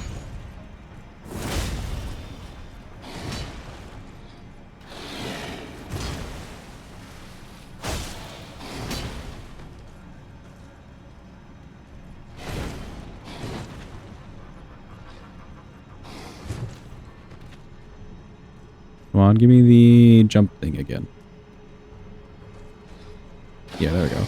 Speaker 1: Come on, give me the jump thing again. Yeah, there we go.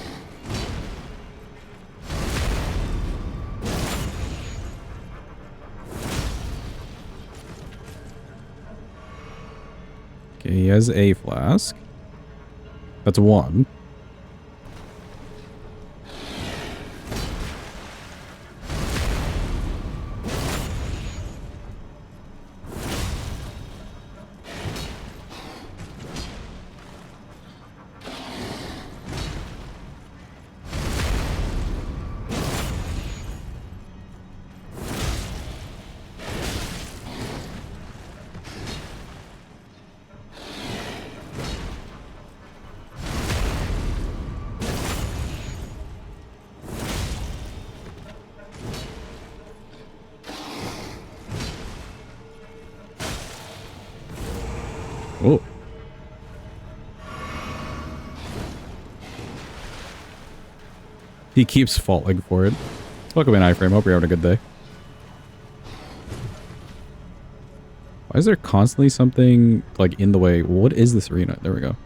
Speaker 1: Okay, he has a flask. That's one. Oh. He keeps falling for it. Welcome in, iframe. Hope you're having a good day. Why is there constantly something like in the way? What is this arena? There we go.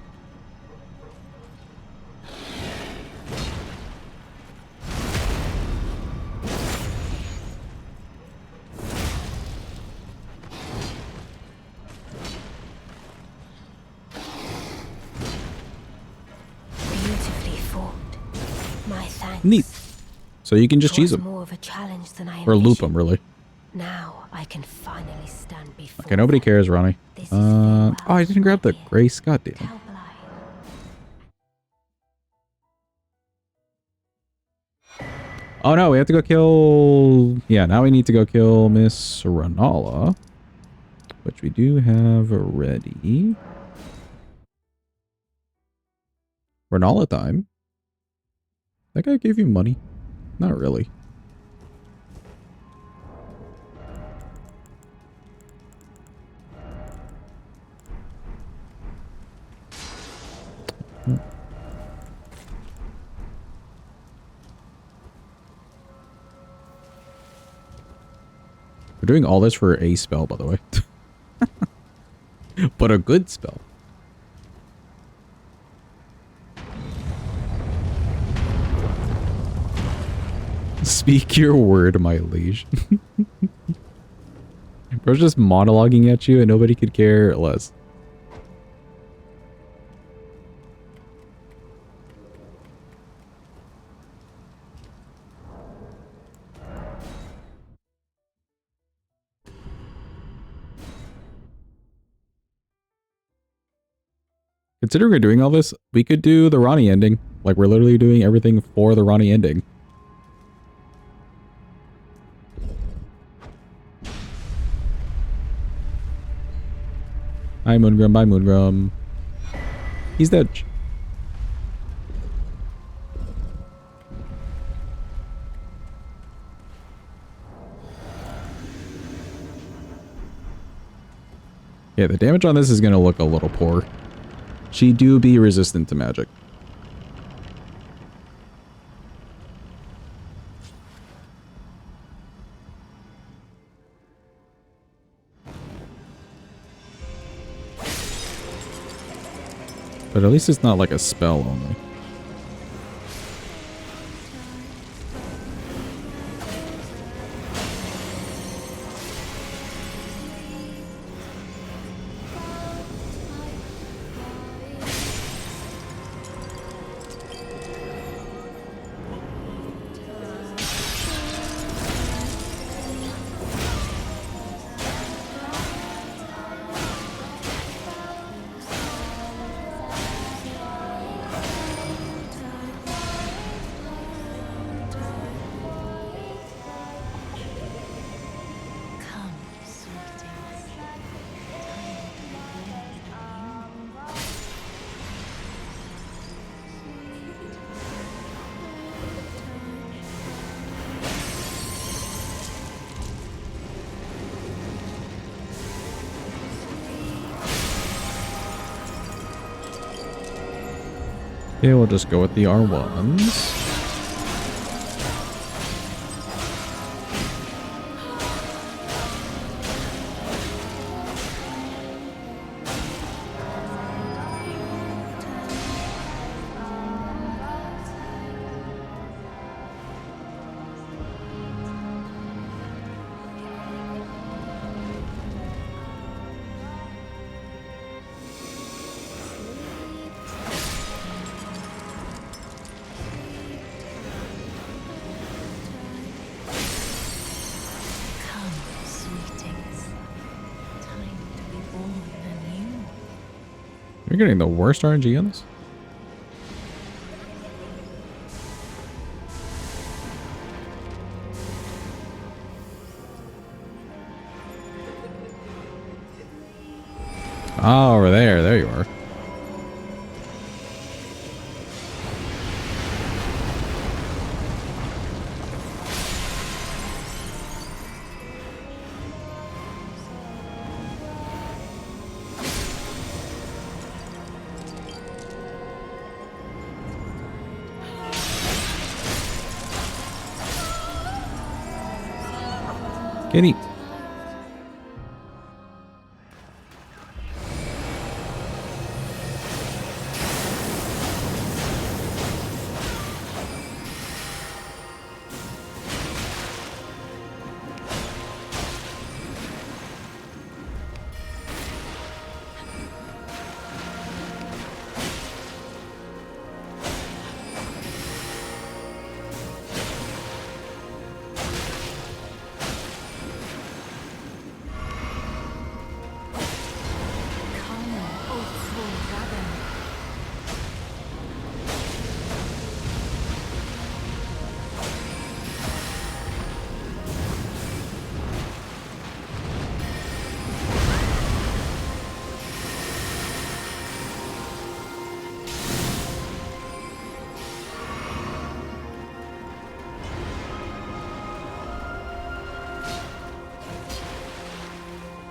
Speaker 2: Beautifully formed. My thanks.
Speaker 1: Neat. So you can just cheese him.
Speaker 2: More of a challenge than I
Speaker 1: Or loop
Speaker 2: envisioned.
Speaker 1: him, really.
Speaker 2: Now I can finally stand before.
Speaker 1: Okay, nobody cares, Ronnie. Oh, I didn't grab the grace. God damn it. Oh no, we have to go kill... Yeah, now we need to go kill Miss Ranala. Which we do have ready. Ranala time? That guy gave you money? Not really. We're doing all this for a spell, by the way. But a good spell. Speak your word, my liege. Bro's just monologuing at you and nobody could care less. Considering we're doing all this, we could do the Ronnie ending. Like, we're literally doing everything for the Ronnie ending. Hi, Moongrum. Bye, Moongrum. He's dead. Yeah, the damage on this is going to look a little poor. She do be resistant to magic. But at least it's not like a spell only. Okay, we'll just go with the R1s. You're getting the worst RNG on this? Oh, over there. There you are. Kitty.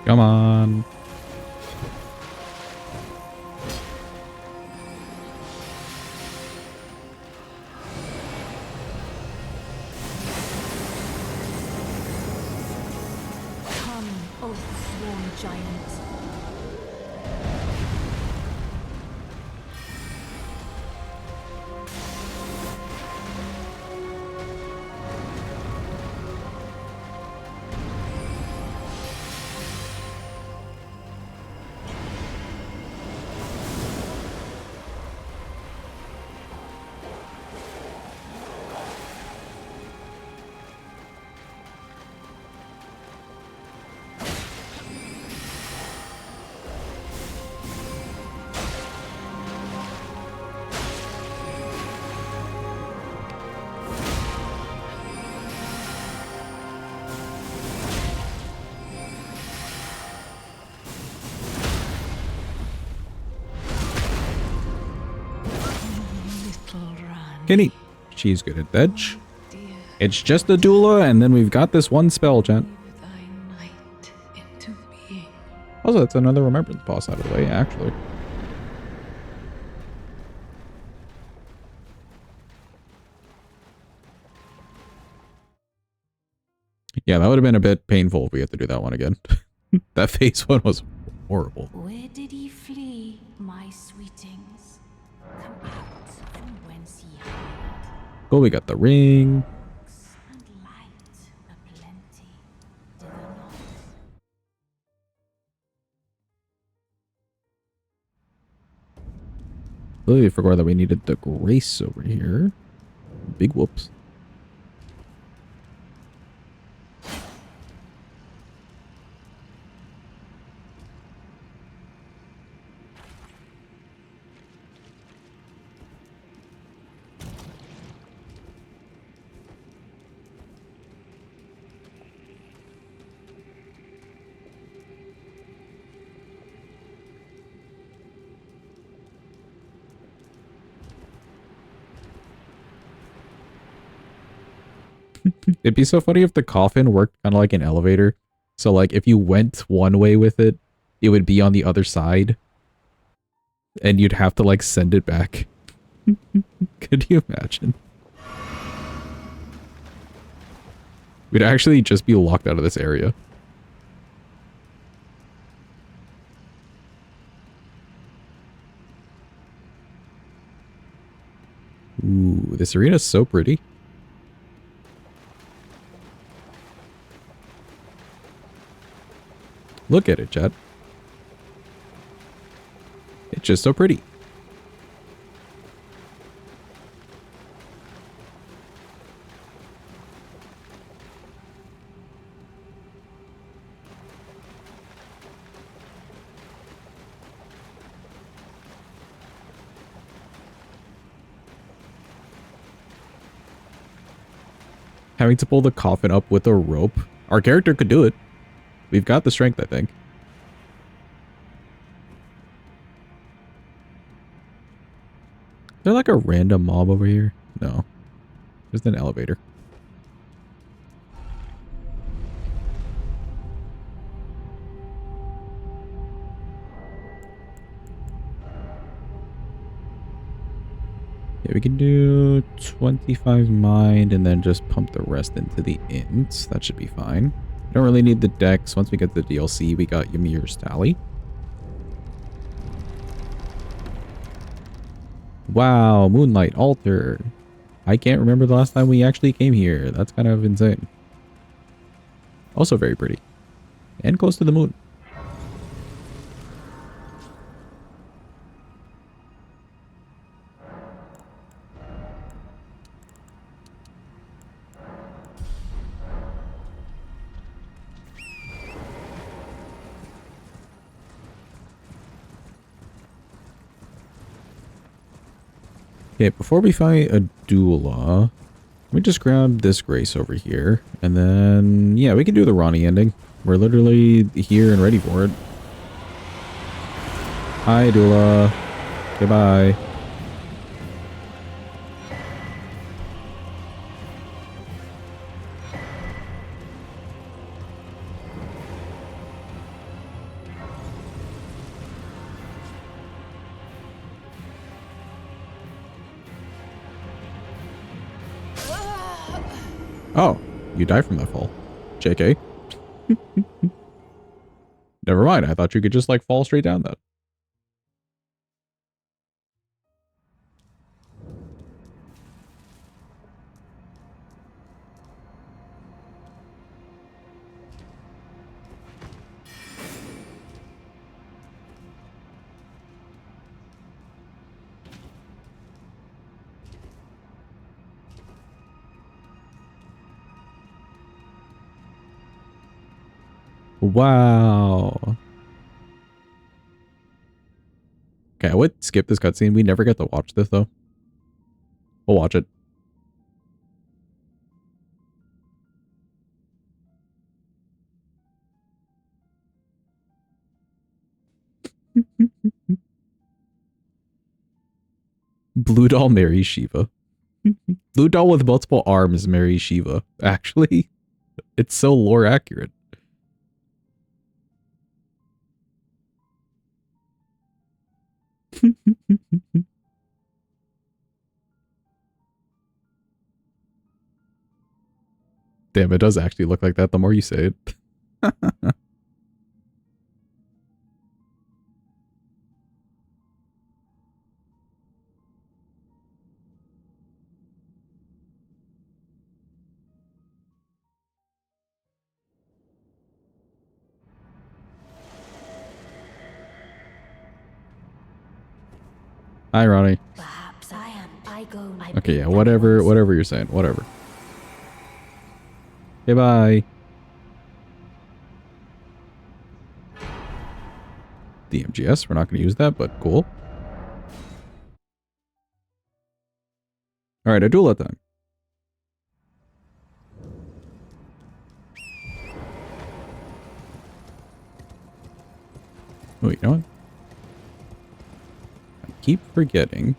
Speaker 1: Come on.
Speaker 2: Come, O sworn giant.
Speaker 1: Kitty. She's good at Edge. It's just a doula, and then we've got this one spell, gent. Also, that's another Remembrance boss out of the way, actually. Yeah, that would have been a bit painful if we had to do that one again. That phase one was horrible.
Speaker 2: Where did he flee, my sweetings? Come out from whence ye hide.
Speaker 1: Cool, we got the ring.
Speaker 2: And light aplenty, thither not.
Speaker 1: Completely forgot that we needed the grace over here. Big whoops. It'd be so funny if the coffin worked kind of like an elevator. So like if you went one way with it, it would be on the other side. And you'd have to like send it back. Could you imagine? We'd actually just be locked out of this area. Ooh, this arena is so pretty. Look at it, Chad. It's just so pretty. Having to pull the coffin up with a rope. Our character could do it. We've got the strength, I think. Is there like a random mob over here? No. Just an elevator. Yeah, we can do 25 mind and then just pump the rest into the int. That should be fine. Don't really need the dex. Once we get the DLC, we got Ymir's tally. Wow, Moonlight Altar. I can't remember the last time we actually came here. That's kind of insane. Also very pretty. And close to the moon. Okay, before we fight a doula, let me just grab this Grace over here. And then, yeah, we can do the Ronnie ending. We're literally here and ready for it. Hi, doula. Goodbye. Oh, you die from that fall. JK. Never mind, I thought you could just like fall straight down that. Wow. Okay, I would skip this cutscene. We never get to watch this, though. We'll watch it. Blue doll marries Shiva. Blue doll with multiple arms marries Shiva. Actually, it's so lore accurate. Damn, it does actually look like that the more you say it. Hi, Ronnie.
Speaker 2: Perhaps I am. I go.
Speaker 1: Okay, yeah, whatever you're saying. Whatever. Okay, bye. DMGS, we're not going to use that, but cool. Alright, a doula time. Oh, you know what? I keep forgetting.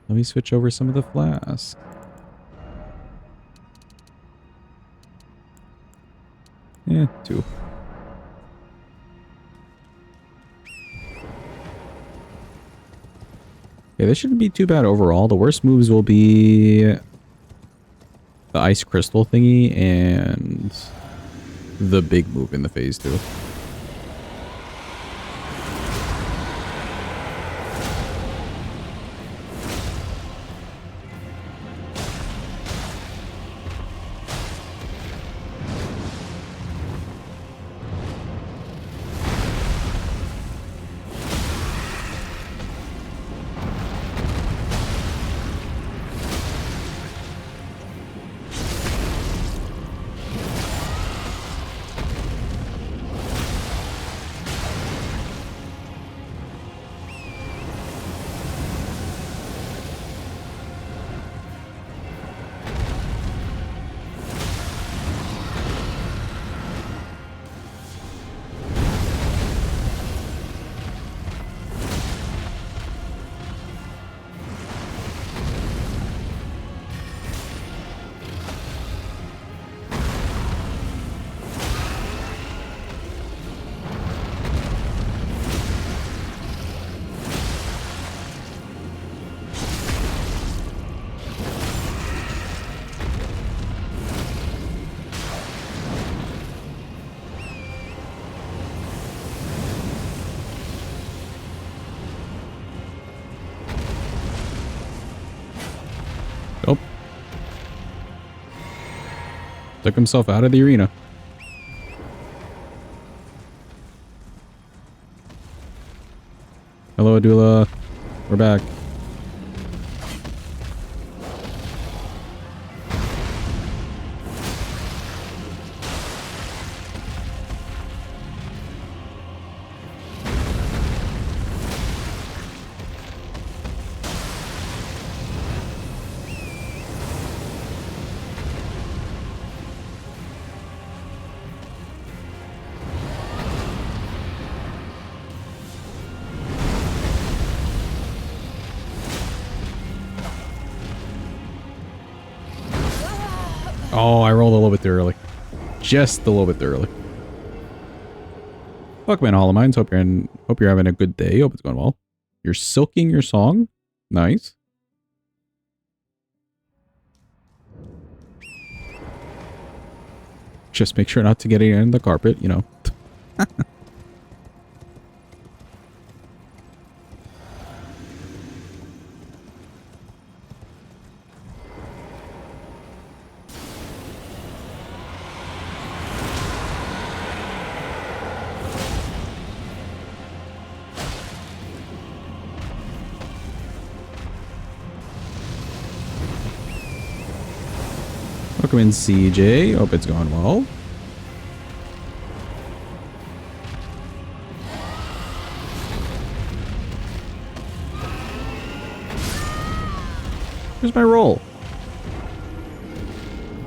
Speaker 1: Let me switch over some of the flasks. Yeah, 2. Okay, this shouldn't be too bad overall. The worst moves will be the ice crystal thingy and the big move in the phase 2. Nope. Took himself out of the arena. Hello, Adula. We're back. Oh, I rolled a little bit too early. Just a little bit too early. Welcome in, Hollow Minds. Hope you're having a good day. Hope it's going well. You're silking your song. Nice. Just make sure not to get it in the carpet, you know. Welcome in, CJ. Hope it's going well. Here's my roll.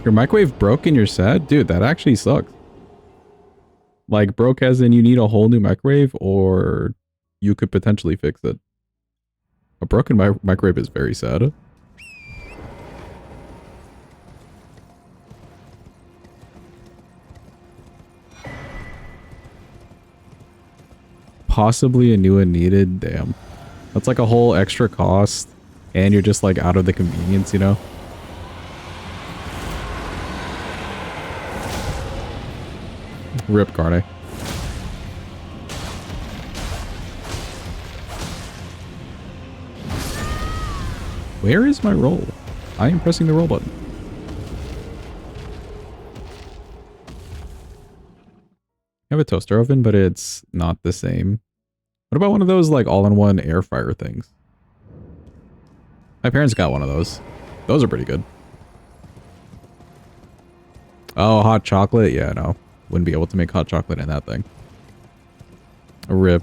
Speaker 1: Your microwave broke and you're sad? Dude, that actually sucks. Like, broke as in you need a whole new microwave, or you could potentially fix it. A broken microwave is very sad. Possibly a new one needed. Damn. That's like a whole extra cost. And you're just like out of the convenience, you know? Rip Carne. Where is my roll? I am pressing the roll button. I have a toaster oven, but it's not the same. What about one of those like all-in-one air fryer things? My parents got one of those. Those are pretty good. Oh, hot chocolate? Yeah, no. Wouldn't be able to make hot chocolate in that thing. A rip.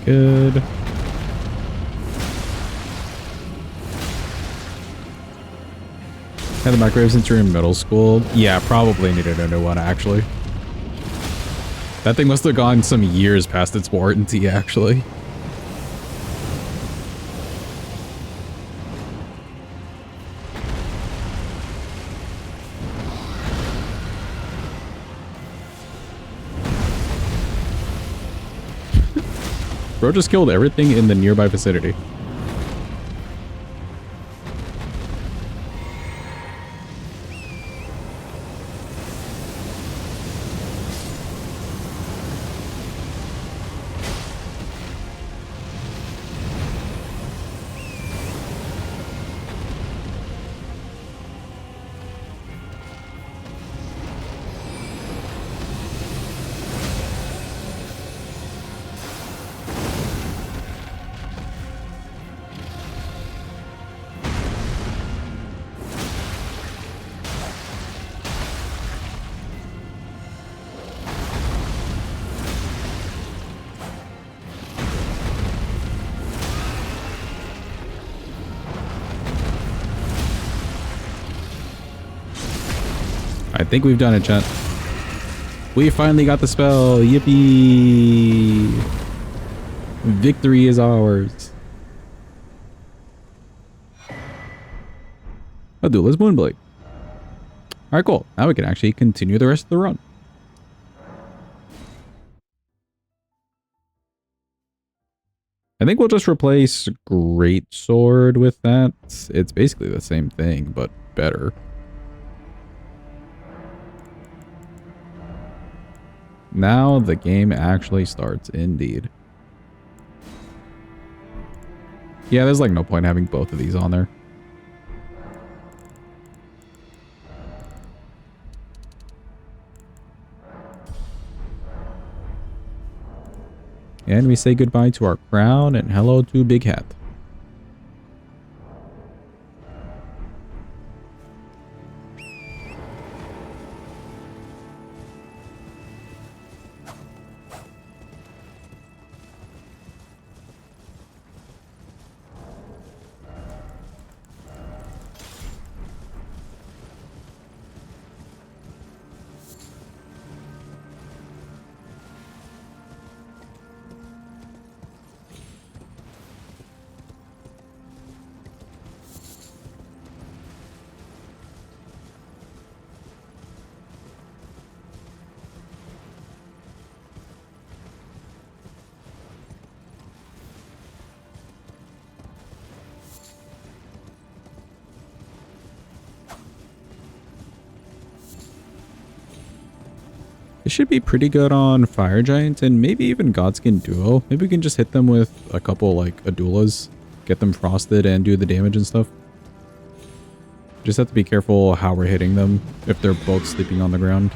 Speaker 1: good. Had the microwave since you were in middle school. Yeah, probably needed a new one, actually. That thing must have gone some years past its warranty, actually. Bro just killed everything in the nearby vicinity. I think we've done it, chat. We finally got the spell. Yippee! Victory is ours. Adula's Moonblade. Alright, cool. Now we can actually continue the rest of the run. I think we'll just replace Great Sword with that. It's basically the same thing, but better. Now the game actually starts, indeed. Yeah, there's like no point having both of these on there. And we say goodbye to our crown and hello to Big Hat. This should be pretty good on Fire Giant and maybe even Godskin Duo. Maybe we can just hit them with a couple like Adulas, get them frosted and do the damage and stuff. Just have to be careful how we're hitting them if they're both sleeping on the ground.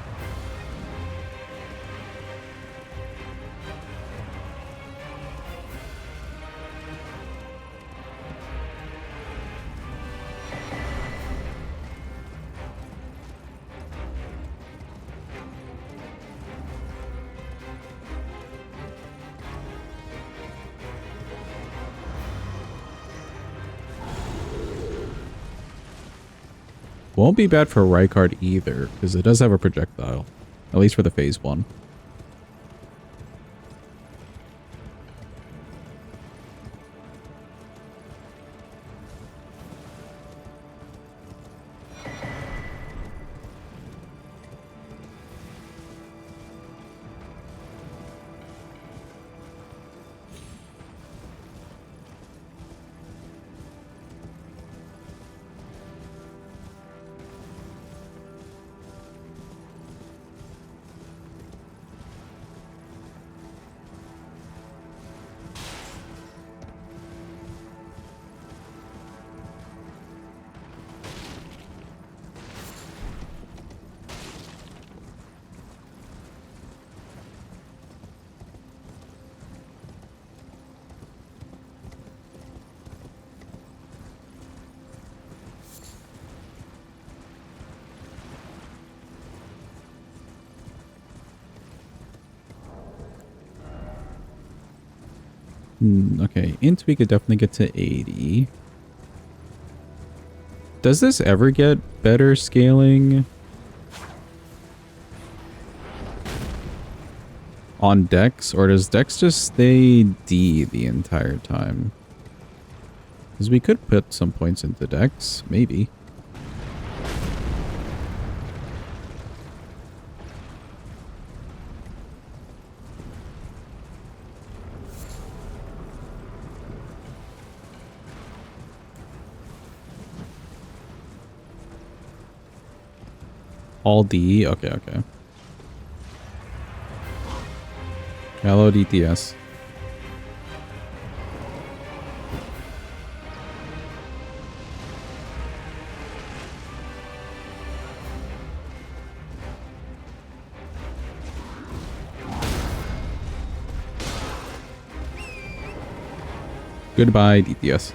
Speaker 1: Won't be bad for Rykard either, because it does have a projectile. At least for the phase 1. Okay, int we could definitely get to 80. Does this ever get better scaling on Dex, or does Dex just stay D the entire time? Because we could put some points into Dex, maybe. All D? Okay, okay. Hello, DTS. Goodbye, DTS.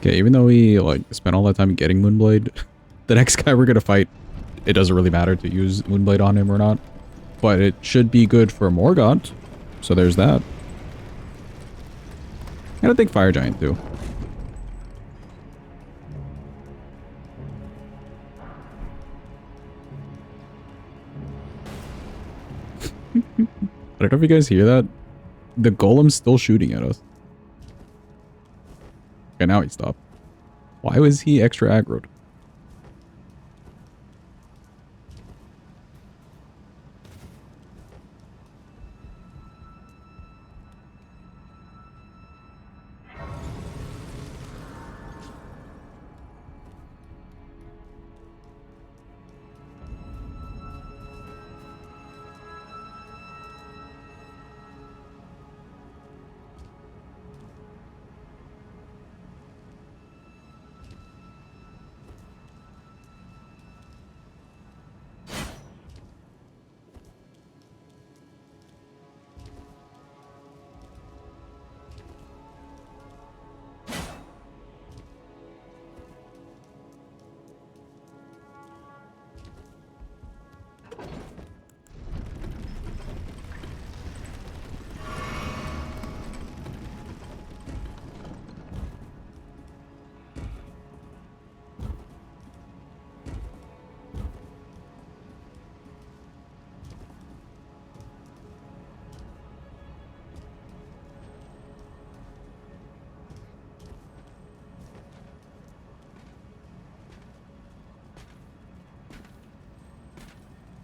Speaker 1: Okay, even though we like spent all that time getting Moonblade, the next guy we're gonna fight, it doesn't really matter to use Moonblade on him or not. But it should be good for Morgott. So there's that. And I think Fire Giant too. I don't know if you guys hear that. The golem's still shooting at us. Okay, now he stopped. Why was he extra aggroed?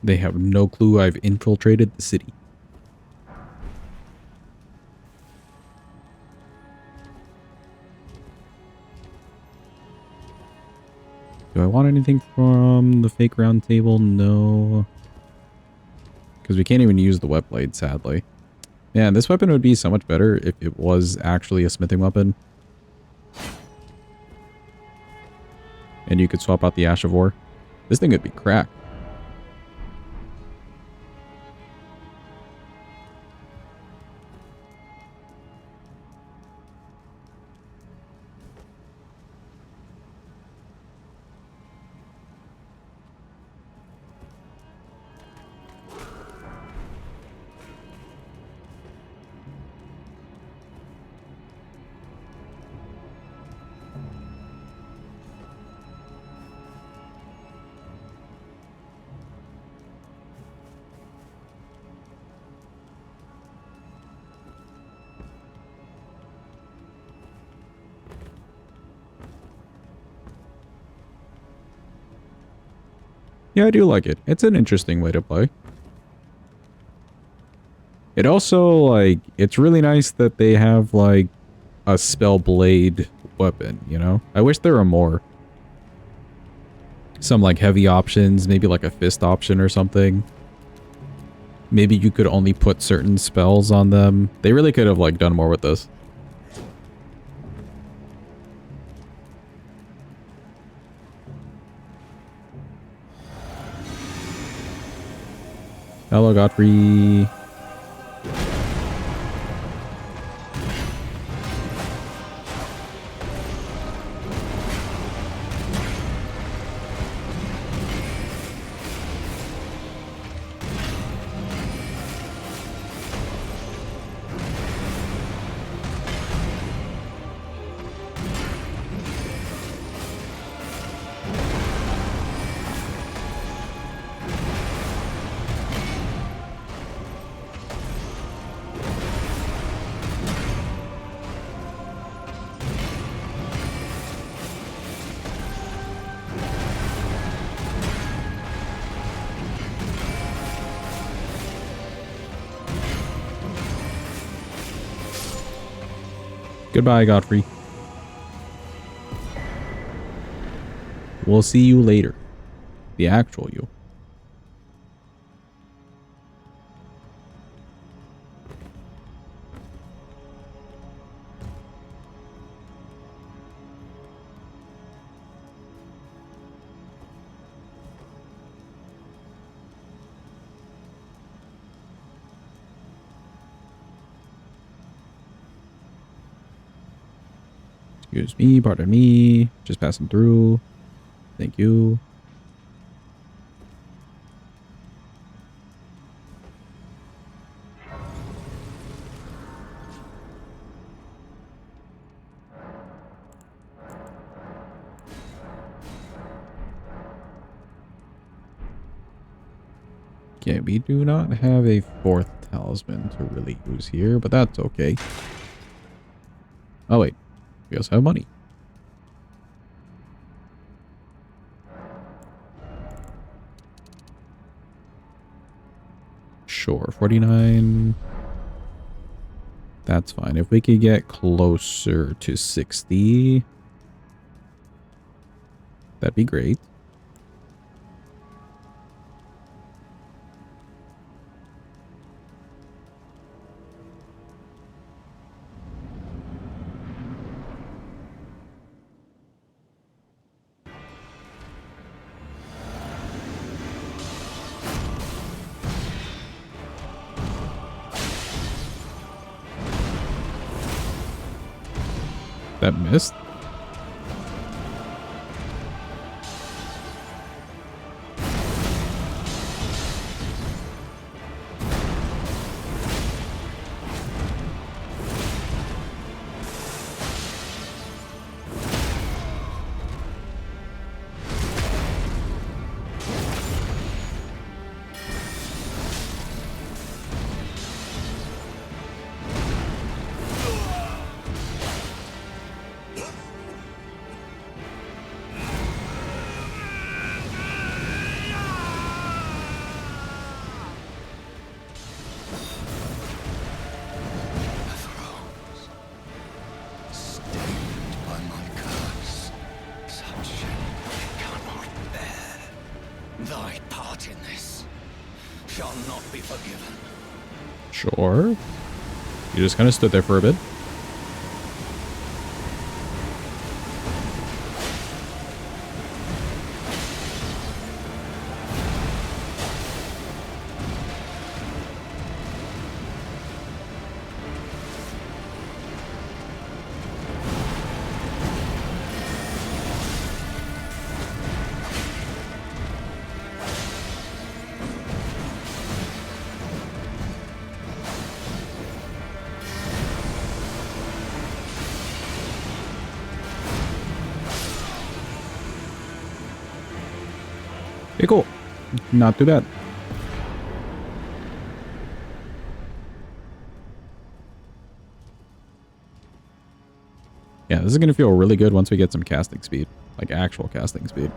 Speaker 1: They have no clue I've infiltrated the city. Do I want anything from the fake round table? No. Because we can't even use the wet blade, sadly. Yeah, this weapon would be so much better if it was actually a smithing weapon. And you could swap out the Ash of War. This thing would be cracked. Yeah, I do like it. It's an interesting way to play. It also, like, it's really nice that they have, like, a spell blade weapon, you know? I wish there were more. Some, like, heavy options, maybe like a fist option or something. Maybe you could only put certain spells on them. They really could have, like, done more with this. Hello, Godfrey. Goodbye, Godfrey. We'll see you later. The actual you. Excuse me, pardon me. Just passing through. Thank you. Okay, we do not have a fourth talisman to really use here, but that's okay. Oh wait, we also have money. Sure, 49. That's fine. If we could get closer to 60, that'd be great. That missed?
Speaker 10: Thy part in this shall not be forgiven.
Speaker 1: Sure. You just kind of stood there for a bit. Okay, cool. Not too bad. Yeah, this is going to feel really good once we get some casting speed. Like actual casting speed.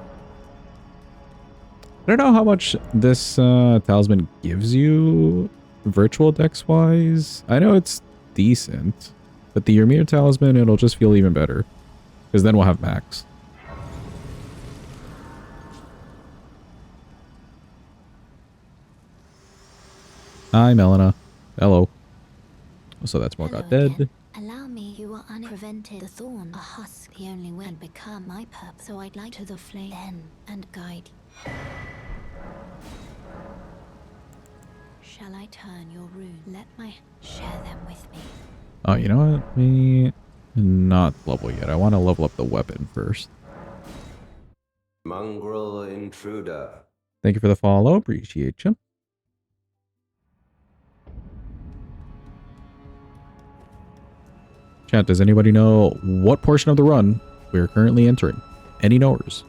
Speaker 1: I don't know how much this talisman gives you virtual dex wise. I know it's decent. But the Ymir talisman, it'll just feel even better. Because then we'll have max. Hi, Melina. Hello. So that's more got dead.
Speaker 2: Again. Allow me, you are unprevented. The thorn, a husk, the only way and become my purpose. So I'd like to the flame then and guide you. shall I turn your rune? Let my share them with me.
Speaker 1: Oh, you know what? Let me not level yet. I want to level up the weapon first.
Speaker 11: Mongrel intruder.
Speaker 1: Thank you for the follow. Appreciate you. Chat, does anybody know what portion of the run we are currently entering? Any knowers?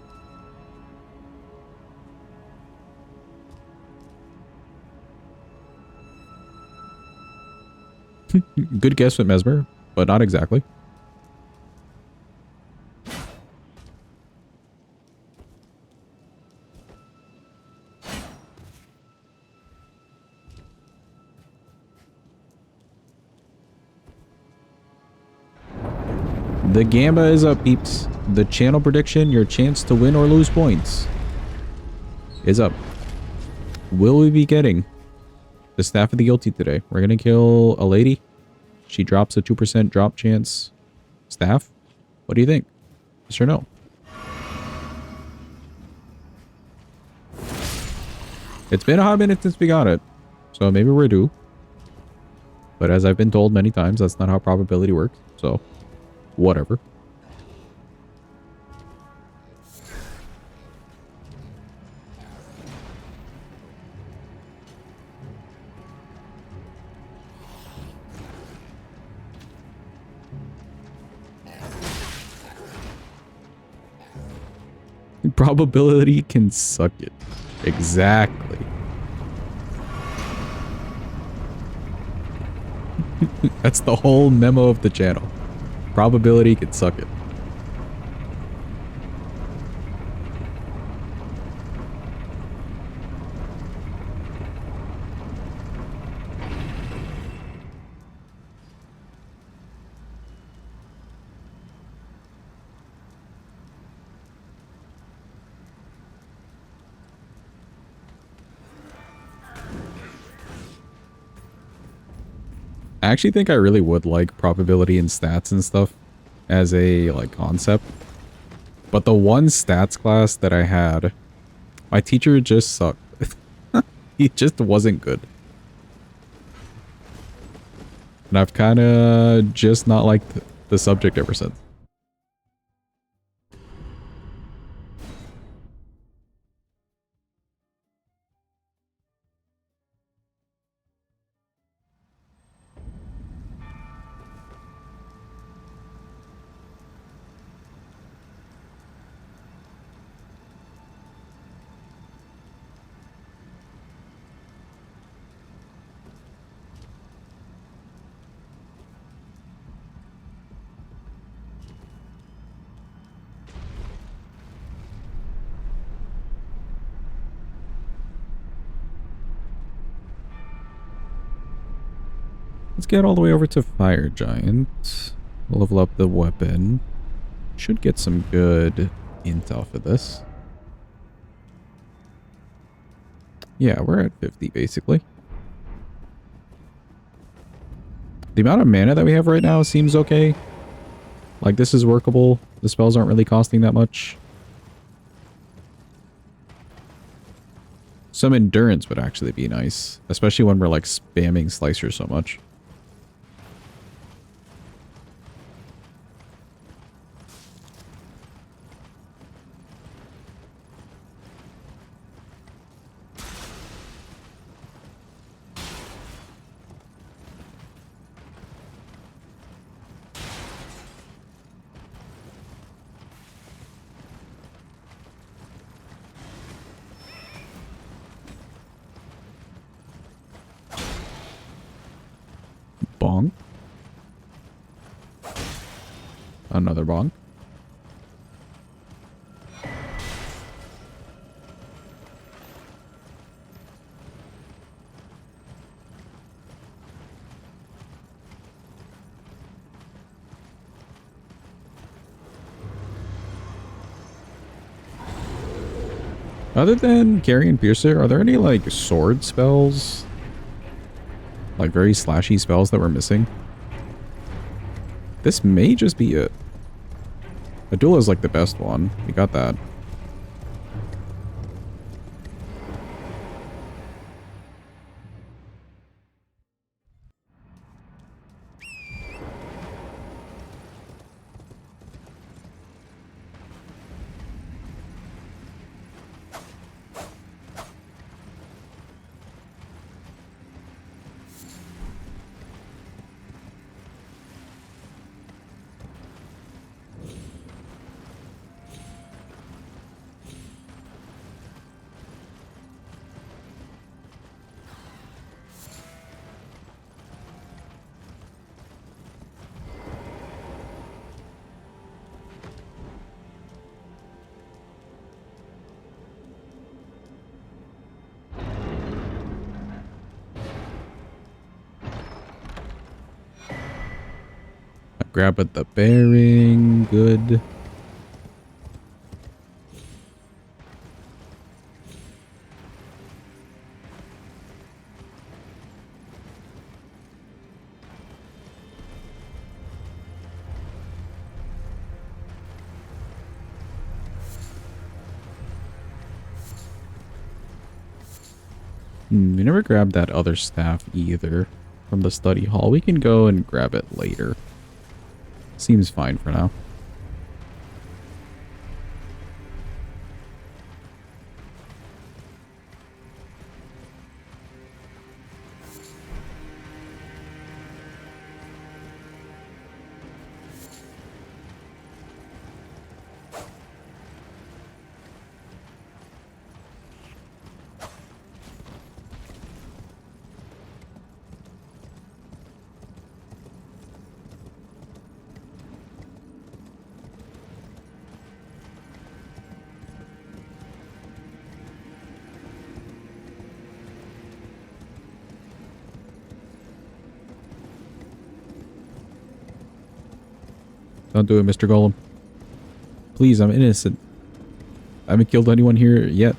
Speaker 1: Good guess with Mesmer, but not exactly. The Gamba is up, peeps. The channel prediction, your chance to win or lose points, is up. Will we be getting the Staff of the Guilty today? We're going to kill a lady. She drops a 2% drop chance staff. What do you think? Yes or no? It's been a hot minute since we got it, so maybe we're due. But as I've been told many times, that's not how probability works, so whatever. Probability can suck it. Exactly. That's the whole memo of the channel. Probability can suck it. I actually think I really would like probability and stats and stuff as a like concept. But the one stats class that I had, my teacher just sucked. He just wasn't good. And I've kind of just not liked the subject ever since. Let's get all the way over to Fire Giant. Level up the weapon. Should get some good intel for this. Yeah, we're at 50 basically. The amount of mana that we have right now seems okay. Like, this is workable. The spells aren't really costing that much. Some endurance would actually be nice, especially when we're like spamming Slicer so much. Bong. Another bong. Other than Carian Piercer, are there any like sword spells? Like very slashy spells that we're missing? This may just be it. Adula is like the best one. We got that. Grab at the bearing. Good. We never grabbed that other staff either from the study hall. We can go and grab it later. Seems fine for now. Don't do it, Mr. Golem. Please, I'm innocent. I haven't killed anyone here yet.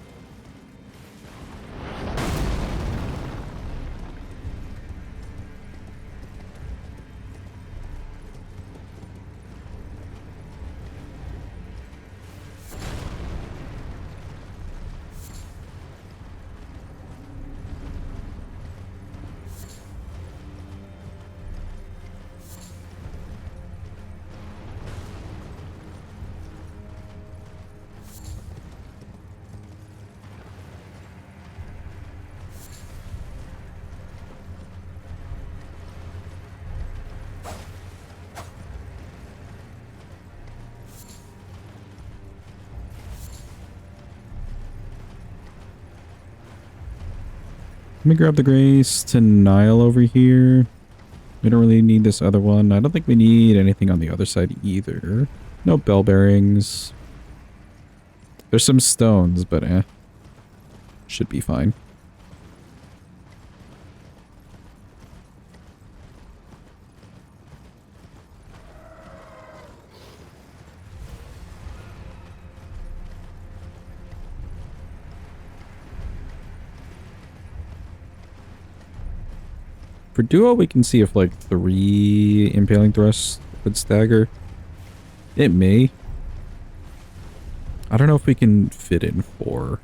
Speaker 1: Let me grab the grace to Nile over here. We don't really need this other one. I don't think we need anything on the other side either. No bell bearings. There's some stones, but should be fine. For duo, we can see if like 3 impaling thrusts would stagger. It may. I don't know if we can fit in 4.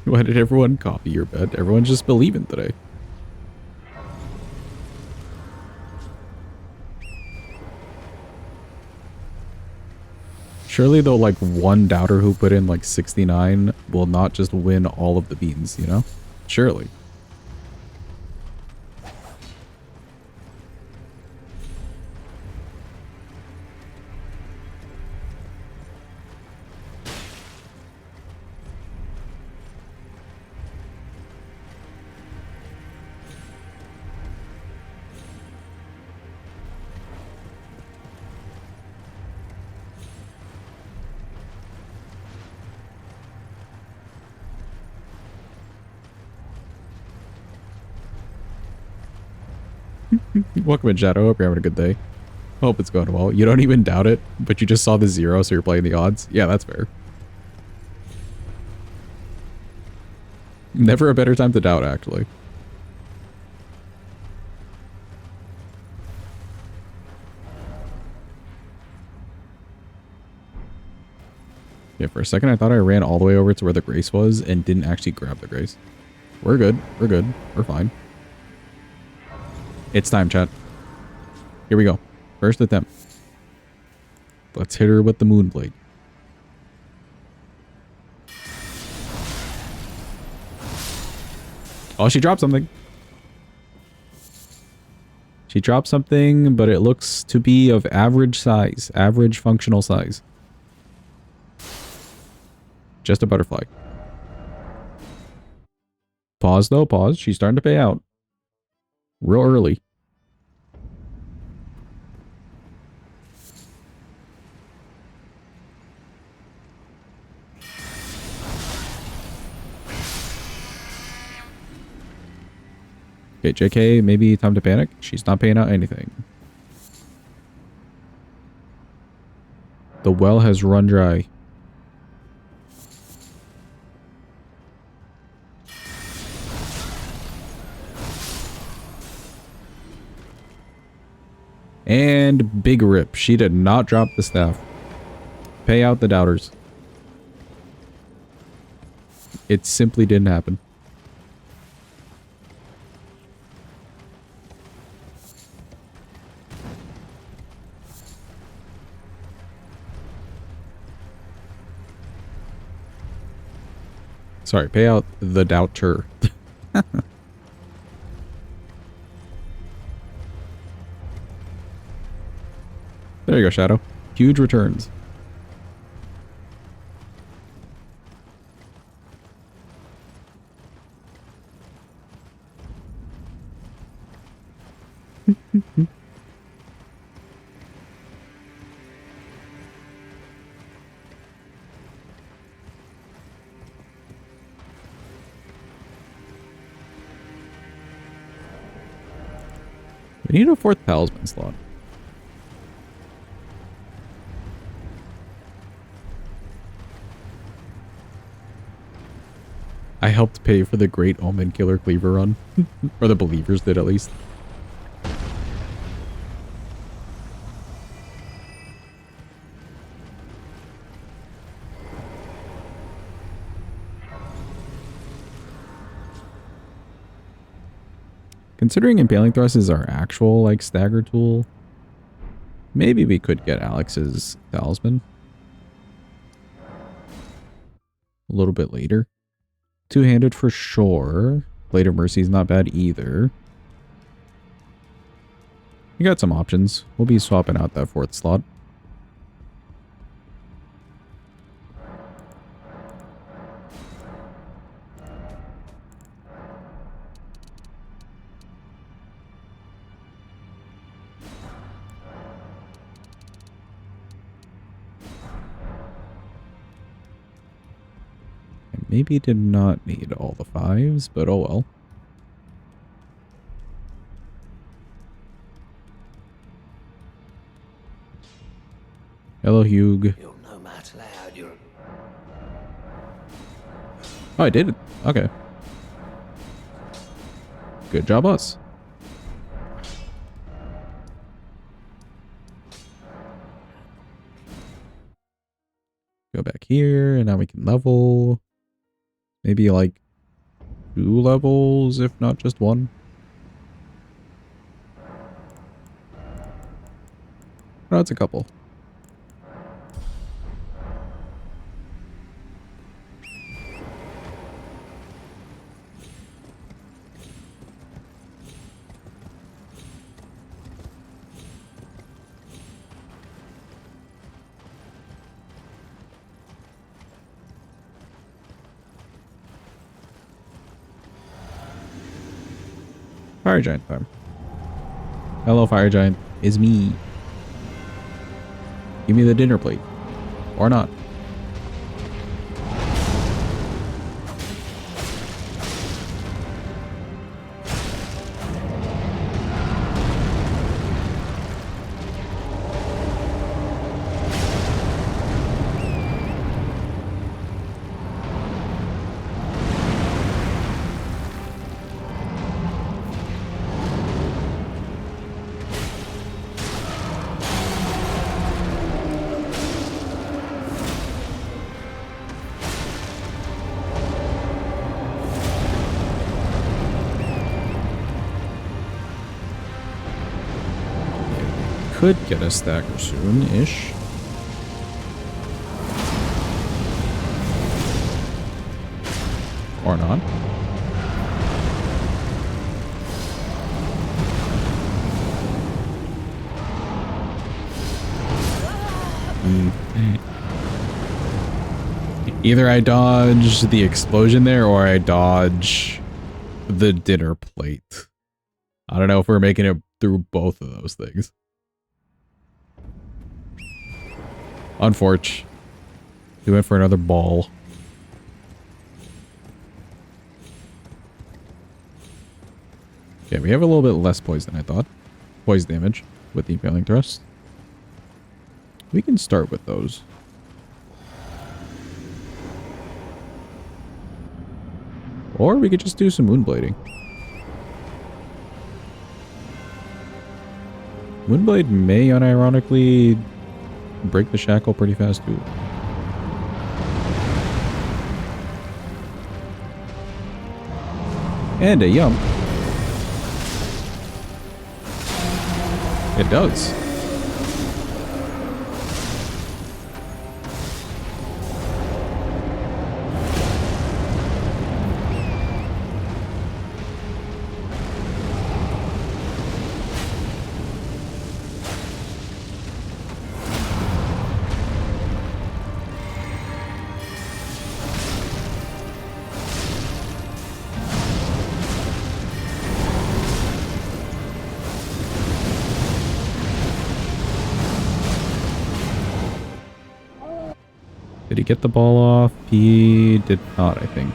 Speaker 1: Why did everyone copy your bed? Everyone's just believing today. Surely though, like one doubter who put in like 69 will not just win all of the beans, you know? Surely. Welcome in, Shadow. Hope you're having a good day. Hope it's going well. You don't even doubt it, but you just saw the 0, so you're playing the odds. Yeah, that's fair. Never a better time to doubt, actually. Yeah, for a second I thought I ran all the way over to where the grace was and didn't actually grab the grace. We're good. We're good. We're fine. It's time, chat. Here we go. First attempt. Let's hit her with the Moonblade. Oh, she dropped something. She dropped something, but it looks to be of average size. Average functional size. Just a butterfly. Pause, though. Pause. She's starting to pay out. Real early. Okay, JK, maybe time to panic. She's not paying out anything. The well has run dry. And big rip. She did not drop the staff. Pay out the doubters. It simply didn't happen. Sorry, pay out the doubter. There you go, Shadow. Huge returns. We need a 4th talisman slot. I helped pay for the Great Omen Killer Cleaver run. Or the believers did, at least. Considering Impaling Thrust is our actual, like, stagger tool, maybe we could get Alex's talisman a little bit later. Two-handed for sure. Blade of Mercy is not bad either. We got some options. We'll be swapping out that 4th slot. Maybe did not need all the 5s, but oh well. Hello, Hugh. Oh, I did it. Okay. Good job, us. Go back here, and now we can level. Maybe like 2 levels, if not just 1. No, it's a couple. Fire Giant time. Hello, Fire Giant. Is me. Give me the dinner plate. Or not. Could get a stagger soon-ish. Or not. Either I dodge the explosion there or I dodge the dinner plate. I don't know if we're making it through both of those things. Unfortunate. We went for another ball. Okay, we have a little bit less poison than I thought. Poison damage with the impaling thrust. We can start with those. Or we could just do some moonblading. Moonblade may unironically break the shackle pretty fast too. And a yump. It does. Did he get the ball off? He did not, I think.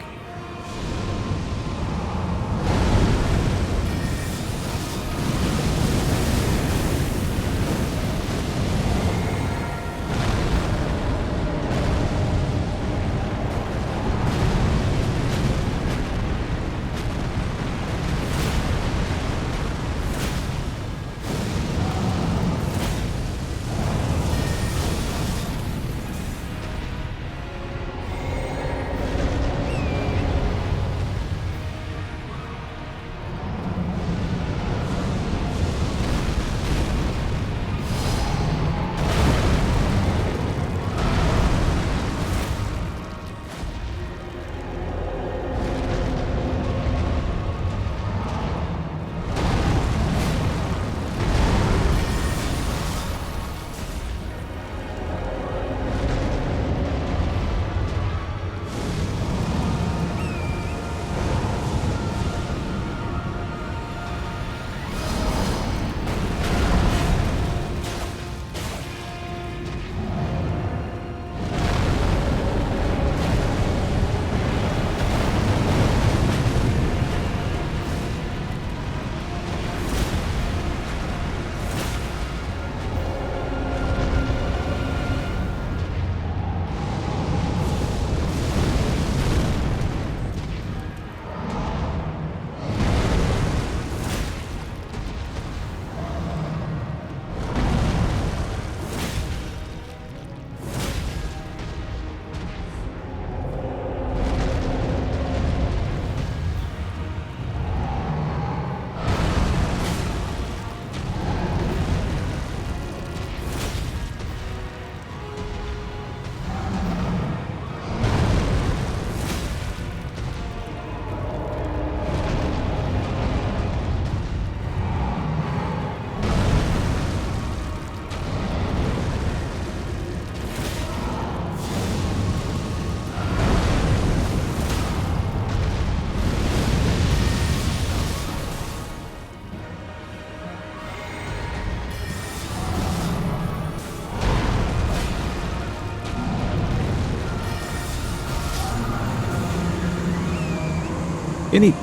Speaker 1: And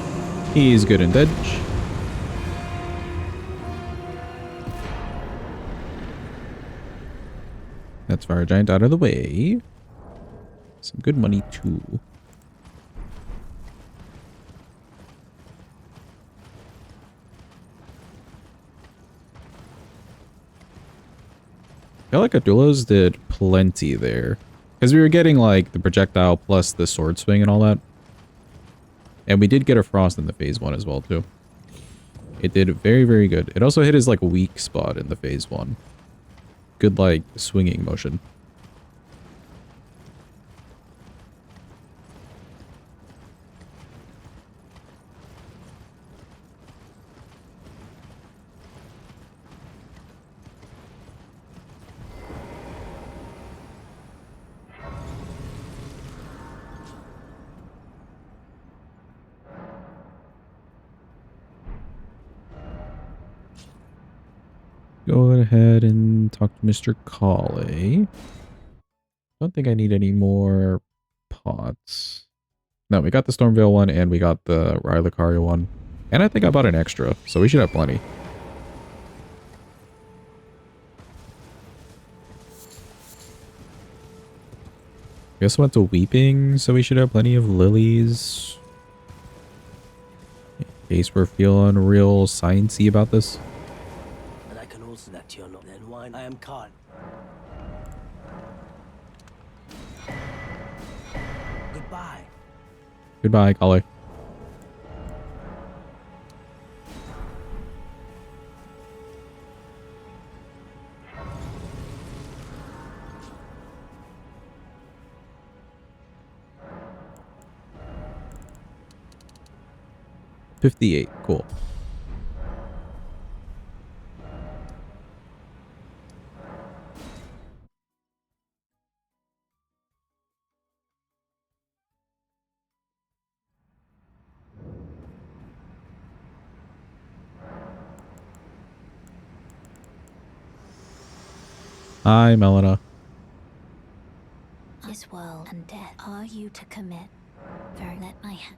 Speaker 1: he's good in dodge. That's Fire Giant out of the way. Some good money too. I feel like Adulas did plenty there. Because we were getting like the projectile plus the sword swing and all that. And we did get a frost in the phase 1 as well too. It did very, very good. It also hit his like weak spot in the phase 1. Good like swinging motion. Go ahead and talk to Mr. Colley. Don't think I need any more pots. No, we got the Stormveil one and we got the Rylicaria one. And I think I bought an extra, so we should have plenty. We also went to Weeping, so we should have plenty of lilies. In case we're feeling real sciencey about this.
Speaker 11: And I can also that you're not then wine. I am caught. Goodbye.
Speaker 1: Goodbye, Colley. $58. Cool. Hi, Melina.
Speaker 2: This world and death are you to commit? Very let my hand.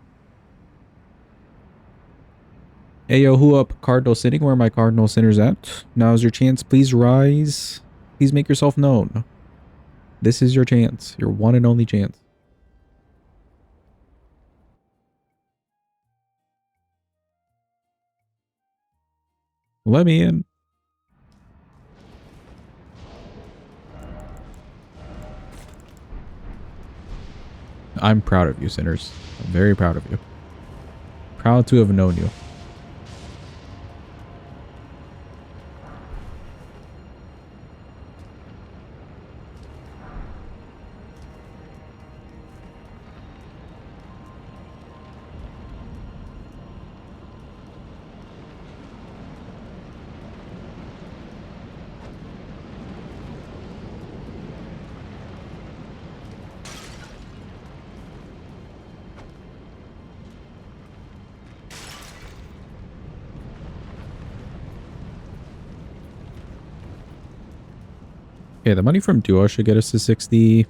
Speaker 1: Hey yo, who up? Cardinal Sinning? Where are my Cardinal Sinners at? Now's your chance. Please rise. Please make yourself known. This is your chance. Your one and only chance. Let me in. I'm proud of you, sinners. I'm very proud of you. Proud to have known you. Okay, the money from Duo should get us to 60.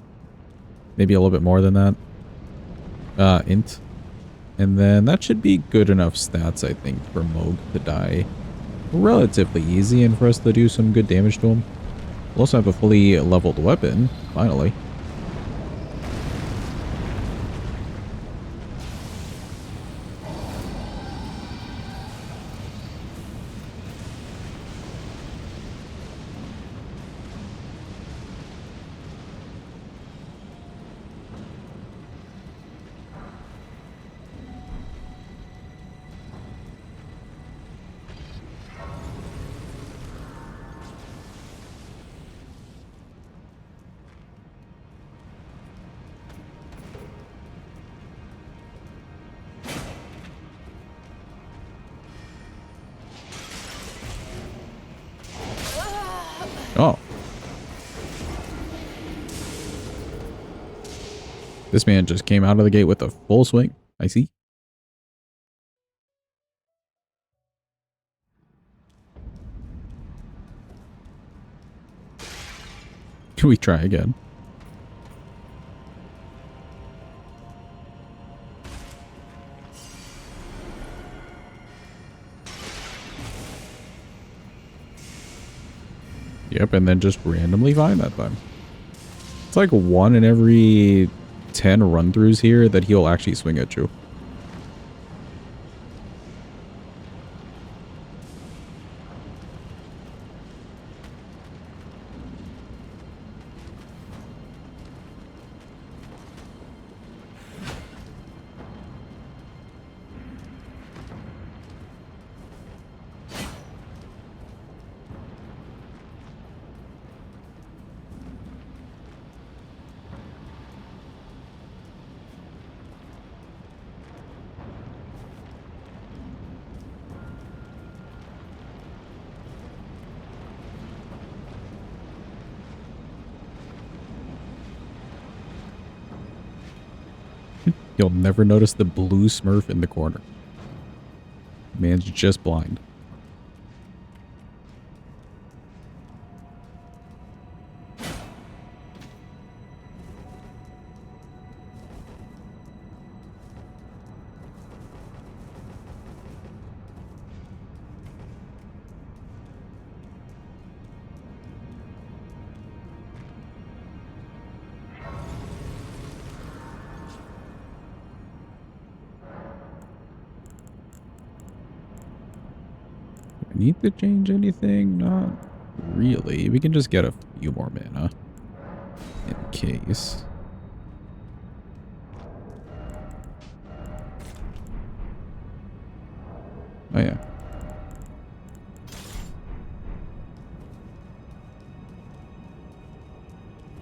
Speaker 1: Maybe a little bit more than that. Int. And then that should be good enough stats, I think, for Moog to die relatively easy and for us to do some good damage to him. We'll also have a fully leveled weapon, finally. Oh. This man just came out of the gate with a full swing. I see. Can we try again? Yep, and then just randomly find that time. It's like 1 in every 10 run-throughs here that he'll actually swing at you. You'll never notice the blue smurf in the corner. Man's just blind. Do we need to change anything? Not really. We can just get a few more mana in case. Oh yeah.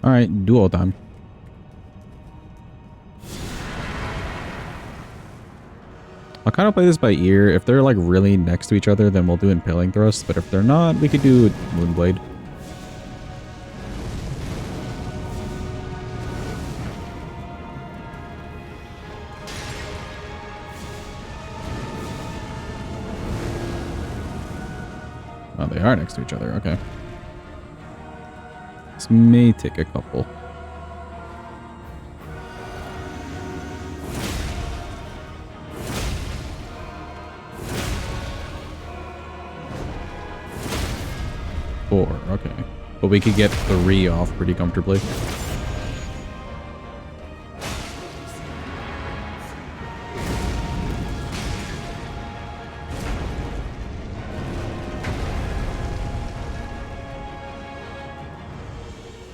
Speaker 1: Alright, duo time. I'll kind of play this by ear. If they're like really next to each other, then we'll do Impaling Thrust. But if they're not, we could do Moonblade. Oh, they are next to each other. Okay. This may take a couple. Four, okay. But we could get 3 off pretty comfortably.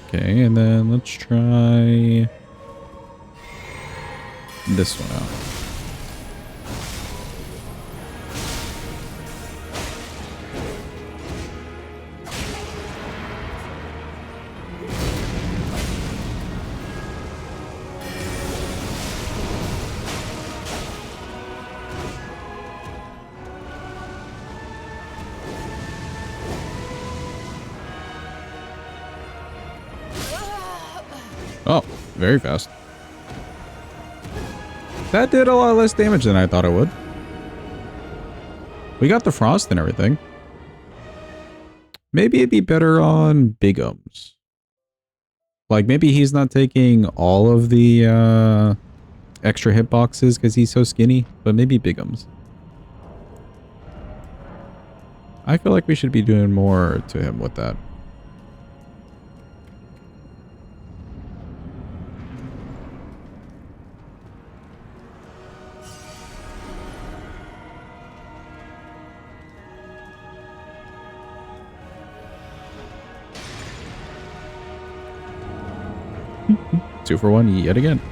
Speaker 1: Okay, and then let's try this one out. Oh, very fast. That did a lot less damage than I thought it would. We got the frost and everything. Maybe it'd be better on Bigums. Like, maybe he's not taking all of the extra hitboxes because he's so skinny, but maybe Bigums. I feel like we should be doing more to him with that. Two for one yet again.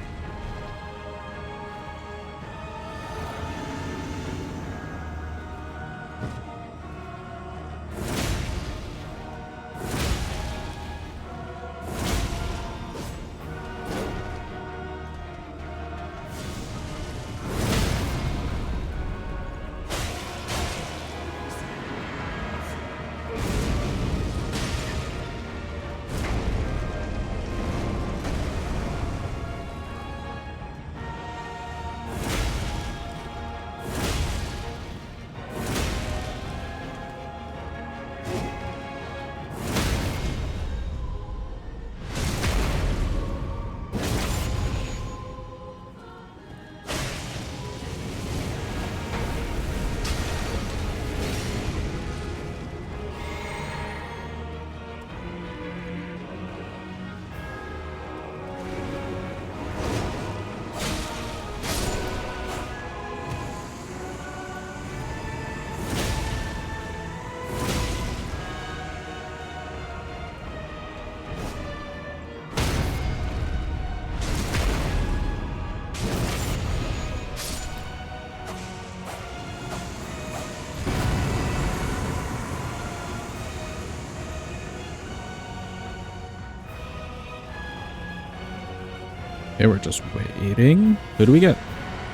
Speaker 1: Okay, we're just waiting. Who do we get?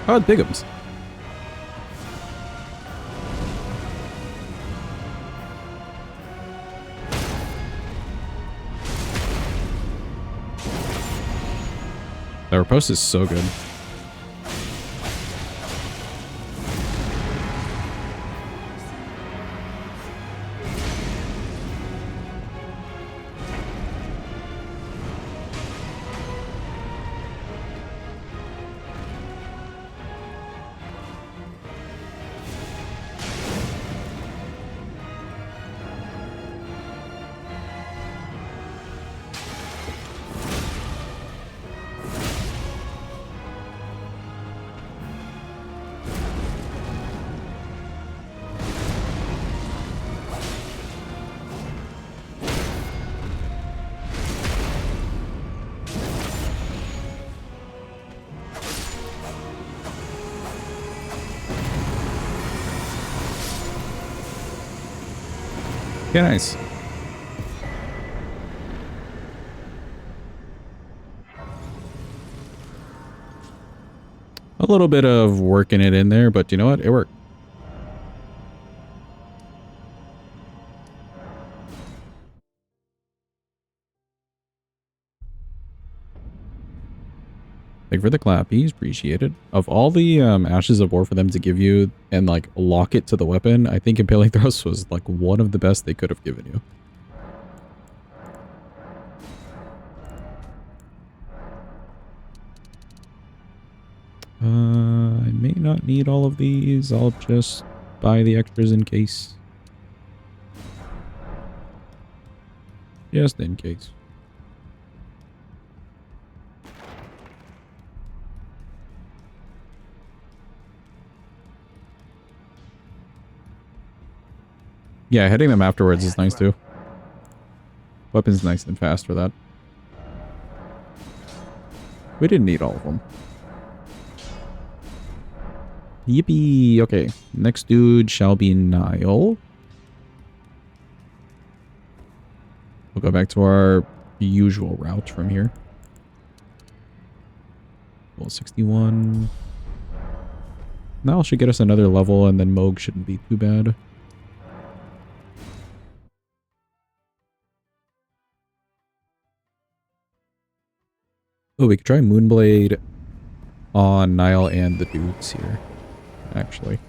Speaker 1: Oh, Bigums. That riposte is so good. Okay, nice. A little bit of working it in there, but you know what? It worked. Thank you for the clappies. Appreciated. Of all the Ashes of War for them to give you and like lock it to the weapon, I think Impaling Thrust was like one of the best they could have given you. I may not need all of these. I'll just buy the extras in case. Just in case. Yeah, hitting them afterwards is nice too. Weapon's nice and fast for that. We didn't need all of them. Yippee! Okay, next dude shall be Nile. We'll go back to our usual route from here. Level 61. Nile should get us another level, and then Moog shouldn't be too bad. Oh, we could try Moonblade on Nile and the dudes here, actually.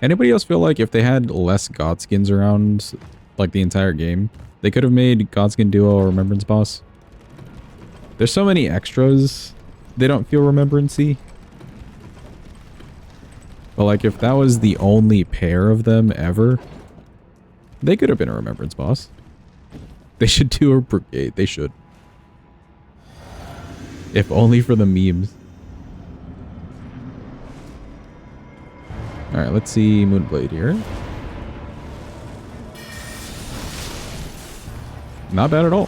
Speaker 1: Anybody else feel like if they had less Godskins around, like the entire game, they could have made Godskin Duo or Remembrance Boss? There's so many extras, they don't feel Remembrance-y. But like if that was the only pair of them ever, they could have been a Remembrance Boss. They should do a Brigade, they should. If only for the memes. Alright, let's see Moonblade here. Not bad at all.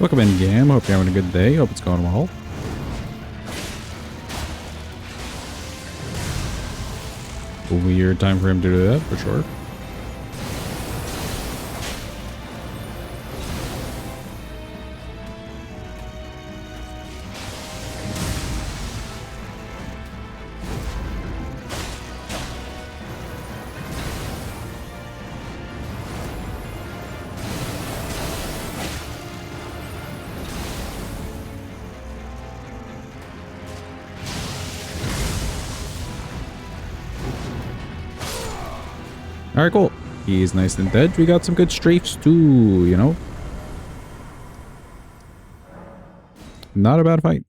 Speaker 1: Welcome in, Gam. Hope you're having a good day. Hope it's going well. Weird time for him to do that, for sure. Alright, cool. He's nice and dead. We got some good strafes too, you know? Not a bad fight.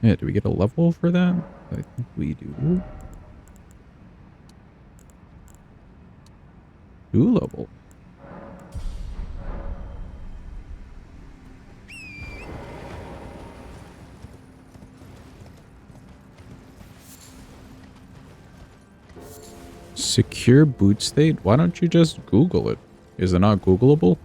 Speaker 1: Yeah, do we get a level for that? I think we do. 2 level. Secure boot state? Why don't you just Google it? Is it not Googleable?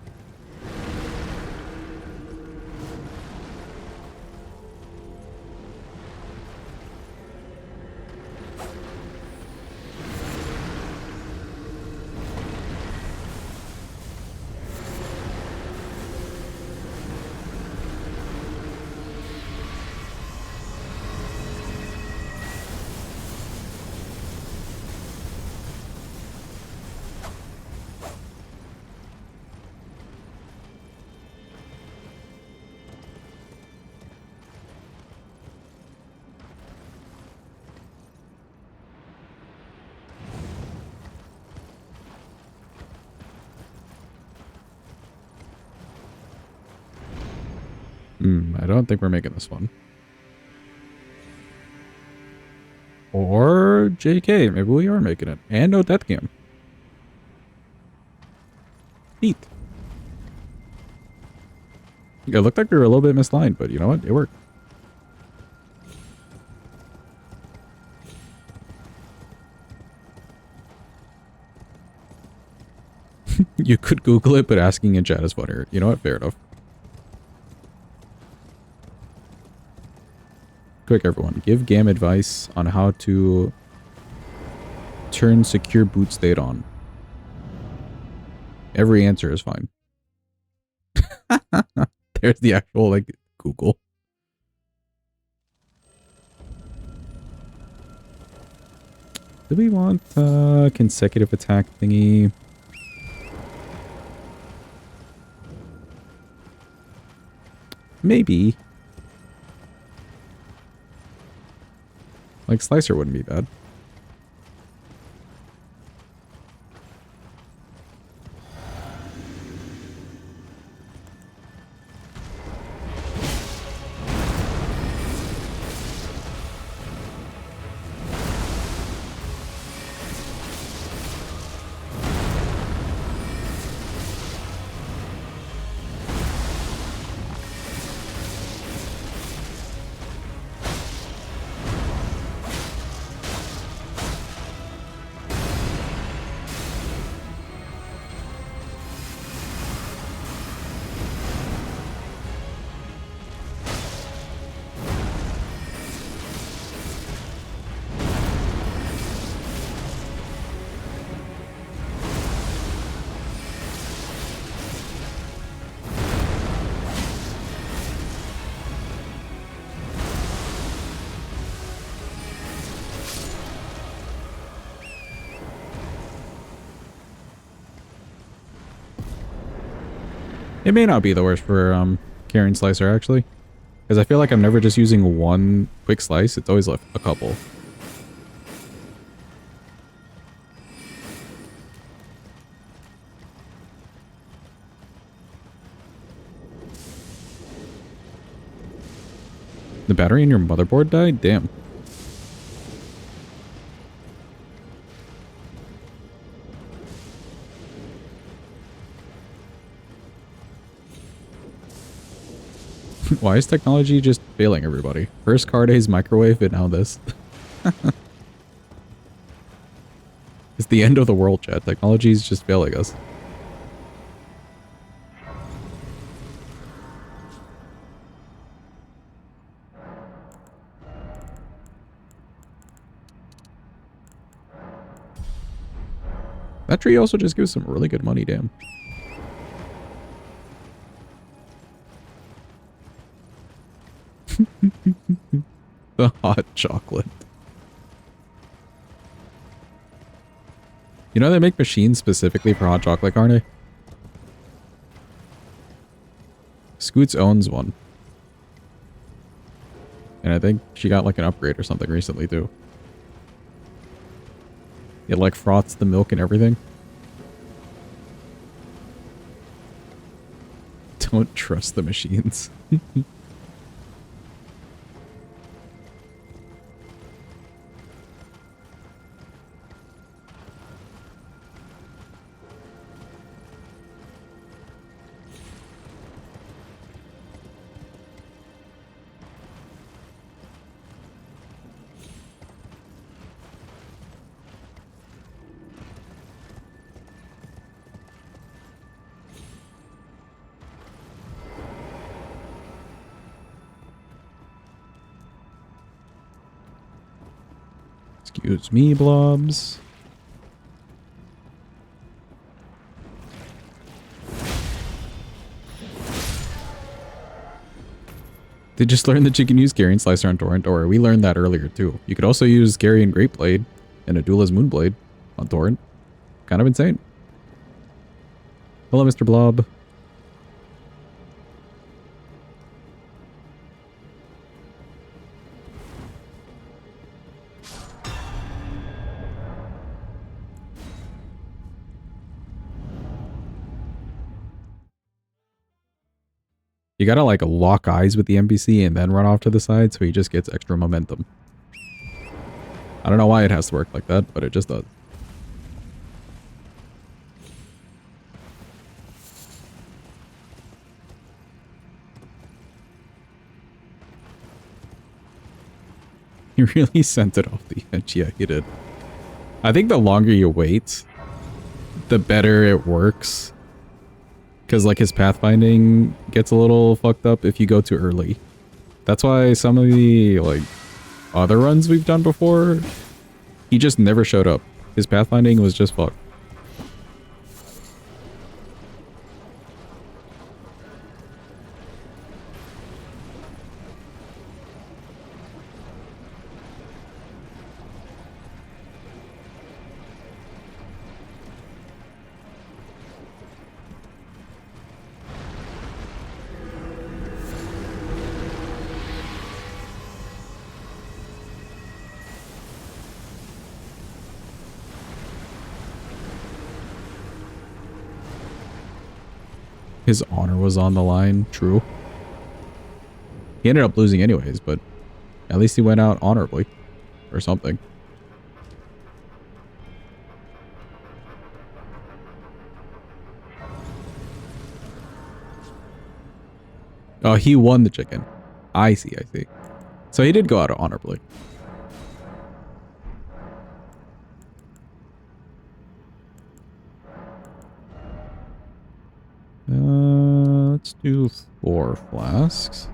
Speaker 1: I don't think we're making this one. Or JK, maybe we are making it. And no death game. Neat. It looked like we were a little bit misaligned, but you know what? It worked. You could Google it, but asking in chat is funnier. You know what? Fair enough. Quick, everyone. Give Gam advice on how to turn secure boot state on. Every answer is fine. There's the actual, like, Google. Do we want consecutive attack thingy? Maybe. Like, Slicer wouldn't be bad. It may not be the worst for Carian Slicer, actually. Because I feel like I'm never just using one quick slice. It's always like a couple. The battery in your motherboard died? Damn. Why is technology just failing everybody? First Carday's microwave and now this. It's the end of the world, chat. Technology is just failing us. That tree also just gives some really good money, damn. The hot chocolate. You know they make machines specifically for hot chocolate, Carne? Scoots owns one. And I think she got like an upgrade or something recently too. It like froths the milk and everything. Don't trust the machines. Excuse me, blobs. They just learned that you can use Carian Slicer on Torrent, or we learned that earlier too. You could also use Carian Great Blade and a Duelist Moonblade on Torrent. Kind of insane. Hello, Mr. Blob. You gotta like lock eyes with the NPC and then run off to the side so he just gets extra momentum. I don't know why it has to work like that, but it just does. He really sent it off the edge. Yeah, he did. I think the longer you wait, the better it works. Because like his pathfinding gets a little fucked up if you go too early. That's why some of the like other runs we've done before, he just never showed up. His pathfinding was just fucked. His honor was on the line, true. He ended up losing anyways, but at least he went out honorably. Or something. Oh, he won the chicken. I see, I see. So he did go out honorably. Let's do 4 flasks.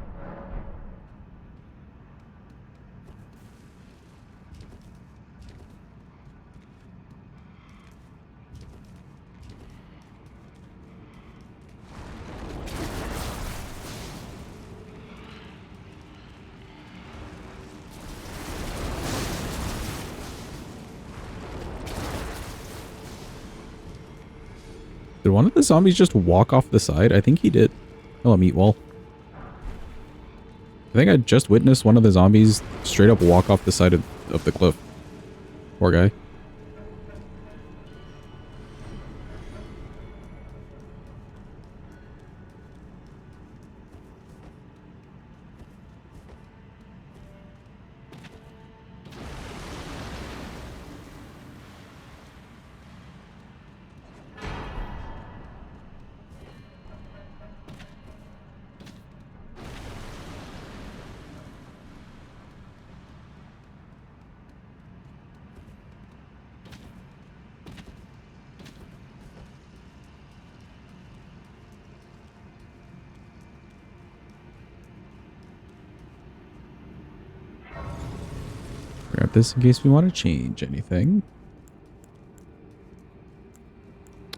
Speaker 1: Did one of the zombies just walk off the side? I think he did. Hello, Meatwall. I think I just witnessed one of the zombies straight up walk off the side of the cliff. Poor guy. Grab this in case we want to change anything.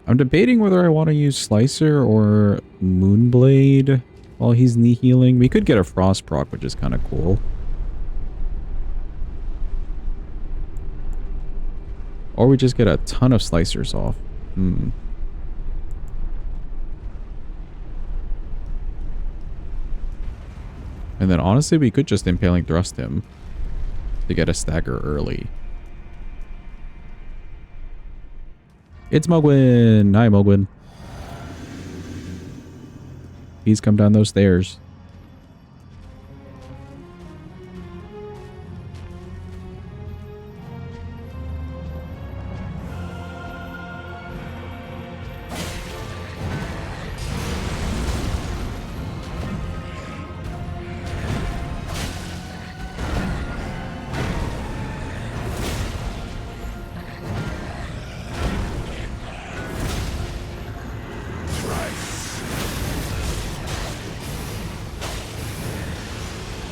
Speaker 1: I'm debating whether I want to use Slicer or Moonblade while he's knee healing. We could get a Frost proc, which is kind of cool. Or we just get a ton of Slicers off. And then honestly, we could just Impaling Thrust him to get a stagger early. It's Mogwin! Hi, Mogwin. Please come down those stairs.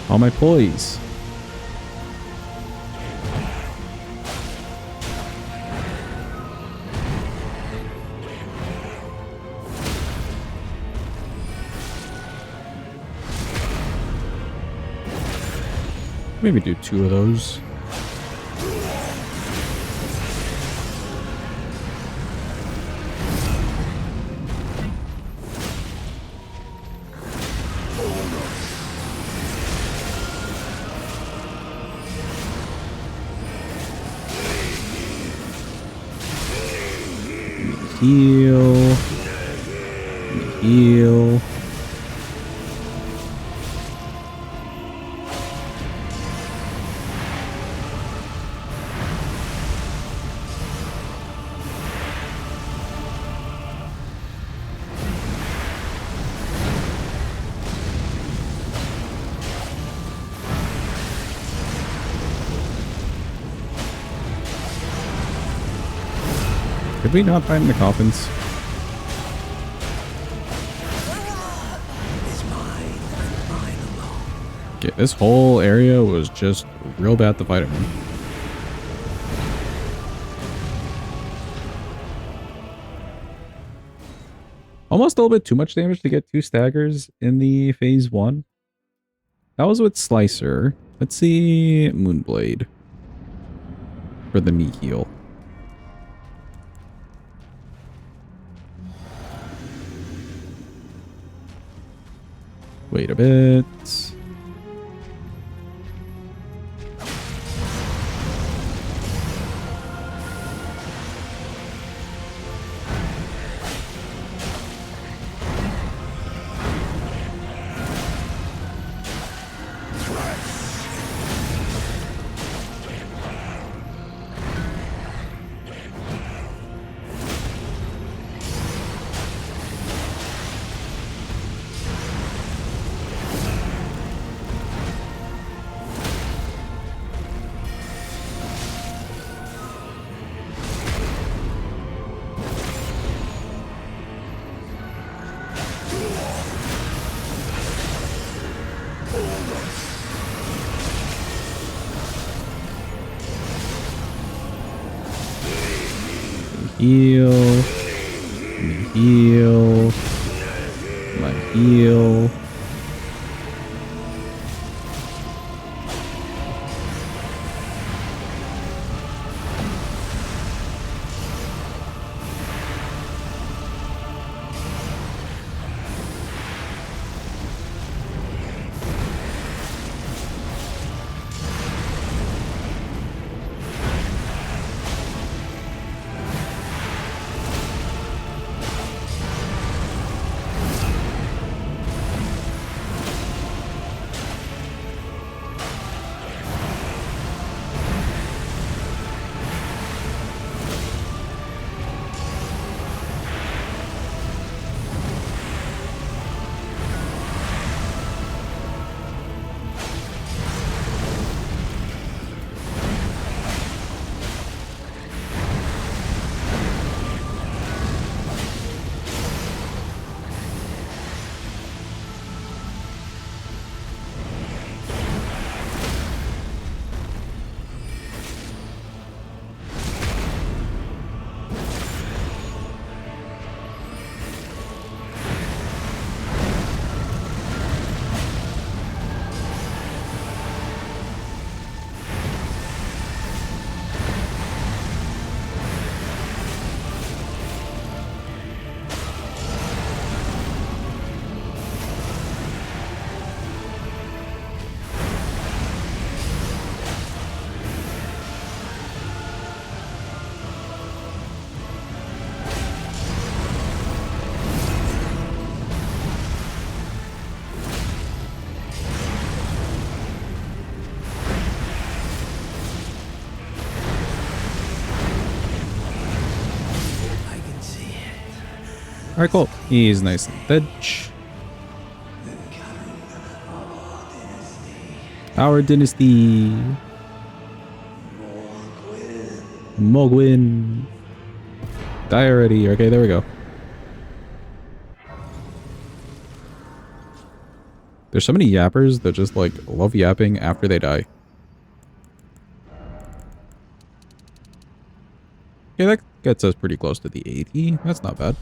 Speaker 1: All my pulleys. Maybe do 2 of those. Heal. Heal. Did we not find the coffins? Okay, this whole area was just real bad to fight him in. Almost a little bit too much damage to get 2 staggers in the phase 1. That was with Slicer. Let's see Moonblade for the knee heal. Wait a bit. Heal. Heal. My heal. Alright, cool. He's nice and veg. Our dynasty. Mogwin. Die already. Okay, there we go. There's so many yappers that just like love yapping after they die. Okay, that gets us pretty close to the 80. That's not bad.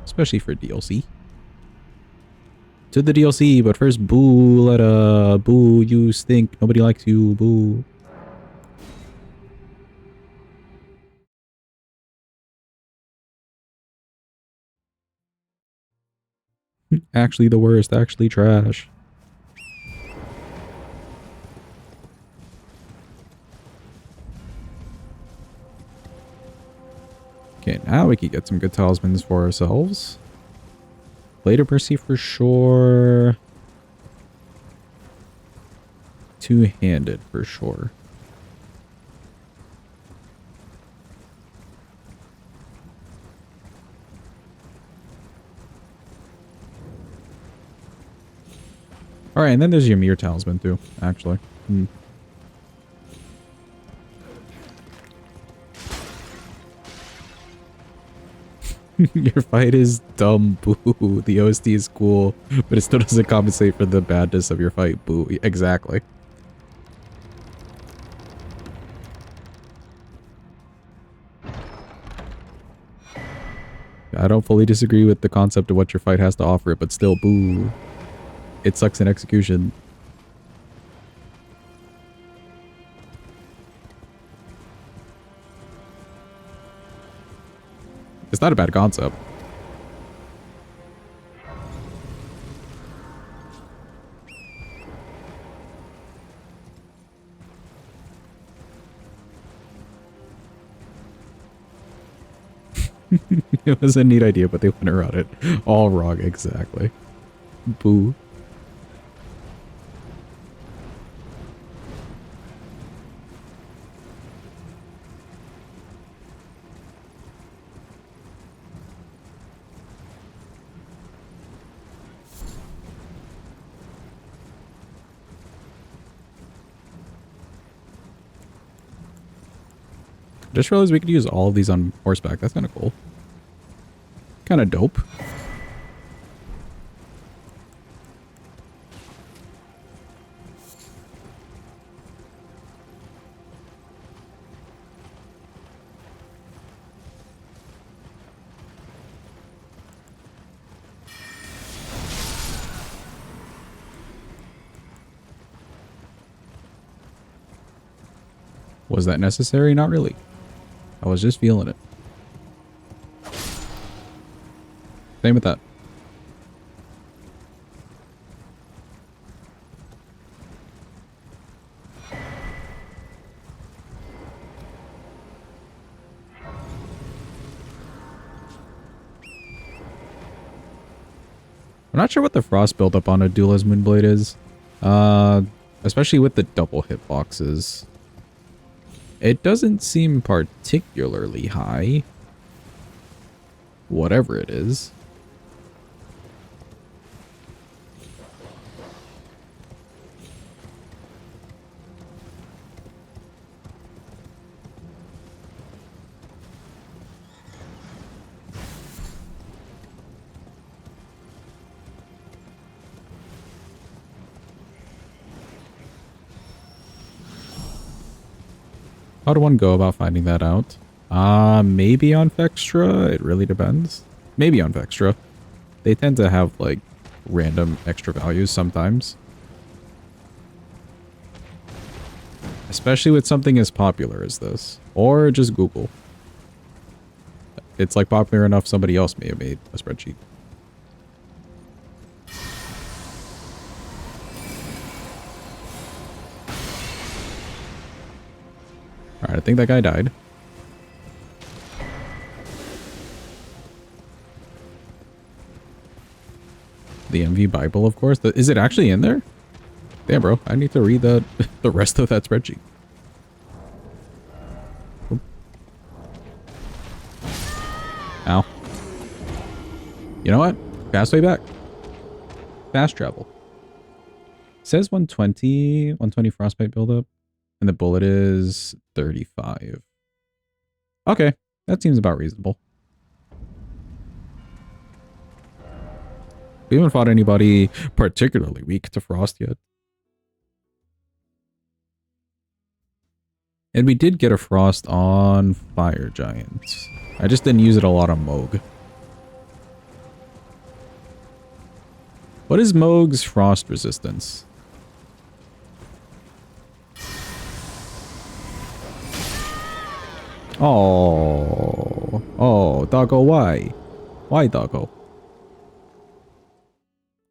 Speaker 1: Especially for DLC. To the DLC, but first, boo, Letta. Boo, you stink. Nobody likes you. Boo. Actually the worst. Actually trash. Okay, now we can get some good talismans for ourselves. Blade of Mercy for sure. Two-handed for sure. Alright, and then there's your Ymir talisman too, actually. Your fight is dumb, boo. The OST is cool, but it still doesn't compensate for the badness of your fight, boo. Exactly. I don't fully disagree with the concept of what your fight has to offer, but still, boo. It sucks in execution. It's not a bad concept. It was a neat idea, but they went around it all wrong, exactly. Boo. Just realized we could use all of these on horseback. That's kind of cool. Kind of dope. Was that necessary? Not really. I was just feeling it. Same with that. I'm not sure what the frost buildup on a Duelist Moonblade is. Especially with the double hitboxes. It doesn't seem particularly high. Whatever it is. How do one go about finding that out? Maybe on Vextra? It really depends. Maybe on Vextra. They tend to have, like, random extra values sometimes. Especially with something as popular as this. Or just Google. It's, like, popular enough somebody else may have made a spreadsheet. Alright, I think that guy died. The MV Bible, of course. Is it actually in there? Damn, bro. I need to read the rest of that spreadsheet. Oop. Ow. You know what? Fast way back. Fast travel. It says 120 frostbite buildup, and the bullet is 35. Okay, that seems about reasonable. We haven't fought anybody particularly weak to frost yet. And we did get a frost on Fire Giant. I just didn't use it a lot on Moog. What is Moog's frost resistance? Oh, doggo, why? Why, doggo?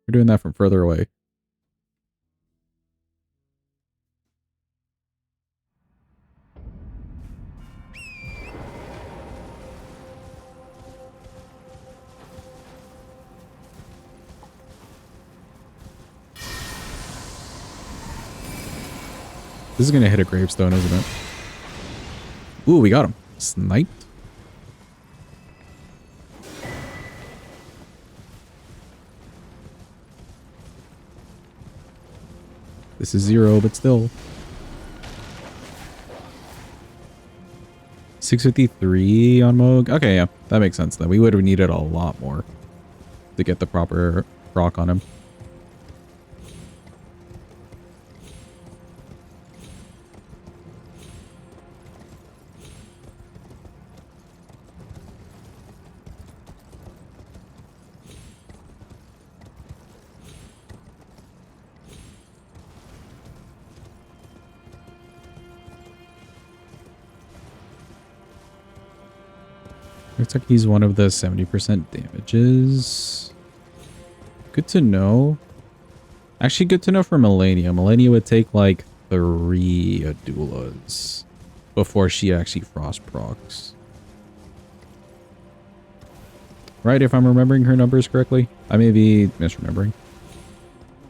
Speaker 1: We're doing that from further away. This is going to hit a gravestone, isn't it? Ooh, we got him. Sniped. This is 0, but still. 653 on Moog. Okay, yeah, that makes sense then. We would have needed a lot more to get the proper proc on him. Looks like he's one of the 70% damages. Good to know. Actually, good to know for Melania. Melania would take like 3 Adulas before she actually frost procs. Right, if I'm remembering her numbers correctly. I may be misremembering.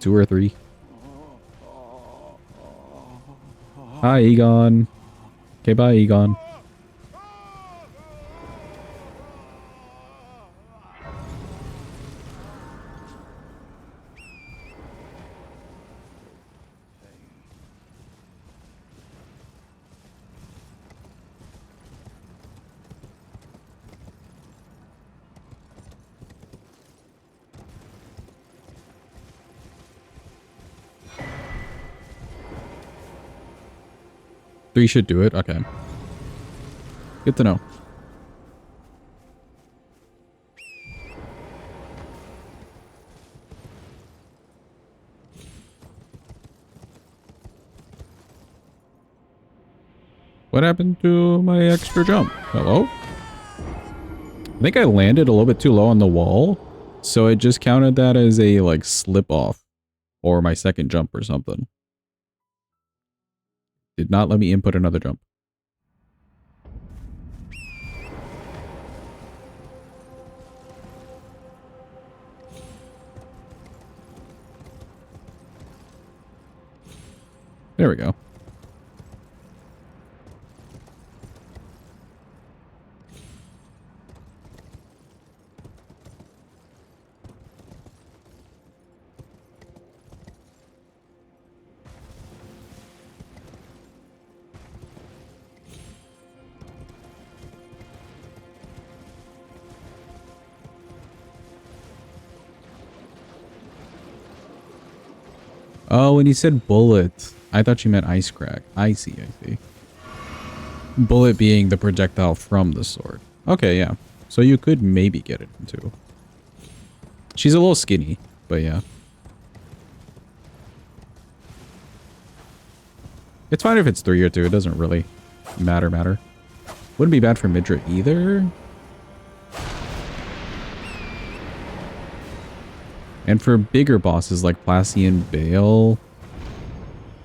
Speaker 1: 2 or 3. Hi, Egon. Okay, bye, Egon. Three should do it. Okay. Good to know. What happened to my extra jump? Hello? I think I landed a little bit too low on the wall, so it just counted that as a like slip off or my second jump or something. Did not let me input another jump. There we go. Oh, when you said bullet, I thought you meant ice crack. I see, I see. Bullet being the projectile from the sword. Okay, yeah. So you could maybe get it into. She's a little skinny, but yeah. It's fine if it's 3 or 2. It doesn't really matter. Wouldn't be bad for Midra either. And for bigger bosses like Plassey and Bayle,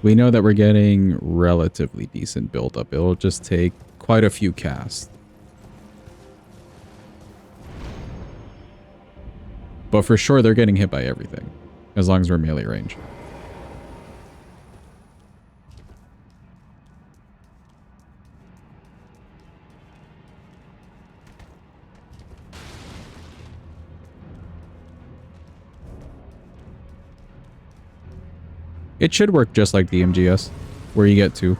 Speaker 1: we know that we're getting relatively decent build-up. It'll just take quite a few casts. But for sure, they're getting hit by everything, as long as we're melee range. It should work just like the MGS, where you get 2.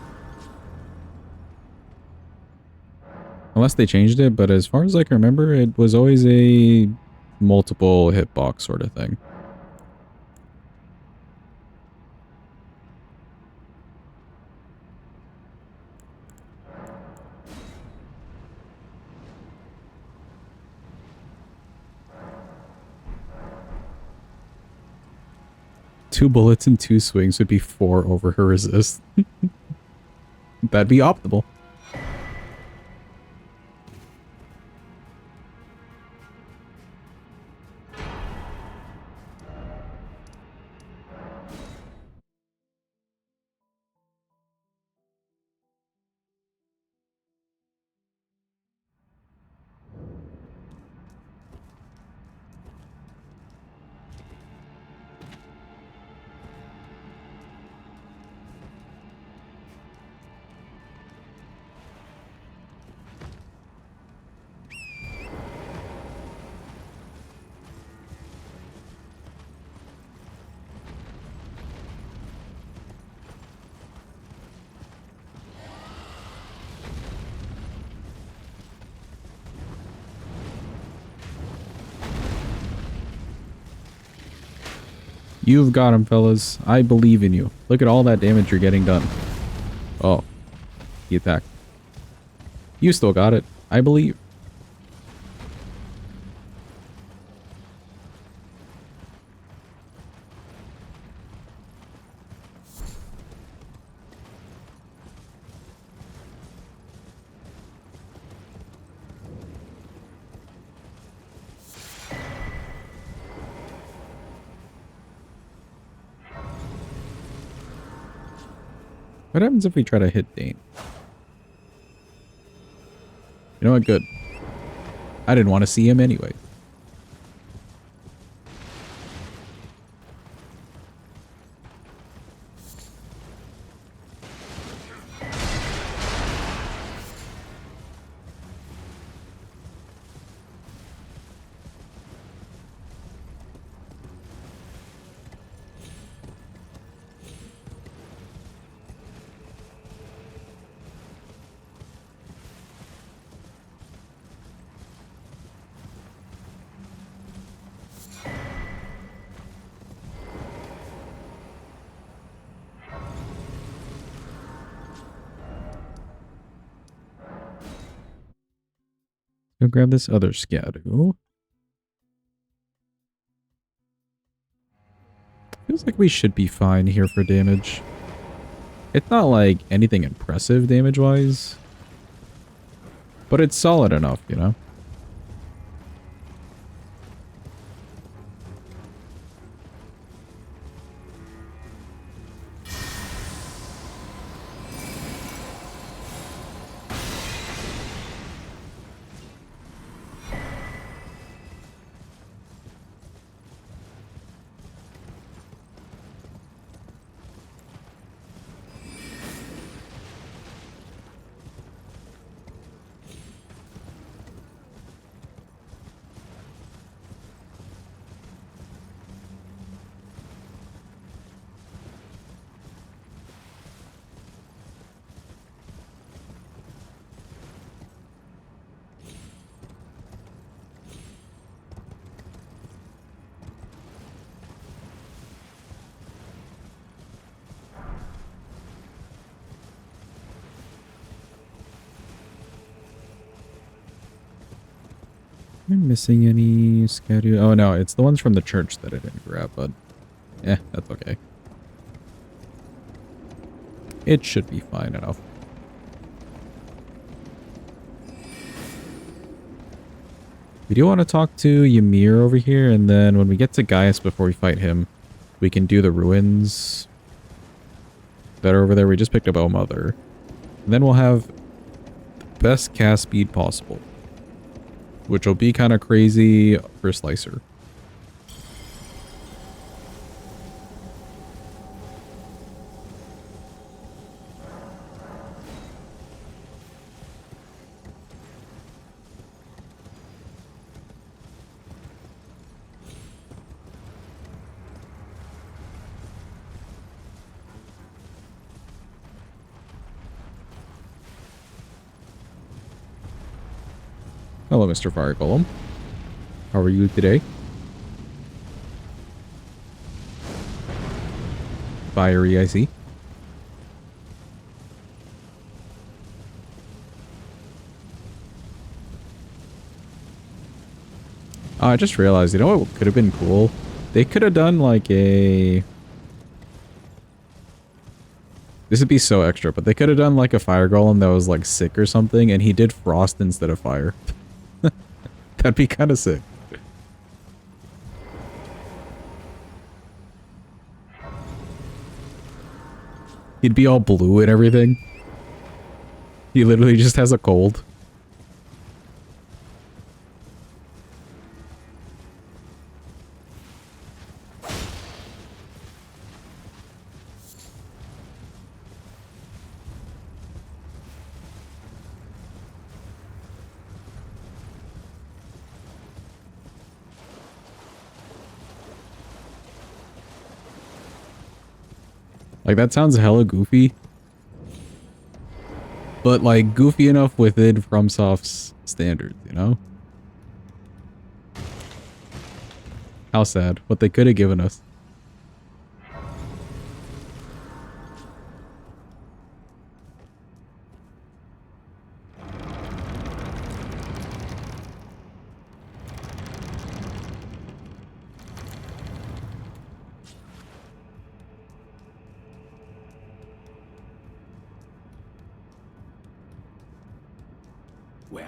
Speaker 1: Unless they changed it, but as far as I can remember, it was always a multiple hitbox sort of thing. Two bullets and 2 swings would be 4 over her resist. That'd be optimal. You've got him, fellas. I believe in you. Look at all that damage you're getting done. Oh. He attacked. You still got it. I believe. What happens if we try to hit Dane? You know what? Good. I didn't want to see him anyway. Go grab this other Scadu. Feels like we should be fine here for damage. It's not like anything impressive damage-wise, but it's solid enough, you know? Am I missing any Scadu? Oh no, it's the ones from the church that I didn't grab, but that's okay. It should be fine enough. We do want to talk to Ymir over here, and then when we get to Gaius before we fight him, we can do the ruins that are over there. We just picked up O Mother. And then we'll have the best cast speed possible, which will be kind of crazy for Slicer. Hello, Mr. Fire Golem. How are you today? Fiery, I see. Oh, I just realized, you know what could have been cool? They could have done like a... This would be so extra, but they could have done like a fire golem that was like sick or something, and he did frost instead of fire. That'd be kind of sick. He'd be all blue and everything. He literally just has a cold. Like, that sounds hella goofy. But, like, goofy enough within FromSoft's standards, you know? How sad. What they could have given us.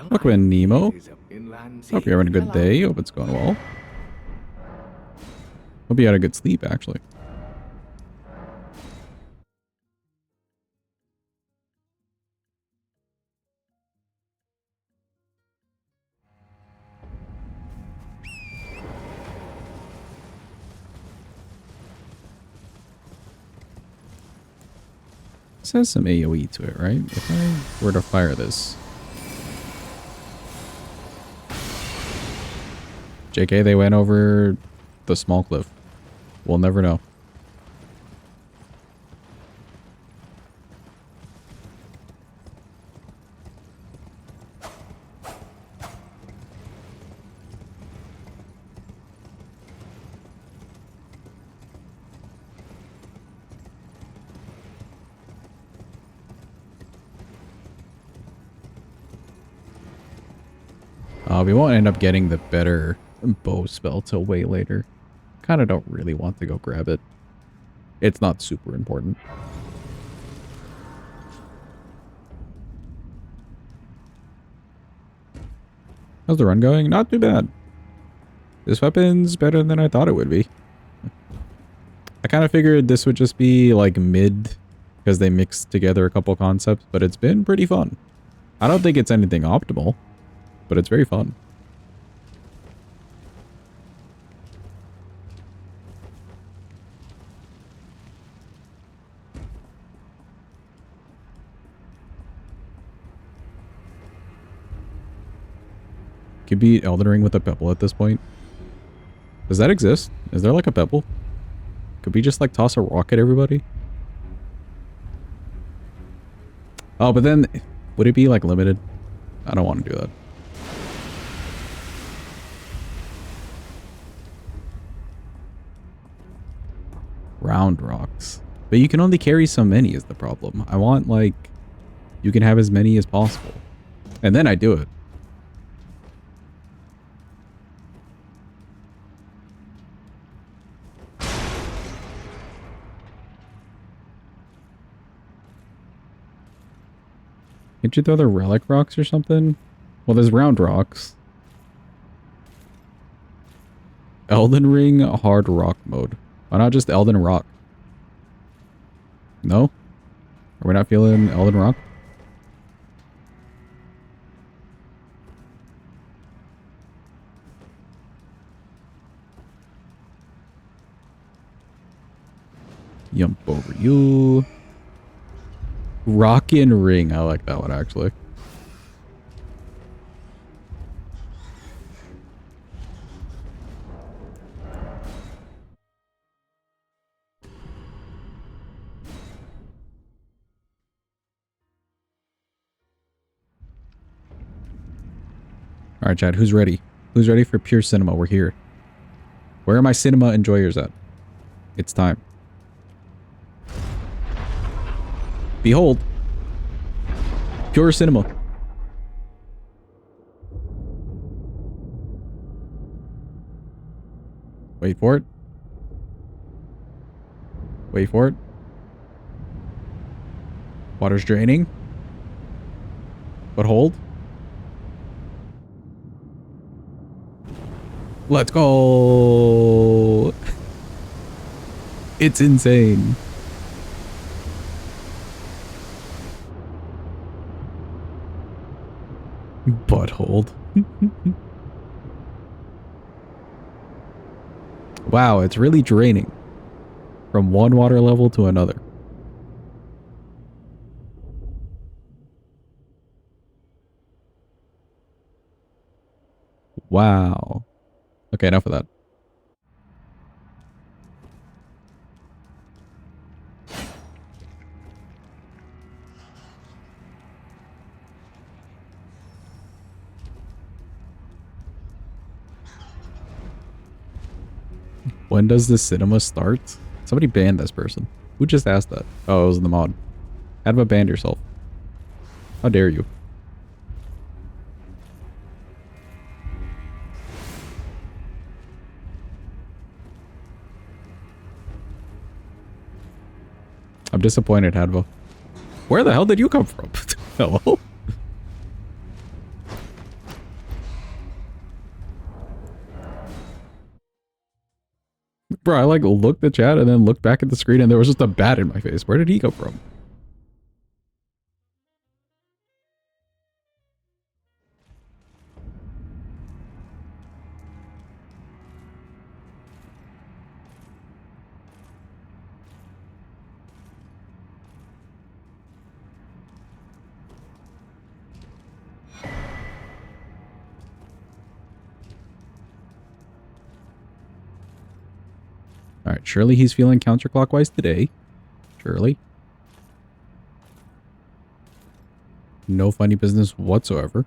Speaker 1: Welcome in, Nemo. Hope you're having a good day. Hope it's going well. Hope you had a good sleep, actually. This has some AoE to it, right? If I were to fire this. JK, they went over the small cliff. We'll never know. We won't end up getting the better bow spell till way later. Kind of don't really want to go grab it. It's not super important. How's the run going? Not too bad. This weapon's better than I thought it would be. I kind of figured this would just be like mid because they mixed together a couple concepts, but it's been pretty fun. I don't think it's anything optimal, but it's very fun. Could beat Elden Ring with a pebble at this point. Does that exist? Is there like a pebble? Could we just like toss a rock at everybody? Oh, but then would it be like limited? I don't want to do that. Round rocks. But you can only carry so many is the problem. I want like, you can have as many as possible. And then I do it. Can't you throw the relic rocks or something? Well, there's round rocks. Elden Ring hard rock mode. Why not just Elden Rock? No? Are we not feeling Elden Rock? Yump over you. Rockin' Ring. I like that one, actually. Alright, Chad, who's ready? Who's ready for pure cinema? We're here. Where are my cinema enjoyers at? It's time. Behold. Pure cinema. Wait for it. Wait for it. Water's draining. But hold. Let's go. It's insane. But hold. Wow, it's really draining from one water level to another. Wow. Okay, enough of that. When does the cinema start? Somebody banned this person. Who just asked that? Oh, it was in the mod. Adva banned yourself. How dare you? I'm disappointed, Hadvo. Where the hell did you come from? Hello? Bro, I like looked at chat and then looked back at the screen and there was just a bat in my face. Where did he come from? Alright, surely he's feeling counterclockwise today. Surely. No funny business whatsoever.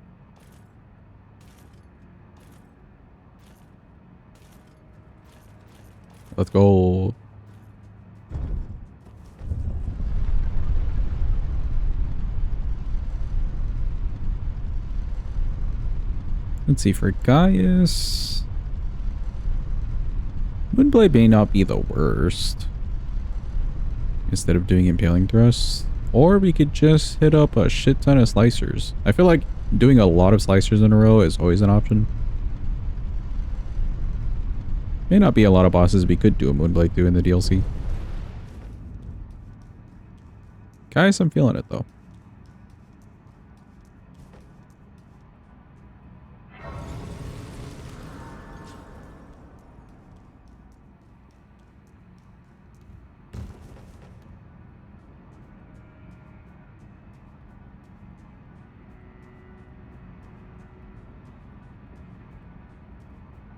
Speaker 1: Let's go. Let's see, for Gaius... Moonblade may not be the worst. Instead of doing impaling thrusts. Or we could just hit up a shit ton of slicers. I feel like doing a lot of slicers in a row is always an option. May not be a lot of bosses we could do a Moonblade to in the DLC. Guys, I'm feeling it though.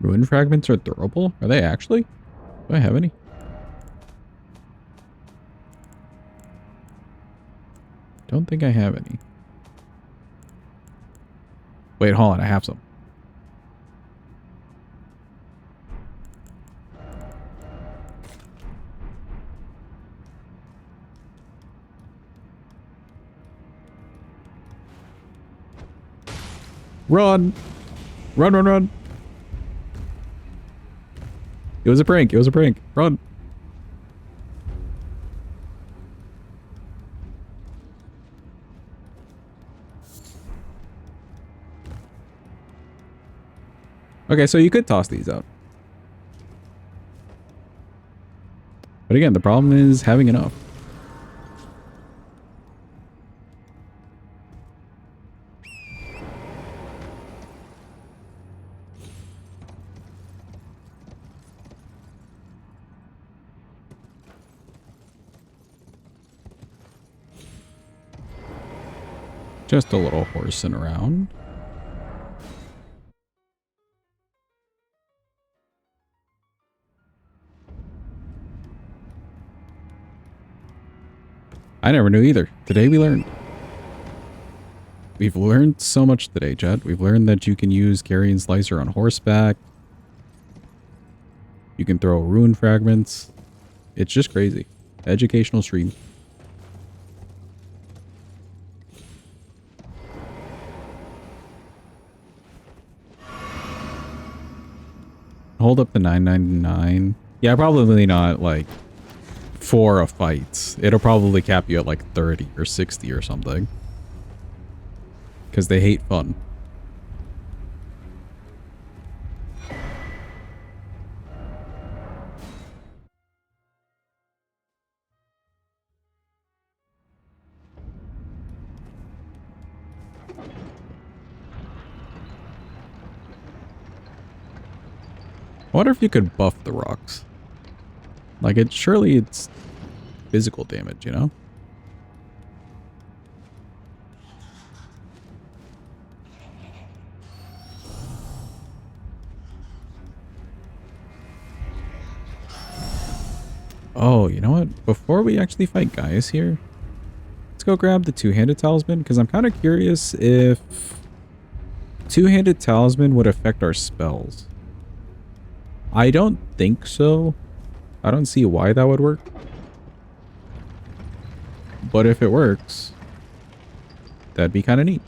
Speaker 1: Ruin fragments are durable? Are they actually? Do I have any? Don't think I have any. Wait, hold on. I have some. Run! Run, run, run! It was a prank. It was a prank. Run. Okay, so you could toss these out. But again, the problem is having enough. Just a little horsing around. I never knew either. Today we learned. We've learned so much today, Jet. We've learned that you can use Carian Slicer on horseback. You can throw rune fragments. It's just crazy. Educational stream. Hold up to 999. Yeah, probably not like for a fight. It'll probably cap you at like 30 or 60 or something. Because they hate fun. I wonder if you could buff the rocks. Like, surely it's physical damage, you know? Oh, you know what? Before we actually fight Gaius here, let's go grab the two-handed talisman, because I'm kind of curious if two-handed talisman would affect our spells. I don't think so. I don't see why that would work. But if it works, that'd be kind of neat.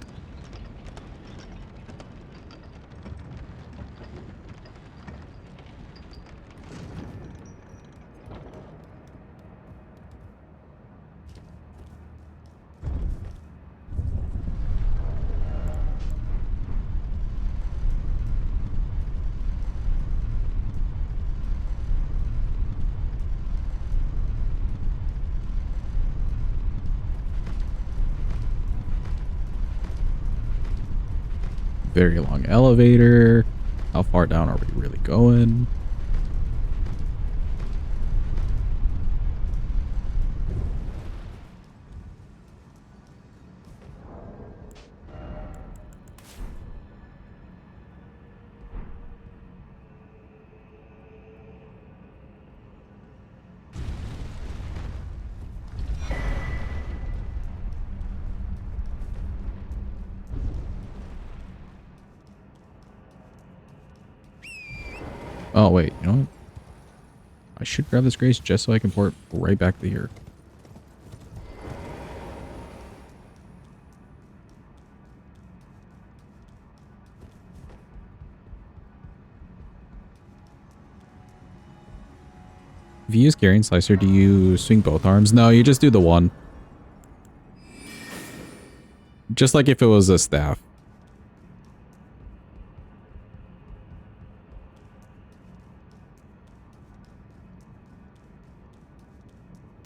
Speaker 1: Very long elevator. How far down are we really going? Oh, wait, you know what? I should grab this grace just so I can port right back to here. If you use Carian Slicer, do you swing both arms? No, you just do the one. Just like if it was a staff.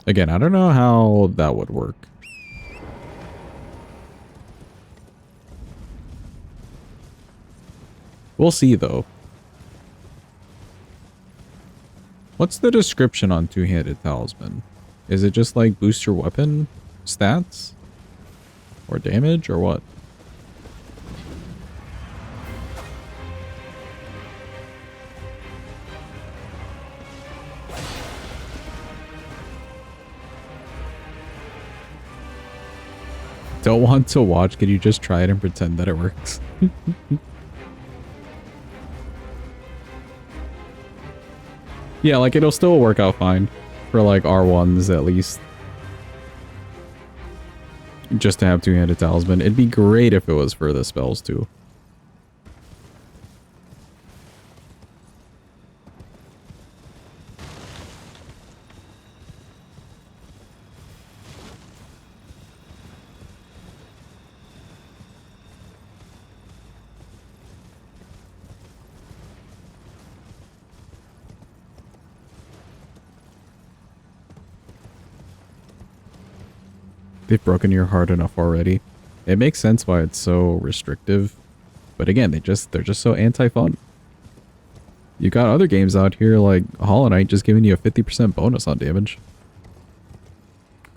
Speaker 1: Again, I don't know how that would work. We'll see, though. What's the description on two-handed talisman? Is it just like boost your weapon stats? Or damage, or what? Don't want to watch, can you just try it and pretend that it works? Yeah, like it'll still work out fine for like R1s at least. Just to have two-handed talisman. It'd be great if it was for the spells too. They've broken your heart enough already. It makes sense why it's so restrictive. But again, they're just so anti-fun. You got other games out here like Hollow Knight just giving you a 50% bonus on damage.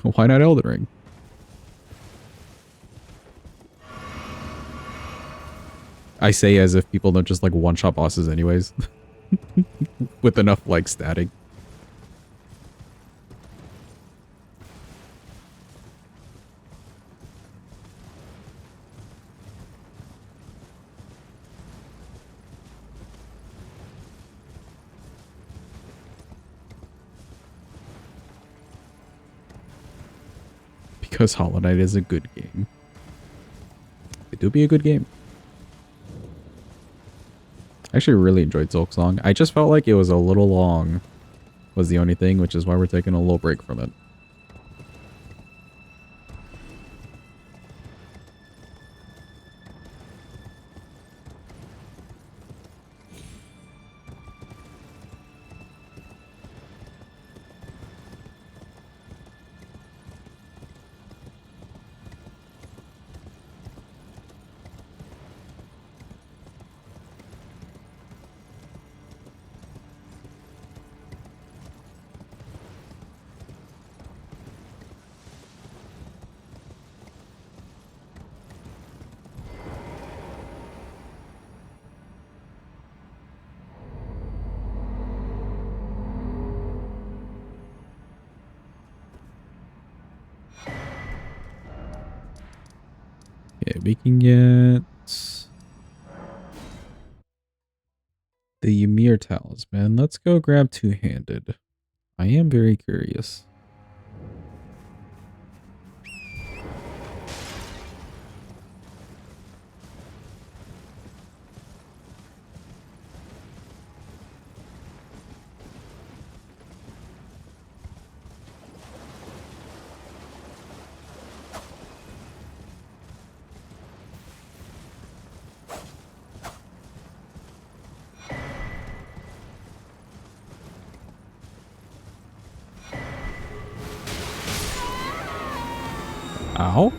Speaker 1: Why not Elden Ring? I say as if people don't just like one-shot bosses anyways. With enough like static. Because Hollow Knight is a good game. It do be a good game. I actually really enjoyed Silksong. I just felt like it was a little long, was the only thing, which is why we're taking a little break from it. Okay, we can get the Ymir Talisman. Let's go grab two-handed. I am very curious. Ow.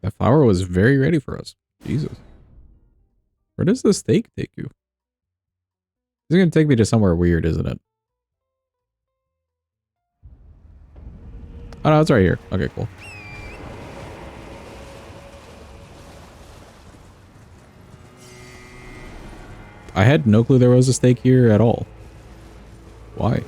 Speaker 1: That flower was very ready for us. Jesus. Where does the stake take you? It's going to take me to somewhere weird, isn't it? Oh, no, it's right here. Okay, cool. I had no clue there was a stake here at all. Why?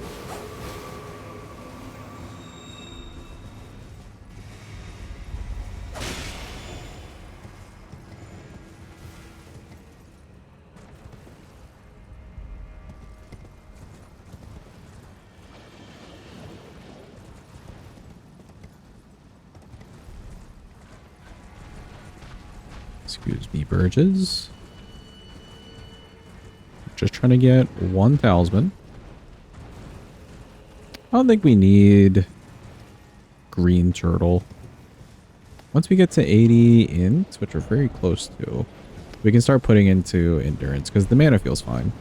Speaker 1: Excuse me, Burgess. Just trying to get one talisman. I don't think we need green turtle. Once we get to 80 int, which we're very close to, we can start putting into endurance because the mana feels fine.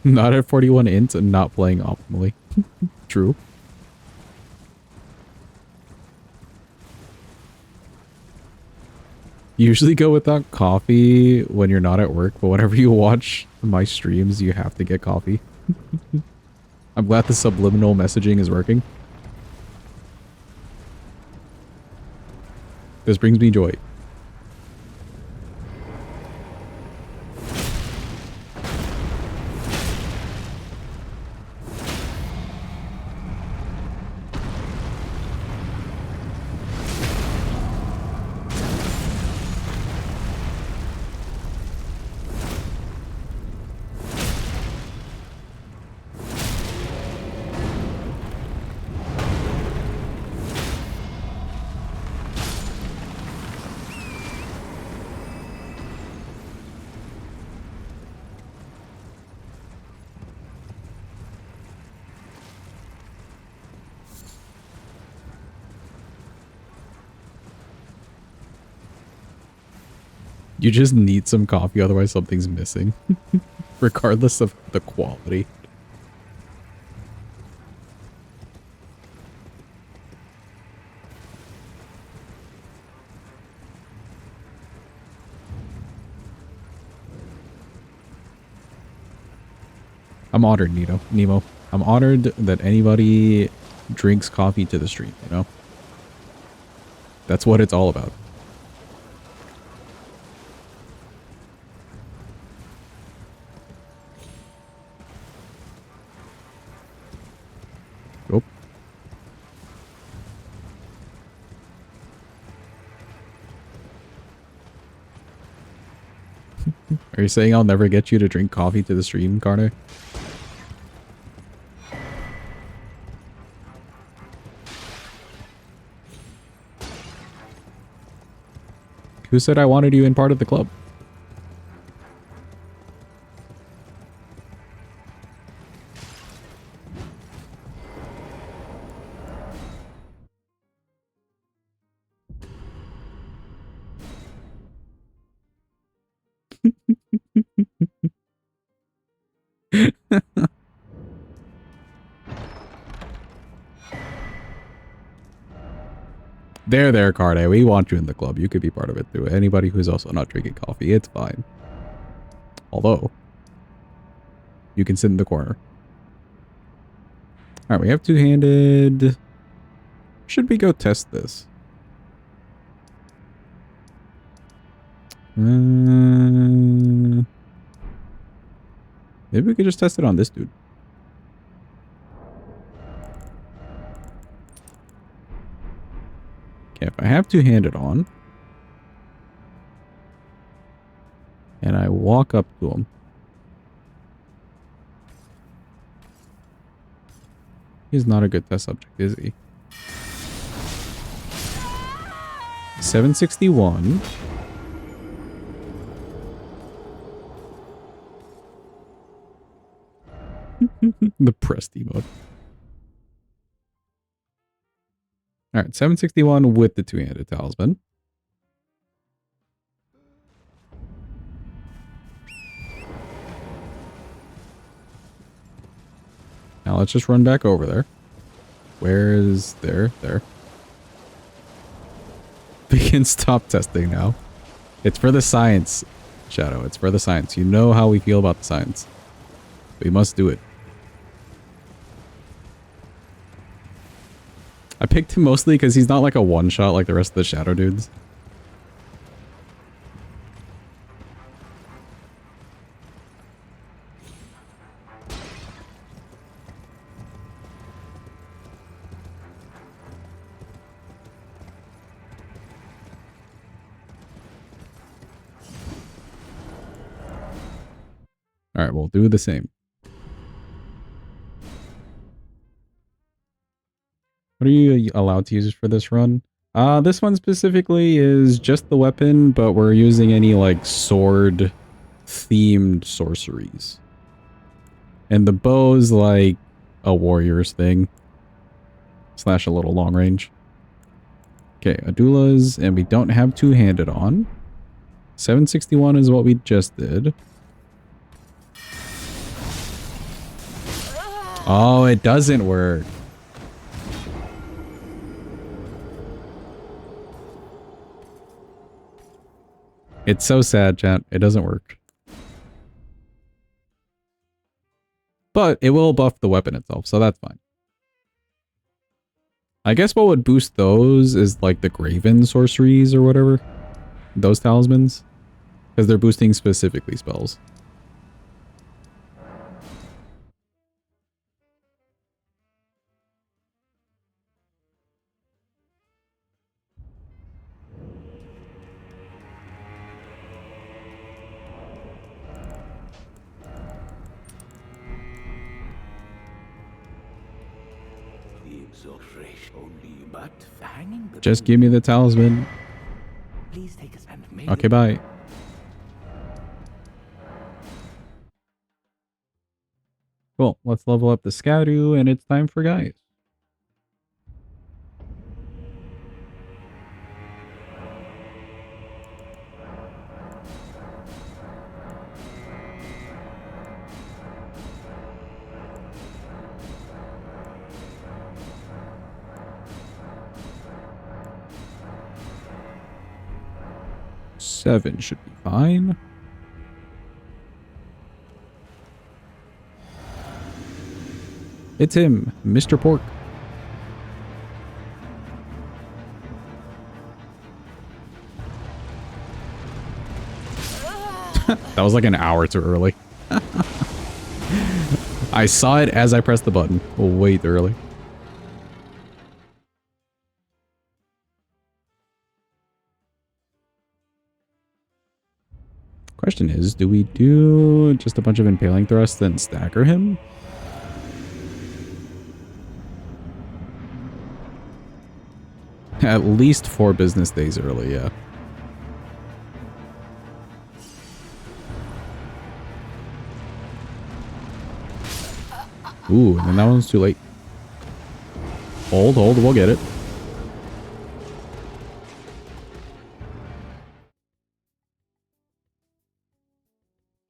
Speaker 1: Not at 41 int and not playing optimally. True. Usually go without coffee when you're not at work, but whenever you watch my streams, you have to get coffee. I'm glad the subliminal messaging is working. This brings me joy. You just need some coffee, otherwise something's missing. Regardless of the quality. I'm honored, Nemo. I'm honored that anybody drinks coffee to the stream, you know? That's what it's all about. Nope. Are you saying I'll never get you to drink coffee to the stream, Carter? Who said I wanted you in part of the club? There, Carde. We want you in the club. You could be part of it too. Anybody who's also not drinking coffee, it's fine. Although, you can sit in the corner. Alright, we have two-handed. Should we go test this? Maybe we could just test it on this dude. Okay, if I have two-handed on, and I walk up to him, he's not a good test subject, is he? 761. The pressed emote. Alright, 761 with the two-handed talisman. Now let's just run back over there. Where is there? There. We can stop testing now. It's for the science, Shadow. It's for the science. You know how we feel about the science. We must do it. I picked him mostly because he's not like a one-shot like the rest of the Shadow dudes. Alright, we'll do the same. What are you allowed to use for this run? This one specifically is just the weapon, but we're using any like sword themed sorceries. And the bow's like a warrior's thing. Slash a little long range. Okay, Adula's, and we don't have two-handed on. 761 is what we just did. Oh, it doesn't work. It's so sad, chat. It doesn't work. But it will buff the weapon itself, so that's fine. I guess what would boost those is like the Graven sorceries or whatever. Those talismans. Because they're boosting specifically spells. Just give me the talisman.
Speaker 10: Please take us and
Speaker 1: Okay, bye. Cool. Let's level up the Scoutu, and it's time for guys. Seven should be fine. It's him, Mr. Pork. That was like an hour too early. I saw it as I pressed the button. Way too early. Question is, do we do just a bunch of impaling thrusts then stagger him? At least 4 business days early, yeah. Ooh, and then that one's too late. Hold, we'll get it.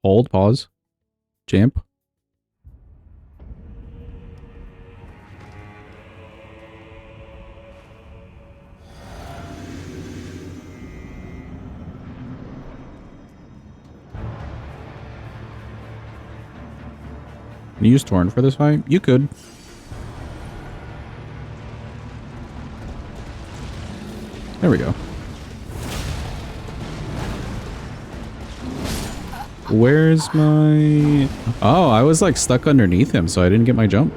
Speaker 1: Hold, pause. Champ. Can you use Torrent for this fight? You could. There we go. Where's my... Oh, I was like stuck underneath him, so I didn't get my jump.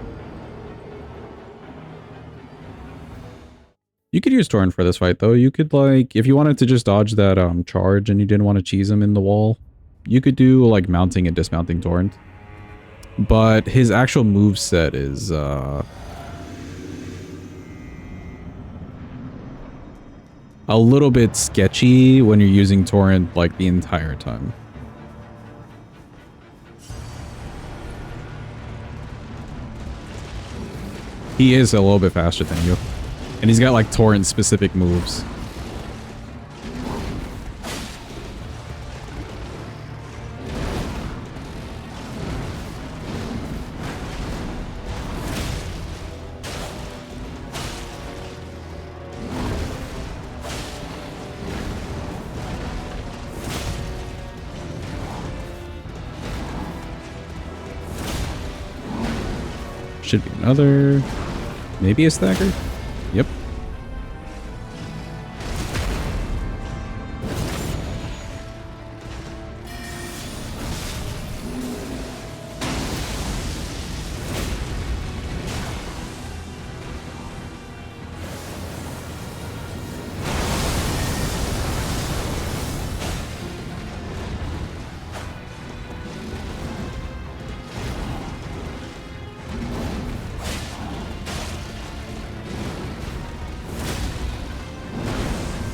Speaker 1: You could use Torrent for this fight, though. You could, like, if you wanted to just dodge that charge and you didn't want to cheese him in the wall, you could do, like, mounting and dismounting Torrent. But his actual move set is, a little bit sketchy when you're using Torrent, like, the entire time. He is a little bit faster than you. And he's got, like, Torrent-specific moves. Should be another... Maybe a stagger? Yep.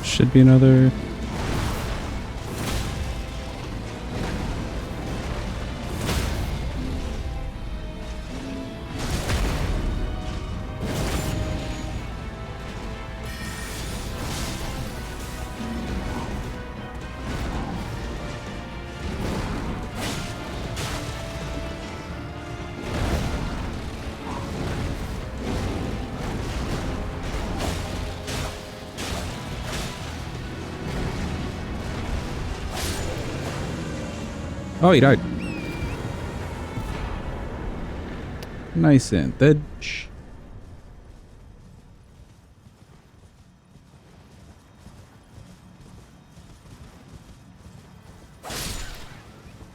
Speaker 1: Should be another. Oh, he died. Nice and edge.